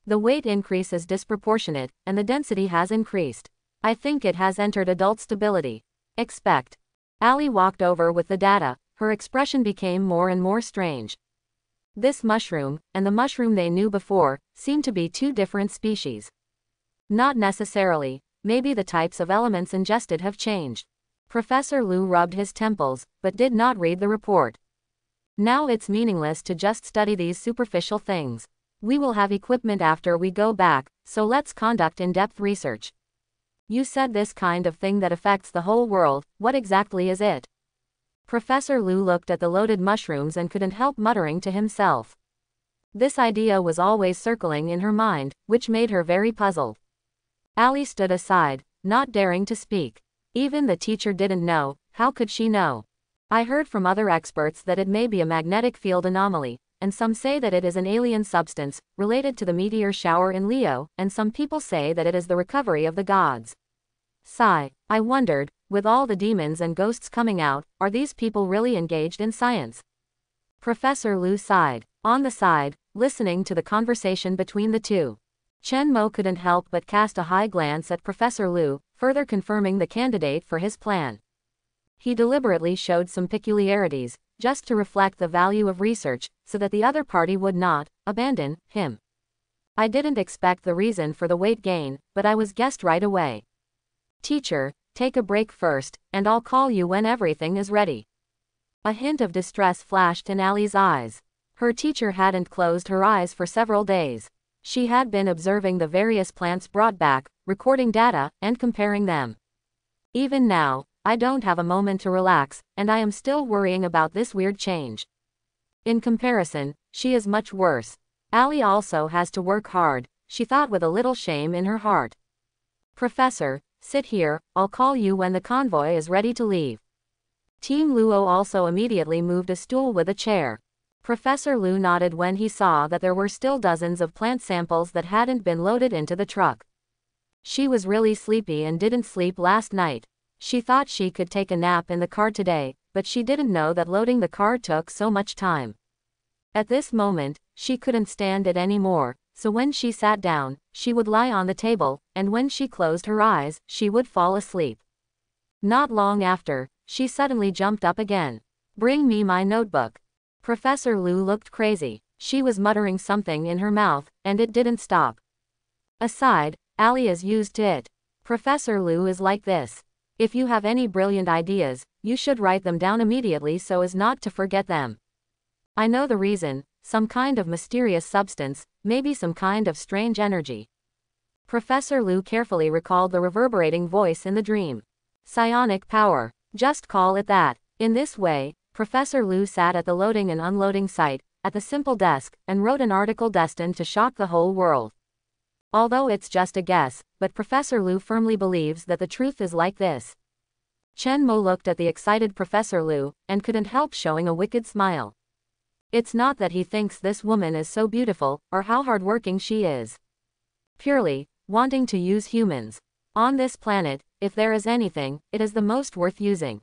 Speaker 1: The weight increase is disproportionate, and the density has increased. I think it has entered adult stability. Expect. Ali walked over with the data. Her expression became more and more strange. This mushroom, and the mushroom they knew before, seemed to be two different species. Not necessarily, maybe the types of elements ingested have changed. Professor Liu rubbed his temples, but did not read the report. Now it's meaningless to just study these superficial things. We will have equipment after we go back, so let's conduct in-depth research. You said this kind of thing that affects the whole world, what exactly is it? Professor Liu looked at the loaded mushrooms and couldn't help muttering to himself. This idea was always circling in her mind, which made her very puzzled. Ali stood aside, not daring to speak. Even the teacher didn't know, how could she know? I heard from other experts that it may be a magnetic field anomaly, and some say that it is an alien substance, related to the meteor shower in Leo, and some people say that it is the recovery of the gods. Sigh, I wondered, with all the demons and ghosts coming out, are these people really engaged in science? Professor Liu sighed. On the side, listening to the conversation between the two, Chen Mo couldn't help but cast a high glance at Professor Liu, further confirming the candidate for his plan. He deliberately showed some peculiarities, just to reflect the value of research, so that the other party would not abandon him. I didn't expect the reason for the weight gain, but I was guessed right away. Teacher, take a break first, and I'll call you when everything is ready. A hint of distress flashed in Ali's eyes. Her teacher hadn't closed her eyes for several days. She had been observing the various plants brought back, recording data, and comparing them. Even now, I don't have a moment to relax, and I am still worrying about this weird change. In comparison, she is much worse. Ali also has to work hard, she thought with a little shame in her heart. Professor, sit here, I'll call you when the convoy is ready to leave. Team Luo also immediately moved a stool with a chair. Professor Liu nodded when he saw that there were still dozens of plant samples that hadn't been loaded into the truck. She was really sleepy and didn't sleep last night. She thought she could take a nap in the car today, but she didn't know that loading the car took so much time. At this moment, she couldn't stand it anymore, so when she sat down, she would lie on the table, and when she closed her eyes, she would fall asleep. Not long after, she suddenly jumped up again. Bring me my notebook. Professor Liu looked crazy. She was muttering something in her mouth, and it didn't stop. Aside, Ali is used to it. Professor Liu is like this. If you have any brilliant ideas, you should write them down immediately so as not to forget them. I know the reason, some kind of mysterious substance, maybe some kind of strange energy. Professor Liu carefully recalled the reverberating voice in the dream. Psionic power. Just call it that. In this way, Professor Liu sat at the loading and unloading site, at the simple desk, and wrote an article destined to shock the whole world. Although it's just a guess, but Professor Liu firmly believes that the truth is like this. Chen Mo looked at the excited Professor Liu, and couldn't help showing a wicked smile. It's not that he thinks this woman is so beautiful, or how hardworking she is. Purely, wanting to use humans. On this planet, if there is anything, it is the most worth using.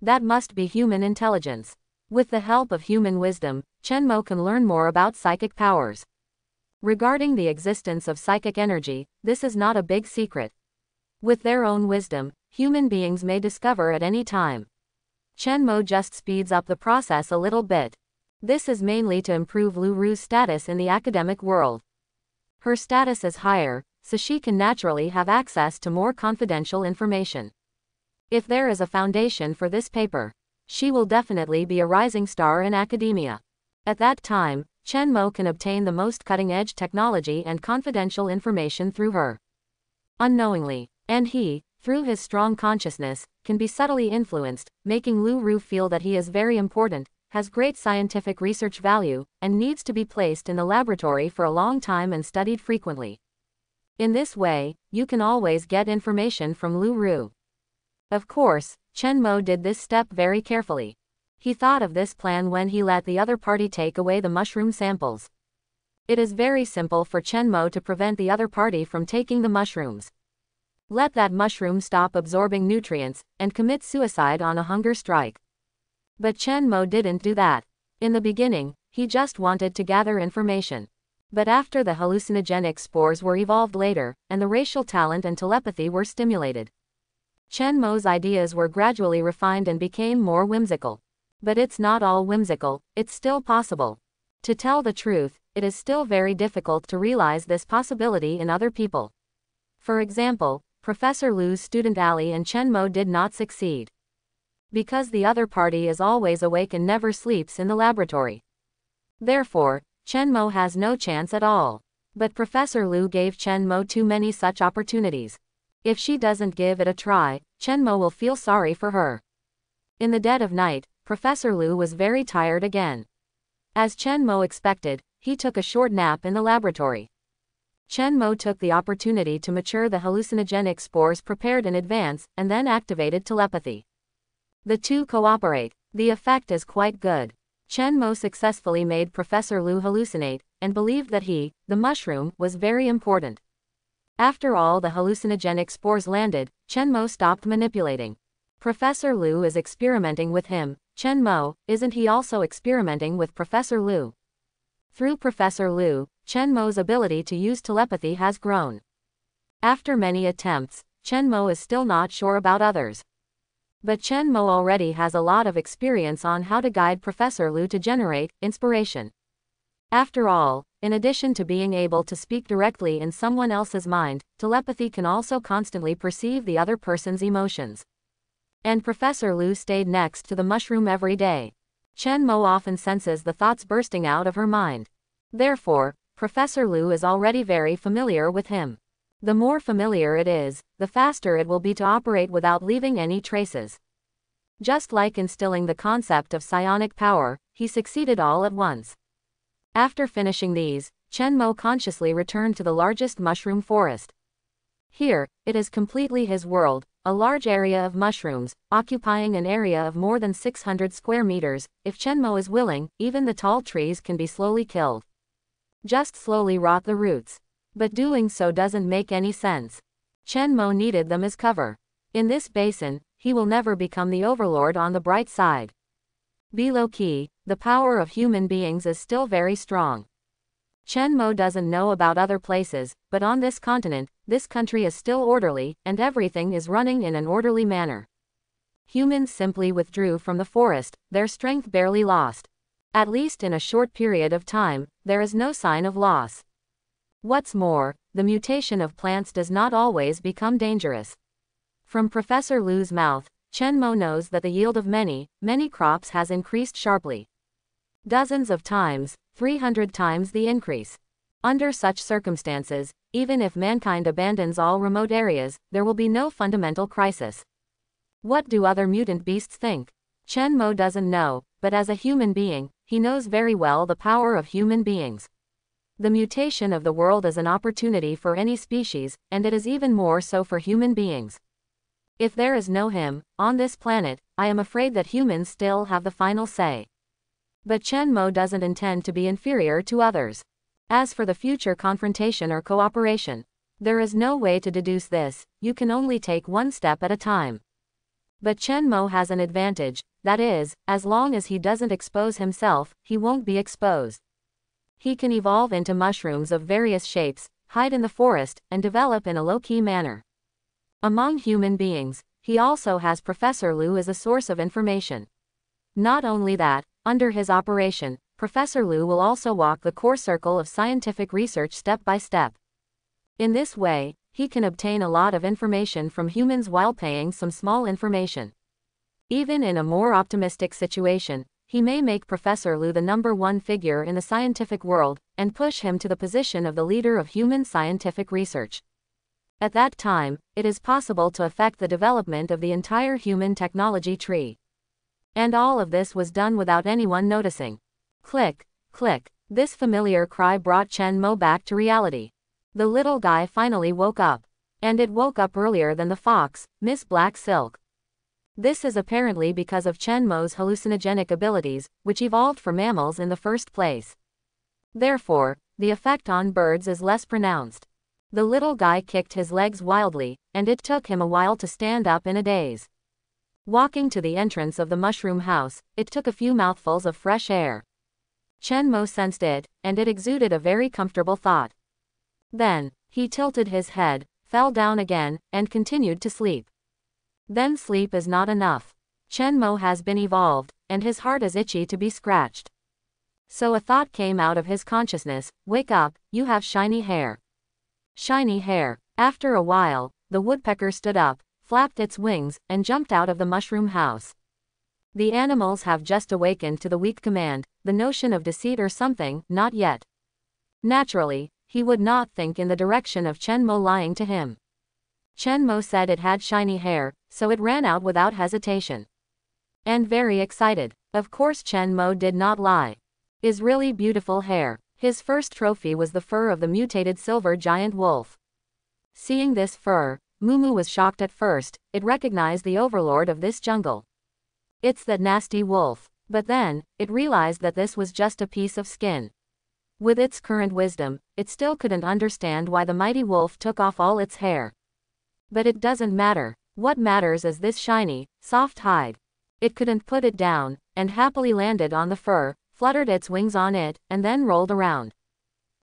Speaker 1: That must be human intelligence. With the help of human wisdom, Chen Mo can learn more about psychic powers. Regarding the existence of psychic energy, this is not a big secret. With their own wisdom, human beings may discover at any time. Chen Mo just speeds up the process a little bit. This is mainly to improve Lu Ru's status in the academic world. Her status is higher, so she can naturally have access to more confidential information. If there is a foundation for this paper, she will definitely be a rising star in academia. At that time, Chen Mo can obtain the most cutting-edge technology and confidential information through her. Unknowingly, and he, through his strong consciousness, can be subtly influenced, making Lu Ru feel that he is very important, has great scientific research value, and needs to be placed in the laboratory for a long time and studied frequently. In this way, you can always get information from Lu Ru. Of course, Chen Mo did this step very carefully. He thought of this plan when he let the other party take away the mushroom samples. It is very simple for Chen Mo to prevent the other party from taking the mushrooms. Let that mushroom stop absorbing nutrients, and commit suicide on a hunger strike. But Chen Mo didn't do that. In the beginning, he just wanted to gather information. But after the hallucinogenic spores were evolved later, and the racial talent and telepathy were stimulated, Chen Mo's ideas were gradually refined and became more whimsical. But it's not all whimsical, it's still possible. To tell the truth, it is still very difficult to realize this possibility in other people. For example, Professor Lu's student Ali and Chen Mo did not succeed. Because the other party is always awake and never sleeps in the laboratory. Therefore, Chen Mo has no chance at all. But Professor Lu gave Chen Mo too many such opportunities. If she doesn't give it a try, Chen Mo will feel sorry for her. In the dead of night, Professor Lu was very tired again. As Chen Mo expected, he took a short nap in the laboratory. Chen Mo took the opportunity to mature the hallucinogenic spores prepared in advance, and then activated telepathy. The two cooperate. The effect is quite good. Chen Mo successfully made Professor Lu hallucinate, and believed that he, the mushroom, was very important. After all the hallucinogenic spores landed, Chen Mo stopped manipulating. Professor Lu is experimenting with him. Chen Mo, isn't he also experimenting with Professor Lu? Through Professor Lu, Chen Mo's ability to use telepathy has grown. After many attempts, Chen Mo is still not sure about others. But Chen Mo already has a lot of experience on how to guide Professor Lu to generate inspiration. After all, in addition to being able to speak directly in someone else's mind, telepathy can also constantly perceive the other person's emotions. And Professor Lu stayed next to the mushroom every day. Chen Mo often senses the thoughts bursting out of her mind. Therefore, Professor Lu is already very familiar with him. The more familiar it is, the faster it will be to operate without leaving any traces. Just like instilling the concept of psionic power, he succeeded all at once. After finishing these, Chen Mo consciously returned to the largest mushroom forest. Here, it is completely his world, a large area of mushrooms, occupying an area of more than 600 square meters. If Chen Mo is willing, even the tall trees can be slowly killed. Just slowly rot the roots. But doing so doesn't make any sense. Chen Mo needed them as cover. In this basin, he will never become the overlord on the bright side. Be low-key, the power of human beings is still very strong. Chen Mo doesn't know about other places, but on this continent, this country is still orderly, and everything is running in an orderly manner. Humans simply withdrew from the forest, their strength barely lost. At least in a short period of time, there is no sign of loss. What's more, the mutation of plants does not always become dangerous. From Professor Lu's mouth, Chen Mo knows that the yield of many crops has increased sharply. Dozens of times, 300 times the increase. Under such circumstances, even if mankind abandons all remote areas, there will be no fundamental crisis. What do other mutant beasts think? Chen Mo doesn't know, but as a human being, he knows very well the power of human beings. The mutation of the world is an opportunity for any species, and it is even more so for human beings. If there is no him, on this planet, I am afraid that humans still have the final say. But Chen Mo doesn't intend to be inferior to others. As for the future confrontation or cooperation, there is no way to deduce this, you can only take one step at a time. But Chen Mo has an advantage, that is, as long as he doesn't expose himself, he won't be exposed. He can evolve into mushrooms of various shapes, hide in the forest, and develop in a low-key manner. Among human beings, he also has Professor Lu as a source of information. Not only that, under his operation, Professor Lu will also walk the core circle of scientific research step by step. In this way, he can obtain a lot of information from humans while paying some small information. Even in a more optimistic situation, he may make Professor Lu the #1 figure in the scientific world, and push him to the position of the leader of human scientific research. At that time, it is possible to affect the development of the entire human technology tree. And all of this was done without anyone noticing. Click, click. This familiar cry brought Chen Mo back to reality. The little guy finally woke up. And it woke up earlier than the fox, Miss Black Silk. This is apparently because of Chen Mo's hallucinogenic abilities, which evolved for mammals in the first place. Therefore, the effect on birds is less pronounced. The little guy kicked his legs wildly, and it took him a while to stand up in a daze. Walking to the entrance of the mushroom house, it took a few mouthfuls of fresh air. Chen Mo sensed it, and it exuded a very comfortable thought. Then, he tilted his head, fell down again, and continued to sleep. Then sleep is not enough. Chen Mo has been evolved, and his heart is itchy to be scratched. So a thought came out of his consciousness, wake up, you have shiny hair. Shiny hair. After a while, the woodpecker stood up, flapped its wings, and jumped out of the mushroom house. The animals have just awakened to the weak command, the notion of deceit or something, not yet. Naturally, he would not think in the direction of Chen Mo lying to him. Chen Mo said it had shiny hair, so it ran out without hesitation. And very excited. Of course Chen Mo did not lie. Is really beautiful hair. His first trophy was the fur of the mutated silver giant wolf. Seeing this fur, Mumu was shocked at first. It recognized the overlord of this jungle. It's that nasty wolf. But then, it realized that this was just a piece of skin. With its current wisdom, it still couldn't understand why the mighty wolf took off all its hair. But it doesn't matter. What matters is this shiny, soft hide. It couldn't put it down, and happily landed on the fur, fluttered its wings on it, and then rolled around.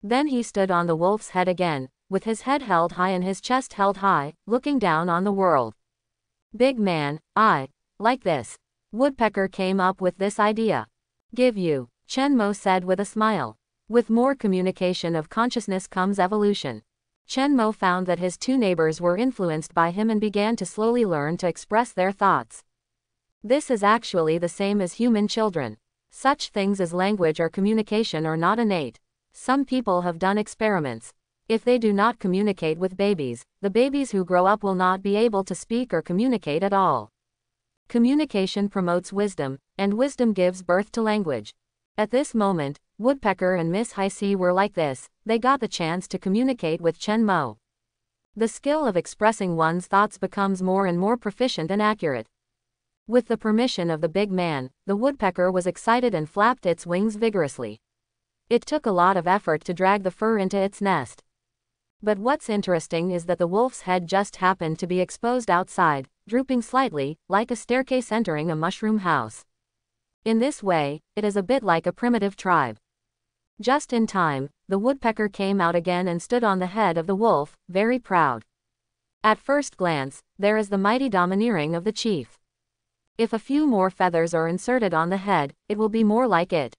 Speaker 1: Then he stood on the wolf's head again, with his head held high and his chest held high, looking down on the world. Big man, I like this. Woodpecker came up with this idea. Give you, Chen Mo said with a smile. With more communication of consciousness comes evolution. Chen Mo found that his two neighbors were influenced by him and began to slowly learn to express their thoughts. This is actually the same as human children. Such things as language or communication are not innate. Some people have done experiments. If they do not communicate with babies, the babies who grow up will not be able to speak or communicate at all. Communication promotes wisdom, and wisdom gives birth to language. At this moment, Woodpecker and Miss Hi-Si were like this. They got the chance to communicate with Chen Mo. The skill of expressing one's thoughts becomes more and more proficient and accurate. With the permission of the big man, the woodpecker was excited and flapped its wings vigorously. It took a lot of effort to drag the fur into its nest. But what's interesting is that the wolf's head just happened to be exposed outside, drooping slightly, like a staircase entering a mushroom house. In this way, it is a bit like a primitive tribe. Just in time, the woodpecker came out again and stood on the head of the wolf, very proud. At first glance, there is the mighty domineering of the chief. If a few more feathers are inserted on the head, it will be more like it.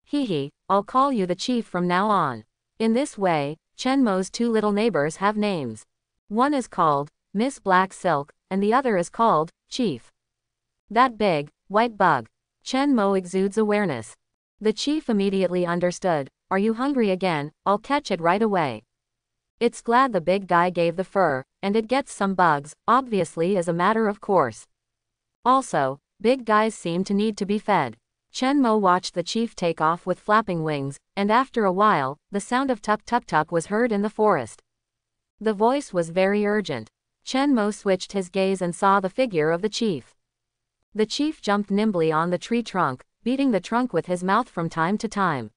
Speaker 1: Hee, I'll call you the chief from now on. In this way, Chen Mo's two little neighbors have names. One is called Miss Black Silk, and the other is called Chief. That big, white bug. Chen Mo exudes awareness. The chief immediately understood. Are you hungry again? I'll catch it right away. It's glad the big guy gave the fur, and it gets some bugs, obviously as a matter of course. Also, big guys seem to need to be fed. Chen Mo watched the chief take off with flapping wings, and after a while, the sound of tuk-tuk-tuk was heard in the forest. The voice was very urgent. Chen Mo switched his gaze and saw the figure of the chief. The chief jumped nimbly on the tree trunk, beating the trunk with his mouth from time to time.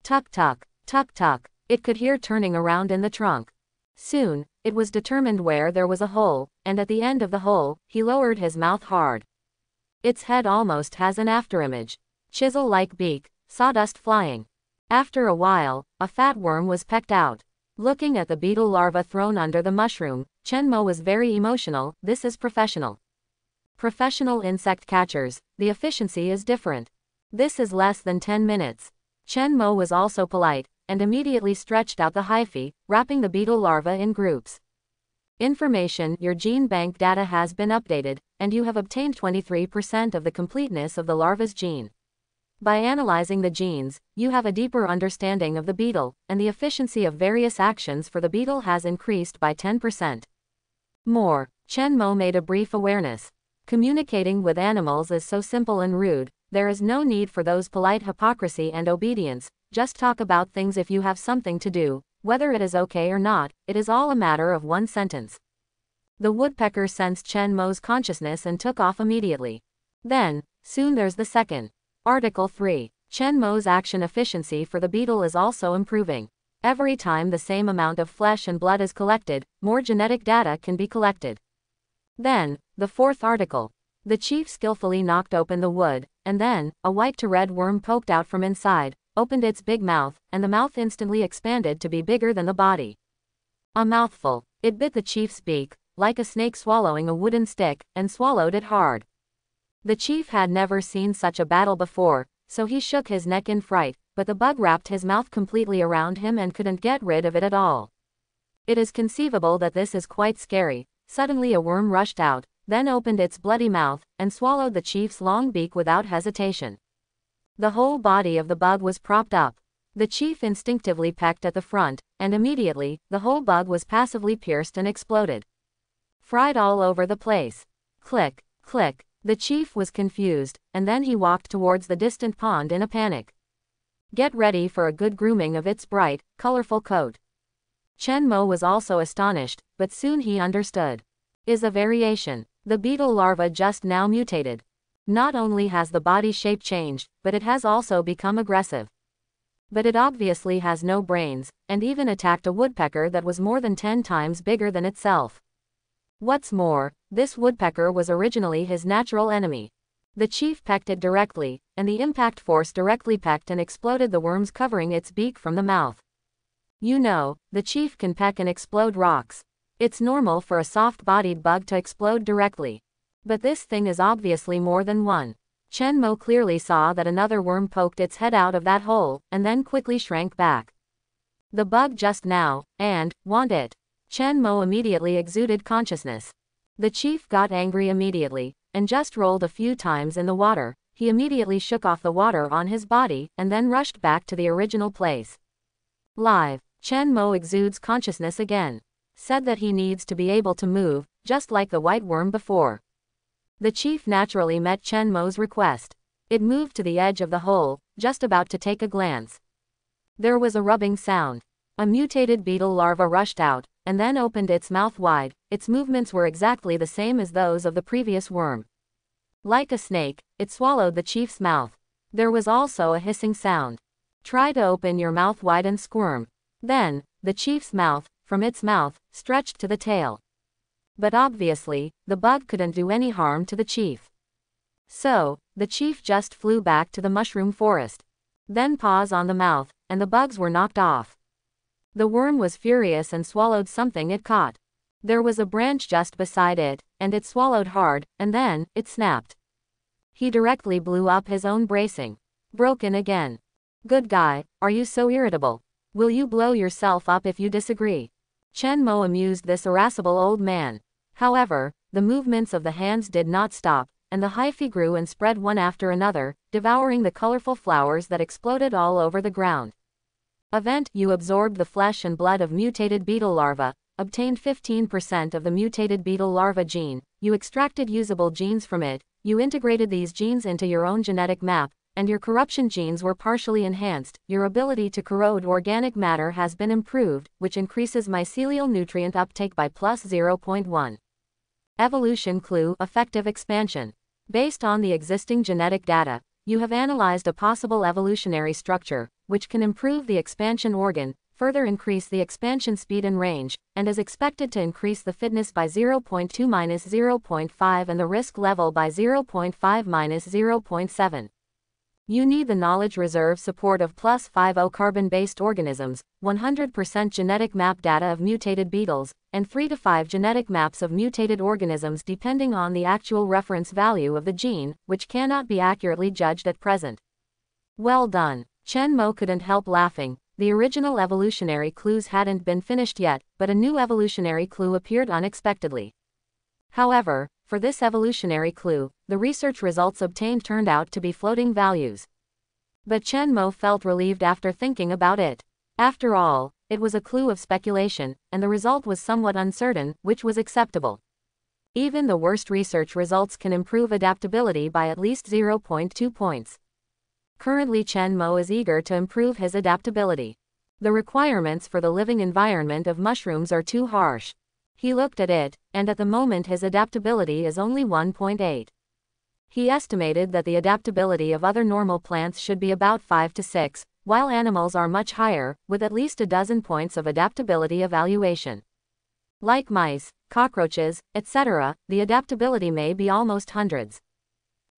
Speaker 1: Tuk-tuk, tuk-tuk, it could hear turning around in the trunk. Soon, it was determined where there was a hole, and at the end of the hole, he lowered his mouth hard. Its head almost has an afterimage. Chisel-like beak, sawdust flying. After a while, a fat worm was pecked out. Looking at the beetle larva thrown under the mushroom, Chen Mo was very emotional. This is professional. Professional insect catchers, the efficiency is different. This is less than 10 minutes. Chen Mo was also polite, and immediately stretched out the hyphae, wrapping the beetle larva in groups. Information: your gene bank data has been updated, and you have obtained 23% of the completeness of the larva's gene. By analyzing the genes, you have a deeper understanding of the beetle, and the efficiency of various actions for the beetle has increased by 10%. More. Chen Mo made a brief awareness. Communicating with animals is so simple and rude, there is no need for those polite hypocrisy and obedience, just talk about things if you have something to do, whether it is okay or not, it is all a matter of one sentence. The woodpecker sensed Chen Mo's consciousness and took off immediately. Then, soon there's the second. Article 3. Chen Mo's action efficiency for the beetle is also improving. Every time the same amount of flesh and blood is collected, more genetic data can be collected. Then, the fourth article. The chief skillfully knocked open the wood, and then, a white to red worm poked out from inside, opened its big mouth, and the mouth instantly expanded to be bigger than the body. A mouthful. It bit the chief's beak, like a snake swallowing a wooden stick, and swallowed it hard. The chief had never seen such a battle before, so he shook his neck in fright, but the bug wrapped his mouth completely around him and couldn't get rid of it at all. It is conceivable that this is quite scary. Suddenly a worm rushed out, then opened its bloody mouth, and swallowed the chief's long beak without hesitation. The whole body of the bug was propped up. The chief instinctively pecked at the front, and immediately, the whole bug was passively pierced and exploded. Fried all over the place. Click, click. The chief was confused, and then he walked towards the distant pond in a panic. Get ready for a good grooming of its bright, colorful coat. Chen Mo was also astonished, but soon he understood. Is a variation. The beetle larva just now mutated. Not only has the body shape changed, but it has also become aggressive. But it obviously has no brains, and even attacked a woodpecker that was more than 10 times bigger than itself. What's more, this woodpecker was originally his natural enemy. The chief pecked it directly, and the impact force directly pecked and exploded the worms covering its beak from the mouth. You know, the chief can peck and explode rocks. It's normal for a soft-bodied bug to explode directly. But this thing is obviously more than one. Chen Mo clearly saw that another worm poked its head out of that hole, and then quickly shrank back. The bug just now, and, want it. Chen Mo immediately exuded consciousness. The chief got angry immediately, and just rolled a few times in the water. He immediately shook off the water on his body, and then rushed back to the original place. Live. Chen Mo exudes consciousness again. Said that he needs to be able to move, just like the white worm before. The chief naturally met Chen Mo's request. It moved to the edge of the hole, just about to take a glance. There was a rubbing sound. A mutated beetle larva rushed out, and then opened its mouth wide. Its movements were exactly the same as those of the previous worm. Like a snake, it swallowed the chief's mouth. There was also a hissing sound. Try to open your mouth wide and squirm. Then, the chief's mouth, from its mouth, stretched to the tail. But obviously, the bug couldn't do any harm to the chief. So, the chief just flew back to the mushroom forest. Then paws on the mouth, and the bugs were knocked off. The worm was furious and swallowed something it caught. There was a branch just beside it, and it swallowed hard, and then, it snapped. He directly blew up his own bracing. Broken again. Good guy, are you so irritable? Will you blow yourself up if you disagree? Chen Mo amused this irascible old man. However, the movements of the hands did not stop, and the hyphae grew and spread one after another, devouring the colorful flowers that exploded all over the ground. Event: you absorbed the flesh and blood of mutated beetle larva, obtained 15% of the mutated beetle larva gene, you extracted usable genes from it, you integrated these genes into your own genetic map, and your corruption genes were partially enhanced. Your ability to corrode organic matter has been improved, which increases mycelial nutrient uptake by plus 0.1. Evolution clue: effective expansion. Based on the existing genetic data, you have analyzed a possible evolutionary structure, which can improve the expansion organ, further increase the expansion speed and range, and is expected to increase the fitness by 0.2-0.5 and the risk level by 0.5-0.7. You need the knowledge reserve support of plus 50 carbon-based organisms, 100% genetic map data of mutated beetles, and 3 to 5 genetic maps of mutated organisms depending on the actual reference value of the gene, which cannot be accurately judged at present. Well done. Chen Mo couldn't help laughing. The original evolutionary clues hadn't been finished yet, but a new evolutionary clue appeared unexpectedly. However, for this evolutionary clue, the research results obtained turned out to be floating values. But Chen Mo felt relieved after thinking about it. After all, it was a clue of speculation, and the result was somewhat uncertain, which was acceptable. Even the worst research results can improve adaptability by at least 0.2 points. Currently Chen Mo is eager to improve his adaptability. The requirements for the living environment of mushrooms are too harsh. He looked at it, and at the moment his adaptability is only 1.8. He estimated that the adaptability of other normal plants should be about 5 to 6, while animals are much higher, with at least a dozen points of adaptability evaluation. Like mice, cockroaches, etc., the adaptability may be almost hundreds.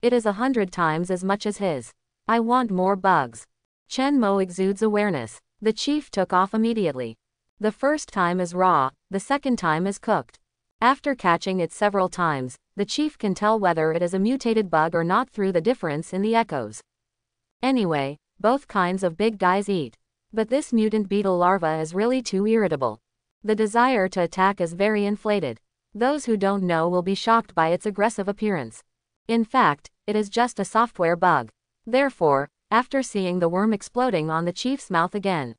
Speaker 1: It is 100 times as much as his. I want more bugs. Chen Mo exudes awareness. The chief took off immediately. The first time is raw, the second time is cooked. After catching it several times, the chief can tell whether it is a mutated bug or not through the difference in the echoes. Anyway, both kinds of big guys eat. But this mutant beetle larva is really too irritable. The desire to attack is very inflated. Those who don't know will be shocked by its aggressive appearance. In fact, it is just a software bug. Therefore, after seeing the worm exploding on the chief's mouth again,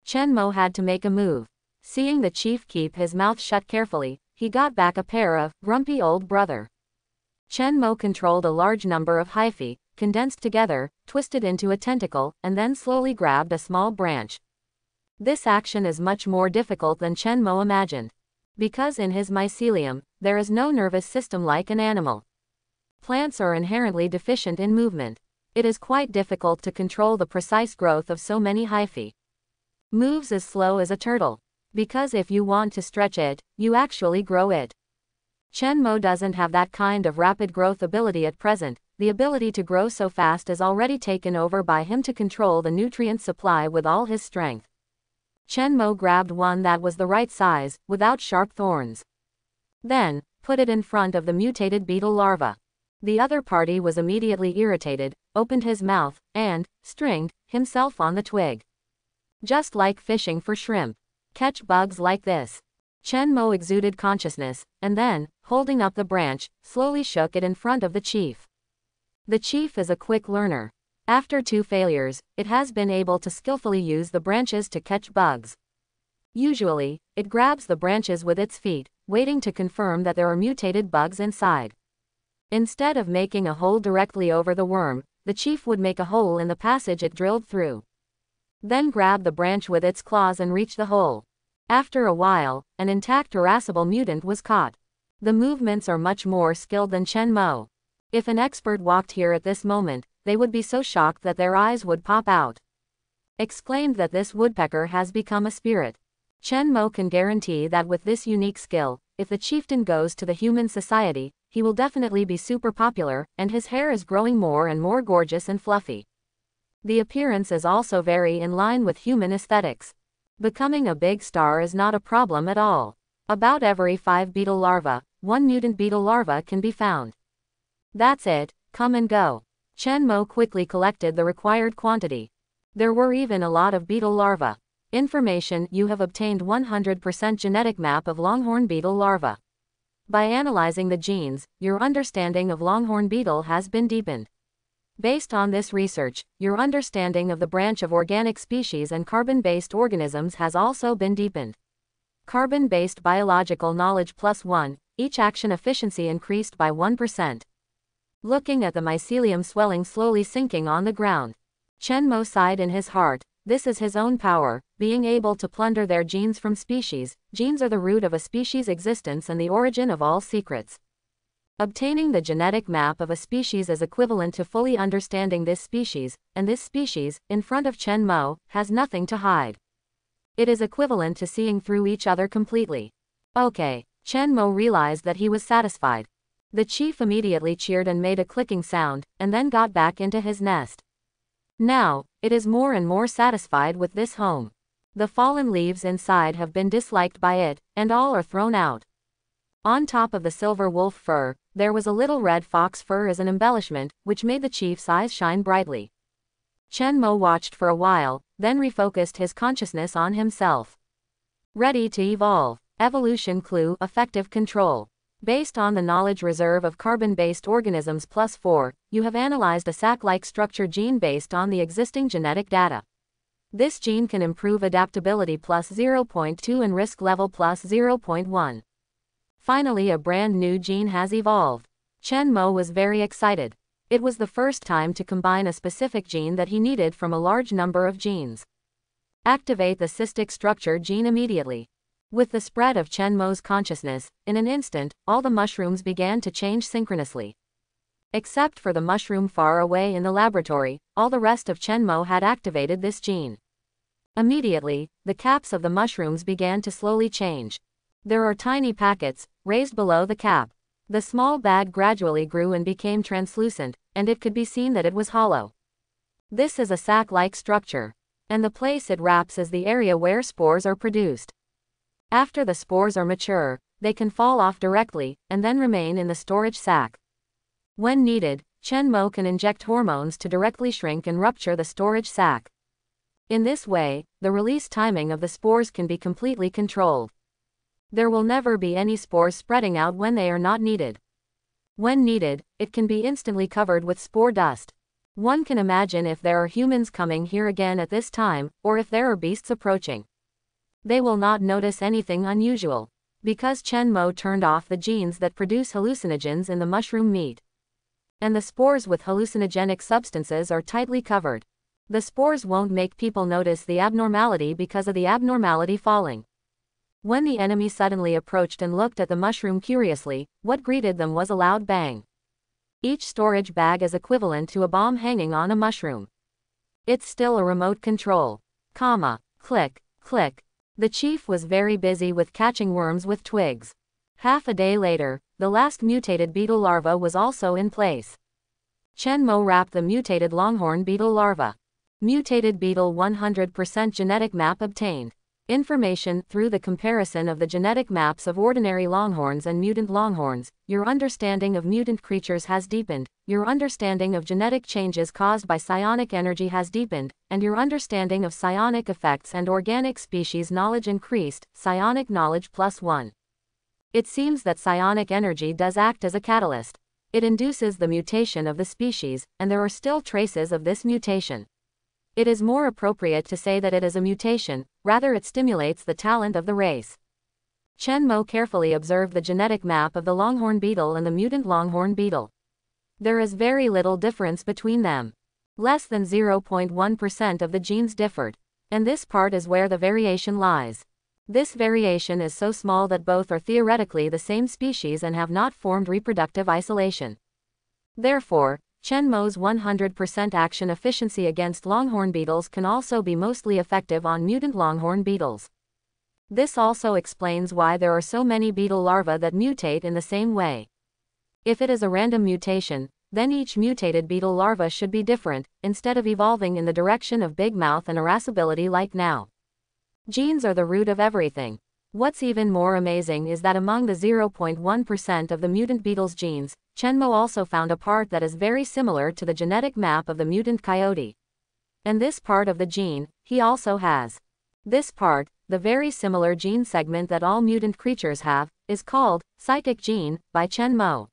Speaker 1: Chen Mo had to make a move. Seeing the chief keep his mouth shut carefully, he got back a pair of grumpy old brother. Chen Mo controlled a large number of hyphae, condensed together, twisted into a tentacle, and then slowly grabbed a small branch. This action is much more difficult than Chen Mo imagined. Because in his mycelium, there is no nervous system like an animal. Plants are inherently deficient in movement. It is quite difficult to control the precise growth of so many hyphae. Moves as slow as a turtle. Because if you want to stretch it, you actually grow it. Chen Mo doesn't have that kind of rapid growth ability at present. The ability to grow so fast is already taken over by him to control the nutrient supply with all his strength. Chen Mo grabbed one that was the right size, without sharp thorns. Then, put it in front of the mutated beetle larva. The other party was immediately irritated, opened his mouth, and stringed himself on the twig. Just like fishing for shrimp. Catch bugs like this. Chen Mo exuded consciousness, and then, holding up the branch, slowly shook it in front of the chief. The chief is a quick learner. After 2 failures, it has been able to skillfully use the branches to catch bugs. Usually, it grabs the branches with its feet, waiting to confirm that there are mutated bugs inside. Instead of making a hole directly over the worm, the chief would make a hole in the passage it drilled through. Then grab the branch with its claws and reach the hole. After a while, an intact irascible mutant was caught. The movements are much more skilled than Chen Mo. If an expert walked here at this moment, they would be so shocked that their eyes would pop out. Exclaimed that this woodpecker has become a spirit. Chen Mo can guarantee that with this unique skill, if the chieftain goes to the human society, he will definitely be super popular, and his hair is growing more and more gorgeous and fluffy. The appearance is also very in line with human aesthetics. Becoming a big star is not a problem at all. About every 5 beetle larvae, 1 mutant beetle larva can be found. That's it, come and go. Chen Mo quickly collected the required quantity. There were even a lot of beetle larvae. Information: you have obtained 100% genetic map of longhorn beetle larva. By analyzing the genes, your understanding of longhorn beetle has been deepened. Based on this research, your understanding of the branch of organic species and carbon-based organisms has also been deepened. Carbon-based biological knowledge +1, each action efficiency increased by 1%. Looking at the mycelium swelling slowly sinking on the ground, Chen Mo sighed in his heart. This is his own power, being able to plunder their genes from species. Genes are the root of a species' existence and the origin of all secrets. Obtaining the genetic map of a species is equivalent to fully understanding this species, and this species, in front of Chen Mo, has nothing to hide. It is equivalent to seeing through each other completely. Okay. Chen Mo realized that he was satisfied. The chief immediately cheered and made a clicking sound, and then got back into his nest. Now, it is more and more satisfied with this home. The fallen leaves inside have been disliked by it, and all are thrown out. On top of the silver wolf fur, there was a little red fox fur as an embellishment, which made the chief's eyes shine brightly. Chen Mo watched for a while, then refocused his consciousness on himself. Ready to evolve. Evolution clue: effective control. Based on the knowledge reserve of carbon-based organisms +4, you have analyzed a sac-like structure gene based on the existing genetic data. This gene can improve adaptability +0.2 and risk level +0.1. Finally, a brand new gene has evolved. Chen Mo was very excited. It was the first time to combine a specific gene that he needed from a large number of genes. Activate the cystic structure gene immediately. With the spread of Chen Mo's consciousness, in an instant, all the mushrooms began to change synchronously. Except for the mushroom far away in the laboratory, all the rest of Chen Mo had activated this gene. Immediately, the caps of the mushrooms began to slowly change. There are tiny packets, raised below the cap. The small bag gradually grew and became translucent, and it could be seen that it was hollow. This is a sac-like structure, and the place it wraps is the area where spores are produced. After the spores are mature, they can fall off directly, and then remain in the storage sac. When needed, Chen Mo can inject hormones to directly shrink and rupture the storage sac. In this way, the release timing of the spores can be completely controlled. There will never be any spores spreading out when they are not needed. When needed, it can be instantly covered with spore dust. One can imagine if there are humans coming here again at this time, or if there are beasts approaching. They will not notice anything unusual, because Chen Mo turned off the genes that produce hallucinogens in the mushroom meat. And the spores with hallucinogenic substances are tightly covered. The spores won't make people notice the abnormality because of the abnormality falling. When the enemy suddenly approached and looked at the mushroom curiously, what greeted them was a loud bang. Each storage bag is equivalent to a bomb hanging on a mushroom. It's still a remote control. Click, click. The chief was very busy with catching worms with twigs. Half a day later, the last mutated beetle larva was also in place. Chen Mo wrapped the mutated longhorn beetle larva. Mutated beetle 100% genetic map obtained. Information: through the comparison of the genetic maps of ordinary longhorns and mutant longhorns, your understanding of mutant creatures has deepened, your understanding of genetic changes caused by psionic energy has deepened, and your understanding of psionic effects and organic species knowledge increased. Psionic knowledge +1. It seems that psionic energy does act as a catalyst. It induces the mutation of the species, and there are still traces of this mutation. It is more appropriate to say that it is a mutation, rather it stimulates the talent of the race. Chen Mo carefully observed the genetic map of the longhorn beetle and the mutant longhorn beetle. There is very little difference between them. Less than 0.1% of the genes differed. And this part is where the variation lies. This variation is so small that both are theoretically the same species and have not formed reproductive isolation. Therefore, Chen Mo's 100% action efficiency against longhorn beetles can also be mostly effective on mutant longhorn beetles. This also explains why there are so many beetle larvae that mutate in the same way. If it is a random mutation, then each mutated beetle larva should be different, instead of evolving in the direction of big mouth and irascibility like now. Genes are the root of everything. What's even more amazing is that among the 0.1% of the mutant beetle's genes, Chen Mo also found a part that is very similar to the genetic map of the mutant coyote. And this part of the gene, he also has. This part, the very similar gene segment that all mutant creatures have, is called psychic gene by Chen Mo.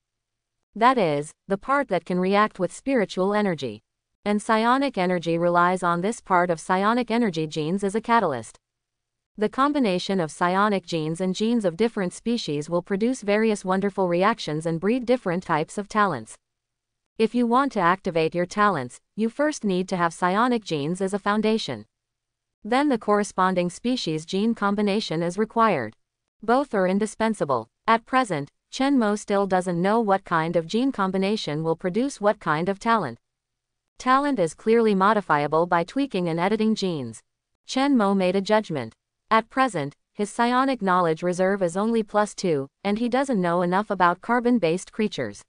Speaker 1: That is, the part that can react with spiritual energy. And psionic energy relies on this part of psionic energy genes as a catalyst. The combination of psionic genes and genes of different species will produce various wonderful reactions and breed different types of talents. If you want to activate your talents, you first need to have psionic genes as a foundation. Then the corresponding species gene combination is required. Both are indispensable. At present, Chen Mo still doesn't know what kind of gene combination will produce what kind of talent. Talent is clearly modifiable by tweaking and editing genes. Chen Mo made a judgment. At present, his psionic knowledge reserve is only +2, and he doesn't know enough about carbon-based creatures.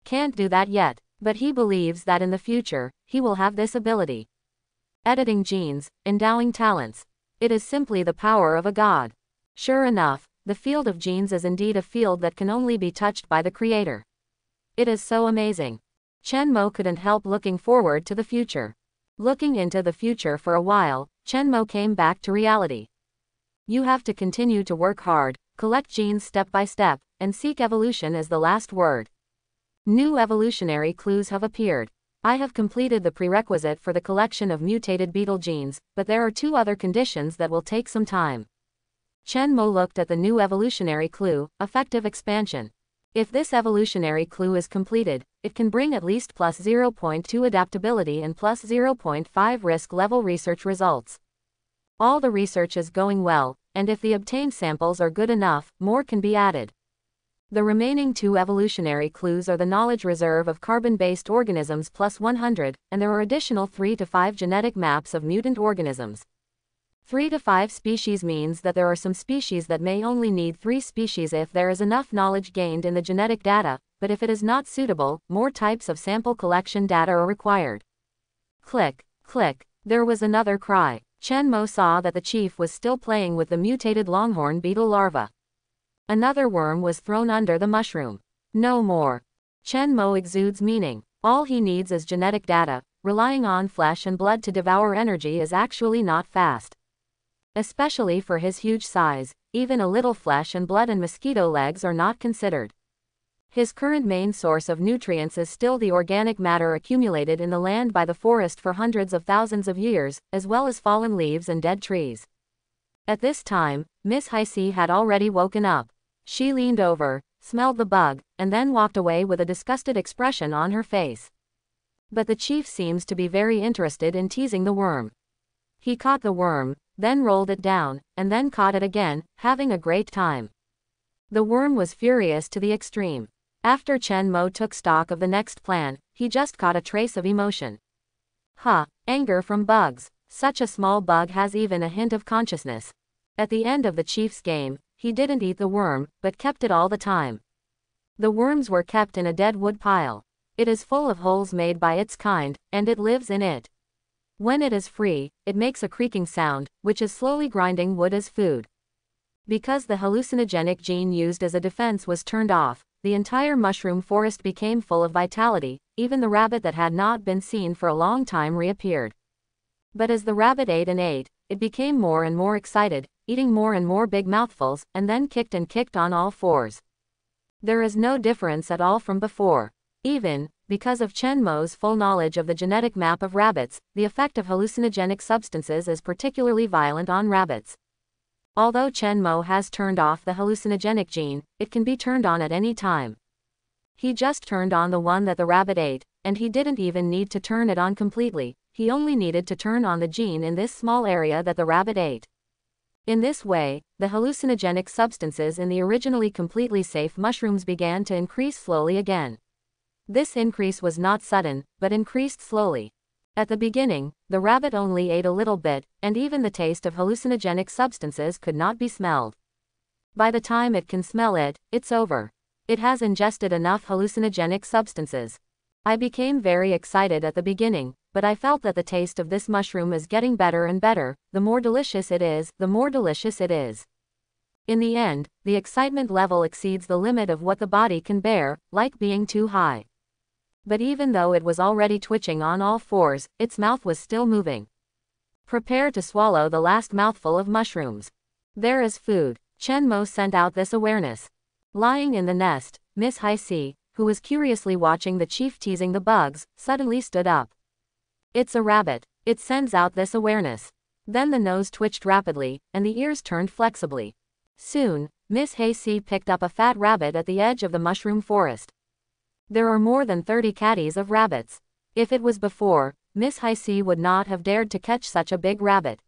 Speaker 1: Can't do that yet, but he believes that in the future, he will have this ability. Editing genes, endowing talents. It is simply the power of a god. Sure enough, the field of genes is indeed a field that can only be touched by the Creator. It is so amazing. Chen Mo couldn't help looking forward to the future. Looking into the future for a while, Chen Mo came back to reality. You have to continue to work hard, collect genes step by step, and seek evolution as the last word. New evolutionary clues have appeared. I have completed the prerequisite for the collection of mutated beetle genes, but there are 2 other conditions that will take some time. Chen Mo looked at the new evolutionary clue, effective expansion. If this evolutionary clue is completed, it can bring at least plus 0.2 adaptability and plus 0.5 risk level research results. All the research is going well, and if the obtained samples are good enough, more can be added. The remaining 2 evolutionary clues are the knowledge reserve of carbon-based organisms plus 100, and there are additional 3 to 5 genetic maps of mutant organisms. 3 to 5 species means that there are some species that may only need 3 species if there is enough knowledge gained in the genetic data, but if it is not suitable, more types of sample collection data are required. Click, click, there was another cry. Chen Mo saw that the chief was still playing with the mutated longhorn beetle larva. Another worm was thrown under the mushroom. No more. Chen Mo exudes meaning. All he needs is genetic data. Relying on flesh and blood to devour energy is actually not fast. Especially for his huge size, even a little flesh and blood and mosquito legs are not considered. His current main source of nutrients is still the organic matter accumulated in the land by the forest for hundreds of thousands of years, as well as fallen leaves and dead trees. At this time, Miss Heisi had already woken up. She leaned over, smelled the bug, and then walked away with a disgusted expression on her face. But the chief seems to be very interested in teasing the worm. He caught the worm, then rolled it down, and then caught it again, having a great time. The worm was furious to the extreme. After Chen Mo took stock of the next plan, he just caught a trace of emotion. Anger from bugs. Such a small bug has even a hint of consciousness. At the end of the chief's game, he didn't eat the worm, but kept it all the time. The worms were kept in a dead wood pile. It is full of holes made by its kind, and it lives in it. When it is free, it makes a creaking sound, which is slowly grinding wood as food. Because the hallucinogenic gene used as a defense was turned off, the entire mushroom forest became full of vitality. Even the rabbit that had not been seen for a long time reappeared. But as the rabbit ate and ate, it became more and more excited, eating more and more big mouthfuls, and then kicked and kicked on all fours. There is no difference at all from before. Even, because of Chen Mo's full knowledge of the genetic map of rabbits, the effect of hallucinogenic substances is particularly violent on rabbits. Although Chen Mo has turned off the hallucinogenic gene, it can be turned on at any time. He just turned on the one that the rabbit ate, and he didn't even need to turn it on completely. He only needed to turn on the gene in this small area that the rabbit ate. In this way, the hallucinogenic substances in the originally completely safe mushrooms began to increase slowly again. This increase was not sudden, but increased slowly. At the beginning, the rabbit only ate a little bit, and even the taste of hallucinogenic substances could not be smelled. By the time it can smell it, it's over. It has ingested enough hallucinogenic substances. I became very excited at the beginning, but I felt that the taste of this mushroom is getting better and better. The more delicious it is, the more delicious it is. In the end, the excitement level exceeds the limit of what the body can bear, like being too high. But even though it was already twitching on all fours, its mouth was still moving. Prepare to swallow the last mouthful of mushrooms. There is food. Chen Mo sent out this awareness. Lying in the nest, Miss Heisi, who was curiously watching the chief teasing the bugs, suddenly stood up. It's a rabbit. It sends out this awareness. Then the nose twitched rapidly, and the ears turned flexibly. Soon, Miss Heisi picked up a fat rabbit at the edge of the mushroom forest. There are more than 30 caddies of rabbits. If it was before, Miss Heisi would not have dared to catch such a big rabbit.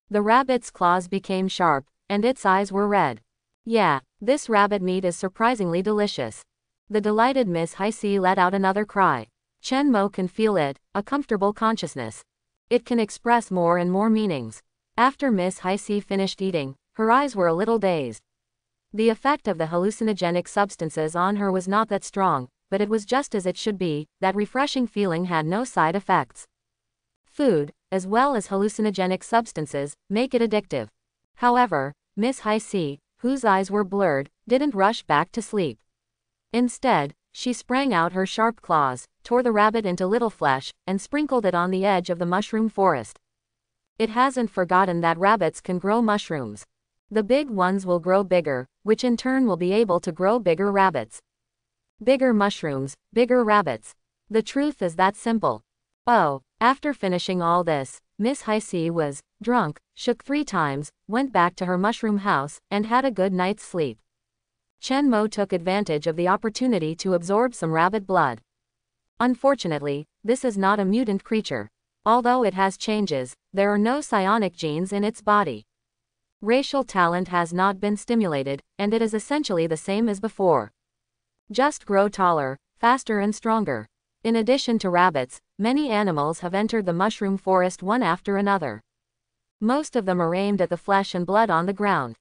Speaker 1: The rabbit's claws became sharp, and its eyes were red. Yeah, this rabbit meat is surprisingly delicious. The delighted Miss Heisi let out another cry. Chen Mo can feel it, a comfortable consciousness. It can express more and more meanings. After Miss Heisi finished eating, her eyes were a little dazed. The effect of the hallucinogenic substances on her was not that strong, but it was just as it should be. That refreshing feeling had no side effects. Food, as well as hallucinogenic substances, make it addictive. However, Miss Heisi, whose eyes were blurred, didn't rush back to sleep. Instead, She sprang out her sharp claws, tore the rabbit into little flesh, and sprinkled it on the edge of the mushroom forest. It hasn't forgotten that rabbits can grow mushrooms. The big ones will grow bigger, which in turn will be able to grow bigger rabbits. Bigger mushrooms, bigger rabbits. The truth is that simple. Oh, after finishing all this, Miss Hi-C was drunk, shook 3 times, went back to her mushroom house, and had a good night's sleep. Chen Mo took advantage of the opportunity to absorb some rabbit blood. Unfortunately, this is not a mutant creature. Although it has changes, there are no psionic genes in its body. Racial talent has not been stimulated, and it is essentially the same as before. Just grow taller, faster and stronger. In addition to rabbits, many animals have entered the mushroom forest one after another. Most of them are aimed at the flesh and blood on the ground.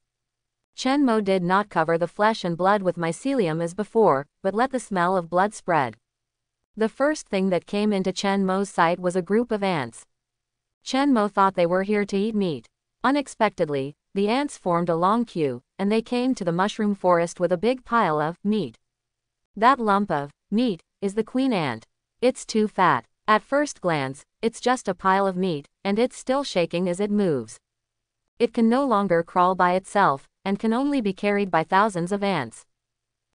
Speaker 1: Chen Mo did not cover the flesh and blood with mycelium as before, but let the smell of blood spread. The first thing that came into Chen Mo's sight was a group of ants. Chen Mo thought they were here to eat meat. Unexpectedly, the ants formed a long queue, and they came to the mushroom forest with a big pile of meat. That lump of meat is the queen ant. It's too fat. At first glance, it's just a pile of meat, and it's still shaking as it moves. It can no longer crawl by itself, and can only be carried by thousands of ants.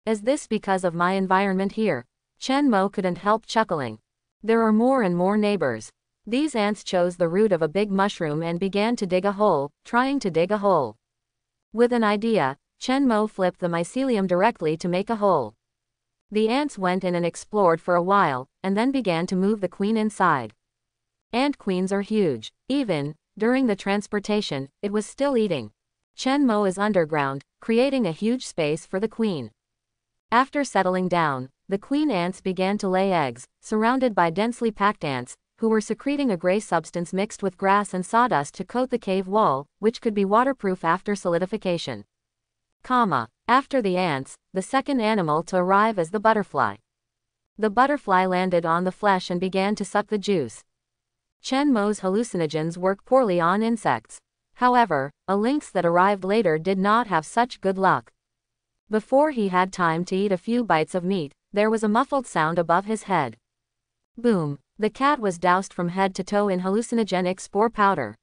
Speaker 1: Is this because of my environment here? Chen Mo couldn't help chuckling. There are more and more neighbors. These ants chose the root of a big mushroom and began to dig a hole, trying to dig a hole. With an idea, Chen Mo flipped the mycelium directly to make a hole. The ants went in and explored for a while, and then began to move the queen inside. Ant queens are huge. Even during the transportation, it was still eating. Chen Mo is underground, creating a huge space for the queen. After settling down, the queen ants began to lay eggs, surrounded by densely packed ants, who were secreting a gray substance mixed with grass and sawdust to coat the cave wall, which could be waterproof after solidification. After the ants, the second animal to arrive is the butterfly. The butterfly landed on the flesh and began to suck the juice. Chen Mo's hallucinogens work poorly on insects. However, a lynx that arrived later did not have such good luck. Before he had time to eat a few bites of meat, there was a muffled sound above his head. Boom! The cat was doused from head to toe in hallucinogenic spore powder.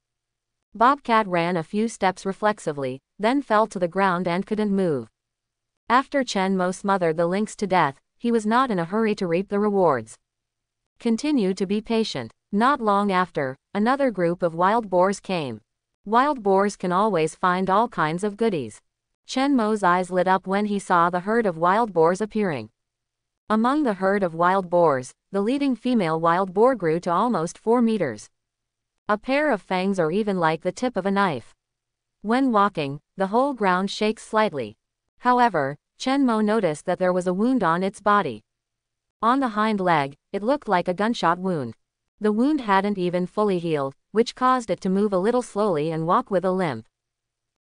Speaker 1: Bobcat ran a few steps reflexively, then fell to the ground and couldn't move. After Chen Mo smothered the lynx to death, he was not in a hurry to reap the rewards. Continue to be patient. Not long after, another group of wild boars came. Wild boars can always find all kinds of goodies. Chen Mo's eyes lit up when he saw the herd of wild boars appearing. Among the herd of wild boars, the leading female wild boar grew to almost 4 meters. A pair of fangs are even like the tip of a knife. When walking, the whole ground shakes slightly. However, Chen Mo noticed that there was a wound on its body. On the hind leg, it looked like a gunshot wound. The wound hadn't even fully healed, which caused it to move a little slowly and walk with a limp.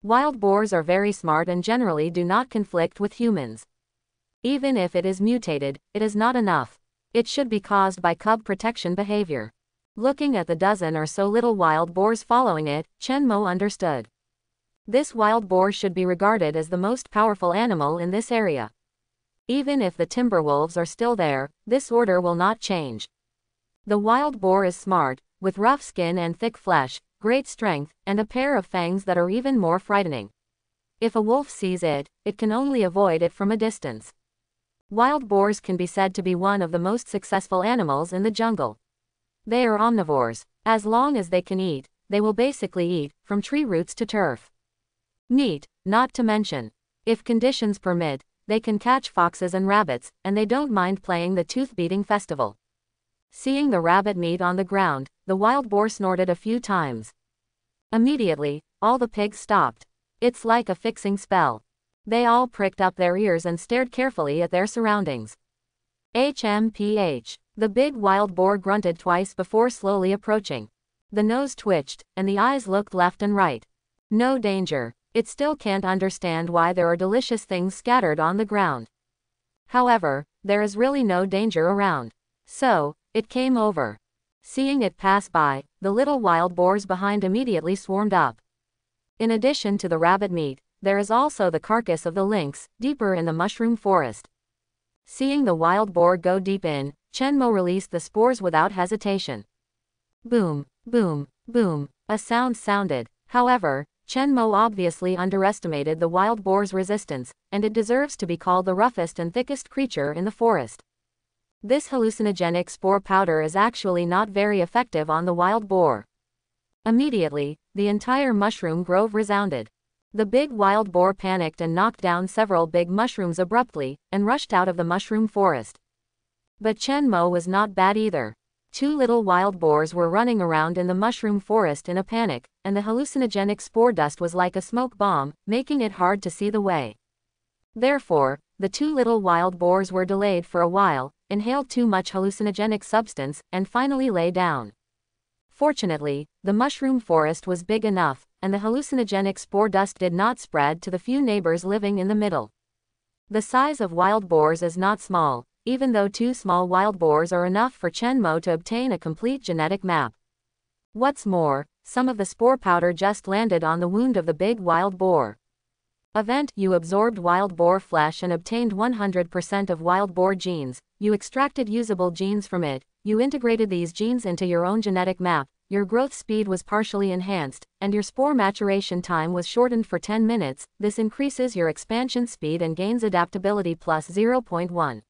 Speaker 1: Wild boars are very smart and generally do not conflict with humans. Even if it is mutated, it is not enough. It should be caused by cub protection behavior. Looking at the dozen or so little wild boars following it, Chen Mo understood. This wild boar should be regarded as the most powerful animal in this area. Even if the timber wolves are still there, this order will not change. The wild boar is smart, with rough skin and thick flesh, great strength, and a pair of fangs that are even more frightening. If a wolf sees it, it can only avoid it from a distance. Wild boars can be said to be one of the most successful animals in the jungle. They are omnivores. As long as they can eat, they will basically eat, from tree roots to turf. Meat, not to mention. If conditions permit, they can catch foxes and rabbits, and they don't mind playing the tooth-beating festival. Seeing the rabbit meat on the ground, the wild boar snorted a few times. Immediately, all the pigs stopped. It's like a fixing spell. They all pricked up their ears and stared carefully at their surroundings. HMPH. The big wild boar grunted twice before slowly approaching. The nose twitched, and the eyes looked left and right. No danger. It still can't understand why there are delicious things scattered on the ground. However, there is really no danger around. So, it came over. Seeing it pass by, the little wild boars behind immediately swarmed up. In addition to the rabbit meat, there is also the carcass of the lynx, deeper in the mushroom forest. Seeing the wild boar go deep in, Chen Mo released the spores without hesitation. Boom, boom, boom, a sound sounded. However, Chen Mo obviously underestimated the wild boar's resistance, and it deserves to be called the roughest and thickest creature in the forest. This hallucinogenic spore powder is actually not very effective on the wild boar. Immediately, the entire mushroom grove resounded. The big wild boar panicked and knocked down several big mushrooms abruptly, and rushed out of the mushroom forest. But Chen Mo was not bad either. 2 little wild boars were running around in the mushroom forest in a panic, and the hallucinogenic spore dust was like a smoke bomb, making it hard to see the way. Therefore, the 2 little wild boars were delayed for a while, inhaled too much hallucinogenic substance, and finally lay down. Fortunately, the mushroom forest was big enough, and the hallucinogenic spore dust did not spread to the few neighbors living in the middle. The size of wild boars is not small, even though 2 small wild boars are enough for Chen Mo to obtain a complete genetic map. What's more, some of the spore powder just landed on the wound of the big wild boar. Event: you absorbed wild boar flesh and obtained 100% of wild boar genes. You extracted usable genes from it. You integrated these genes into your own genetic map. Your growth speed was partially enhanced, and your spore maturation time was shortened for 10 minutes. This increases your expansion speed and gains adaptability plus 0.1.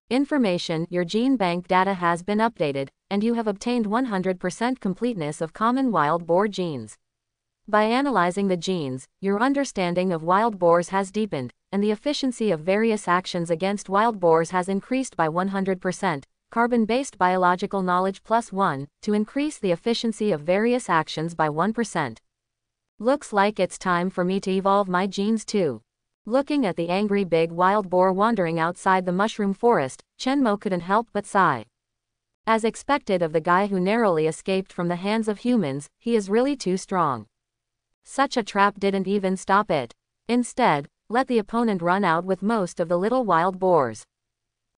Speaker 1: Information: your gene bank data has been updated, and you have obtained 100% completeness of common wild boar genes. By analyzing the genes, your understanding of wild boars has deepened, and the efficiency of various actions against wild boars has increased by 100%. Carbon-based biological knowledge plus 1, to increase the efficiency of various actions by 1%. Looks like it's time for me to evolve my genes too. Looking at the angry big wild boar wandering outside the mushroom forest, Chen Mo couldn't help but sigh. As expected of the guy who narrowly escaped from the hands of humans, he is really too strong. Such a trap didn't even stop it. Instead, let the opponent run out with most of the little wild boars.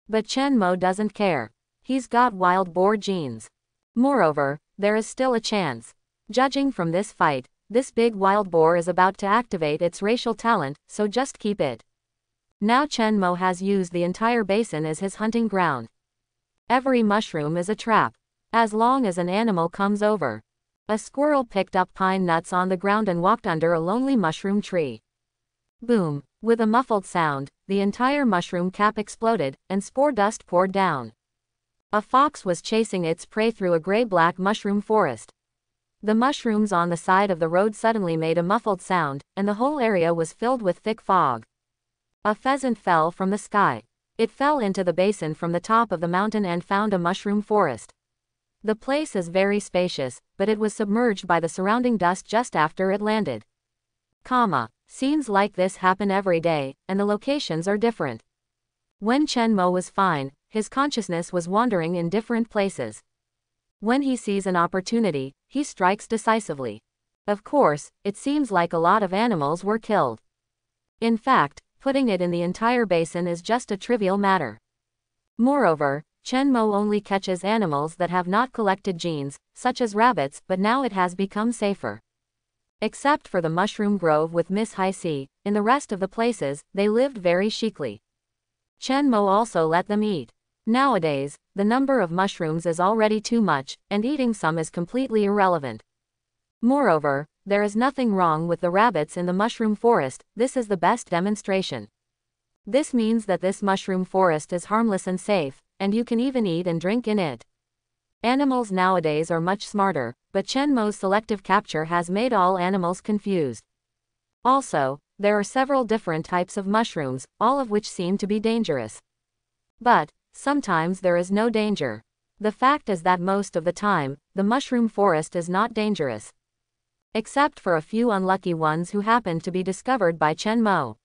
Speaker 1: But Chen Mo doesn't care. He's got wild boar genes. Moreover, there is still a chance. Judging from this fight, this big wild boar is about to activate its racial talent, so just keep it. Now Chen Mo has used the entire basin as his hunting ground. Every mushroom is a trap. As long as an animal comes over. A squirrel picked up pine nuts on the ground and walked under a lonely mushroom tree. Boom! With a muffled sound, the entire mushroom cap exploded, and spore dust poured down. A fox was chasing its prey through a gray-black mushroom forest. The mushrooms on the side of the road suddenly made a muffled sound, and the whole area was filled with thick fog. A pheasant fell from the sky. It fell into the basin from the top of the mountain and found a mushroom forest. The place is very spacious, but it was submerged by the surrounding dust just after it landed. Scenes like this happen every day, and the locations are different. When Chen Mo was fine, his consciousness was wandering in different places. When he sees an opportunity, he strikes decisively. Of course, it seems like a lot of animals were killed. In fact, putting it in the entire basin is just a trivial matter. Moreover, Chen Mo only catches animals that have not collected genes, such as rabbits, but now it has become safer. Except for the mushroom grove with Miss High C, in the rest of the places, they lived very chicly. Chen Mo also let them eat. Nowadays, the number of mushrooms is already too much, and eating some is completely irrelevant. Moreover, there is nothing wrong with the rabbits in the mushroom forest. This is the best demonstration. This means that this mushroom forest is harmless and safe, and you can even eat and drink in it. Animals nowadays are much smarter, but Chen Mo's selective capture has made all animals confused. Also, there are several different types of mushrooms, all of which seem to be dangerous. But sometimes there is no danger. The fact is that most of the time, the mushroom forest is not dangerous. Except for a few unlucky ones who happen to be discovered by Chen Mo.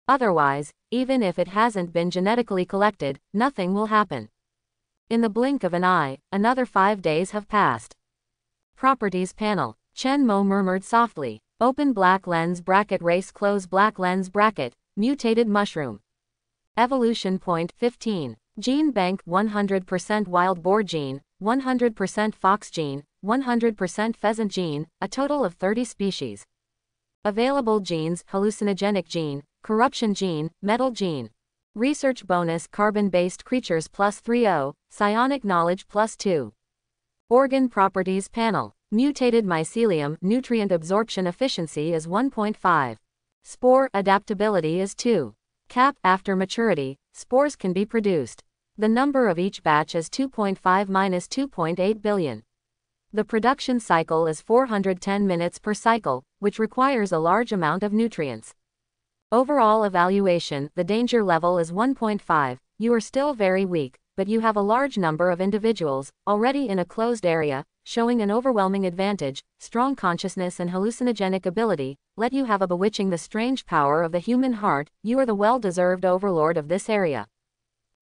Speaker 1: Otherwise, even if it hasn't been genetically collected, nothing will happen. In the blink of an eye, another 5 days have passed. Properties panel. Chen Mo murmured softly. Open black lens bracket race close black lens bracket, mutated mushroom. Evolution point 15. Gene bank 100% wild boar gene, 100% fox gene, 100% pheasant gene, a total of 30 species. Available genes: hallucinogenic gene, corruption gene, metal gene. Research bonus carbon-based creatures +30, psionic knowledge +2. Organ properties panel. Mutated mycelium, nutrient absorption efficiency is 1.5. Spore adaptability is 2. Cap after maturity, spores can be produced. The number of each batch is 2.5-2.8 billion. The production cycle is 410 minutes per cycle, which requires a large amount of nutrients. Overall evaluation, the danger level is 1.5. You are still very weak, but you have a large number of individuals, already in a closed area, showing an overwhelming advantage, strong consciousness and hallucinogenic ability, let you have a bewitching the strange power of the human heart, you are the well-deserved overlord of this area.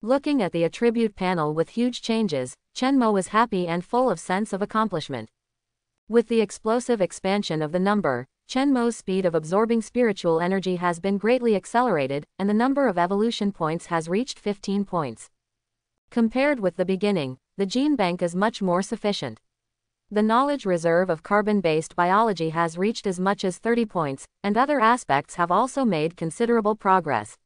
Speaker 1: Looking at the attribute panel with huge changes, Chen Mo is happy and full of sense of accomplishment. With the explosive expansion of the number, Chen Mo's speed of absorbing spiritual energy has been greatly accelerated, and the number of evolution points has reached 15 points. Compared with the beginning, the gene bank is much more sufficient. The knowledge reserve of carbon-based biology has reached as much as 30 points, and other aspects have also made considerable progress.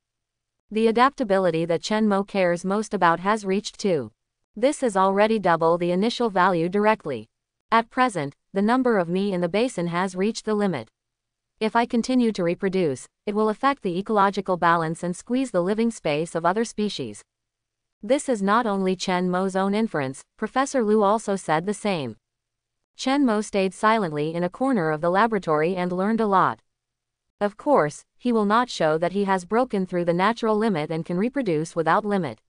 Speaker 1: The adaptability that Chen Mo cares most about has reached 2. This is already double the initial value directly. At present, the number of me in the basin has reached the limit. If I continue to reproduce, it will affect the ecological balance and squeeze the living space of other species. This is not only Chen Mo's own inference, Professor Liu also said the same. Chen Mo stayed silently in a corner of the laboratory and learned a lot. Of course, he will not show that he has broken through the natural limit and can reproduce without limit.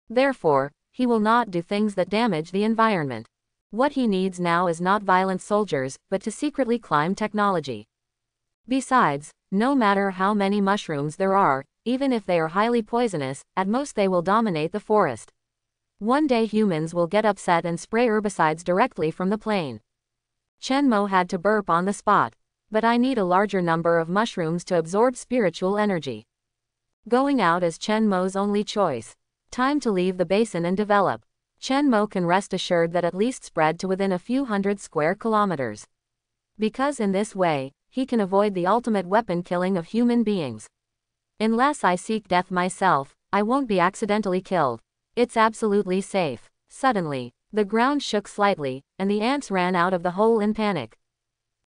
Speaker 1: Therefore, he will not do things that damage the environment. What he needs now is not violent soldiers, but to secretly climb technology. Besides, no matter how many mushrooms there are, even if they are highly poisonous, at most they will dominate the forest. One day humans will get upset and spray herbicides directly from the plane. Chen Mo had to burp on the spot. But I need a larger number of mushrooms to absorb spiritual energy. Going out is Chen Mo's only choice. Time to leave the basin and develop. Chen Mo can rest assured that at least spread to within a few hundred square kilometers. Because in this way, he can avoid the ultimate weapon killing of human beings. Unless I seek death myself, I won't be accidentally killed. It's absolutely safe. Suddenly, the ground shook slightly, and the ants ran out of the hole in panic.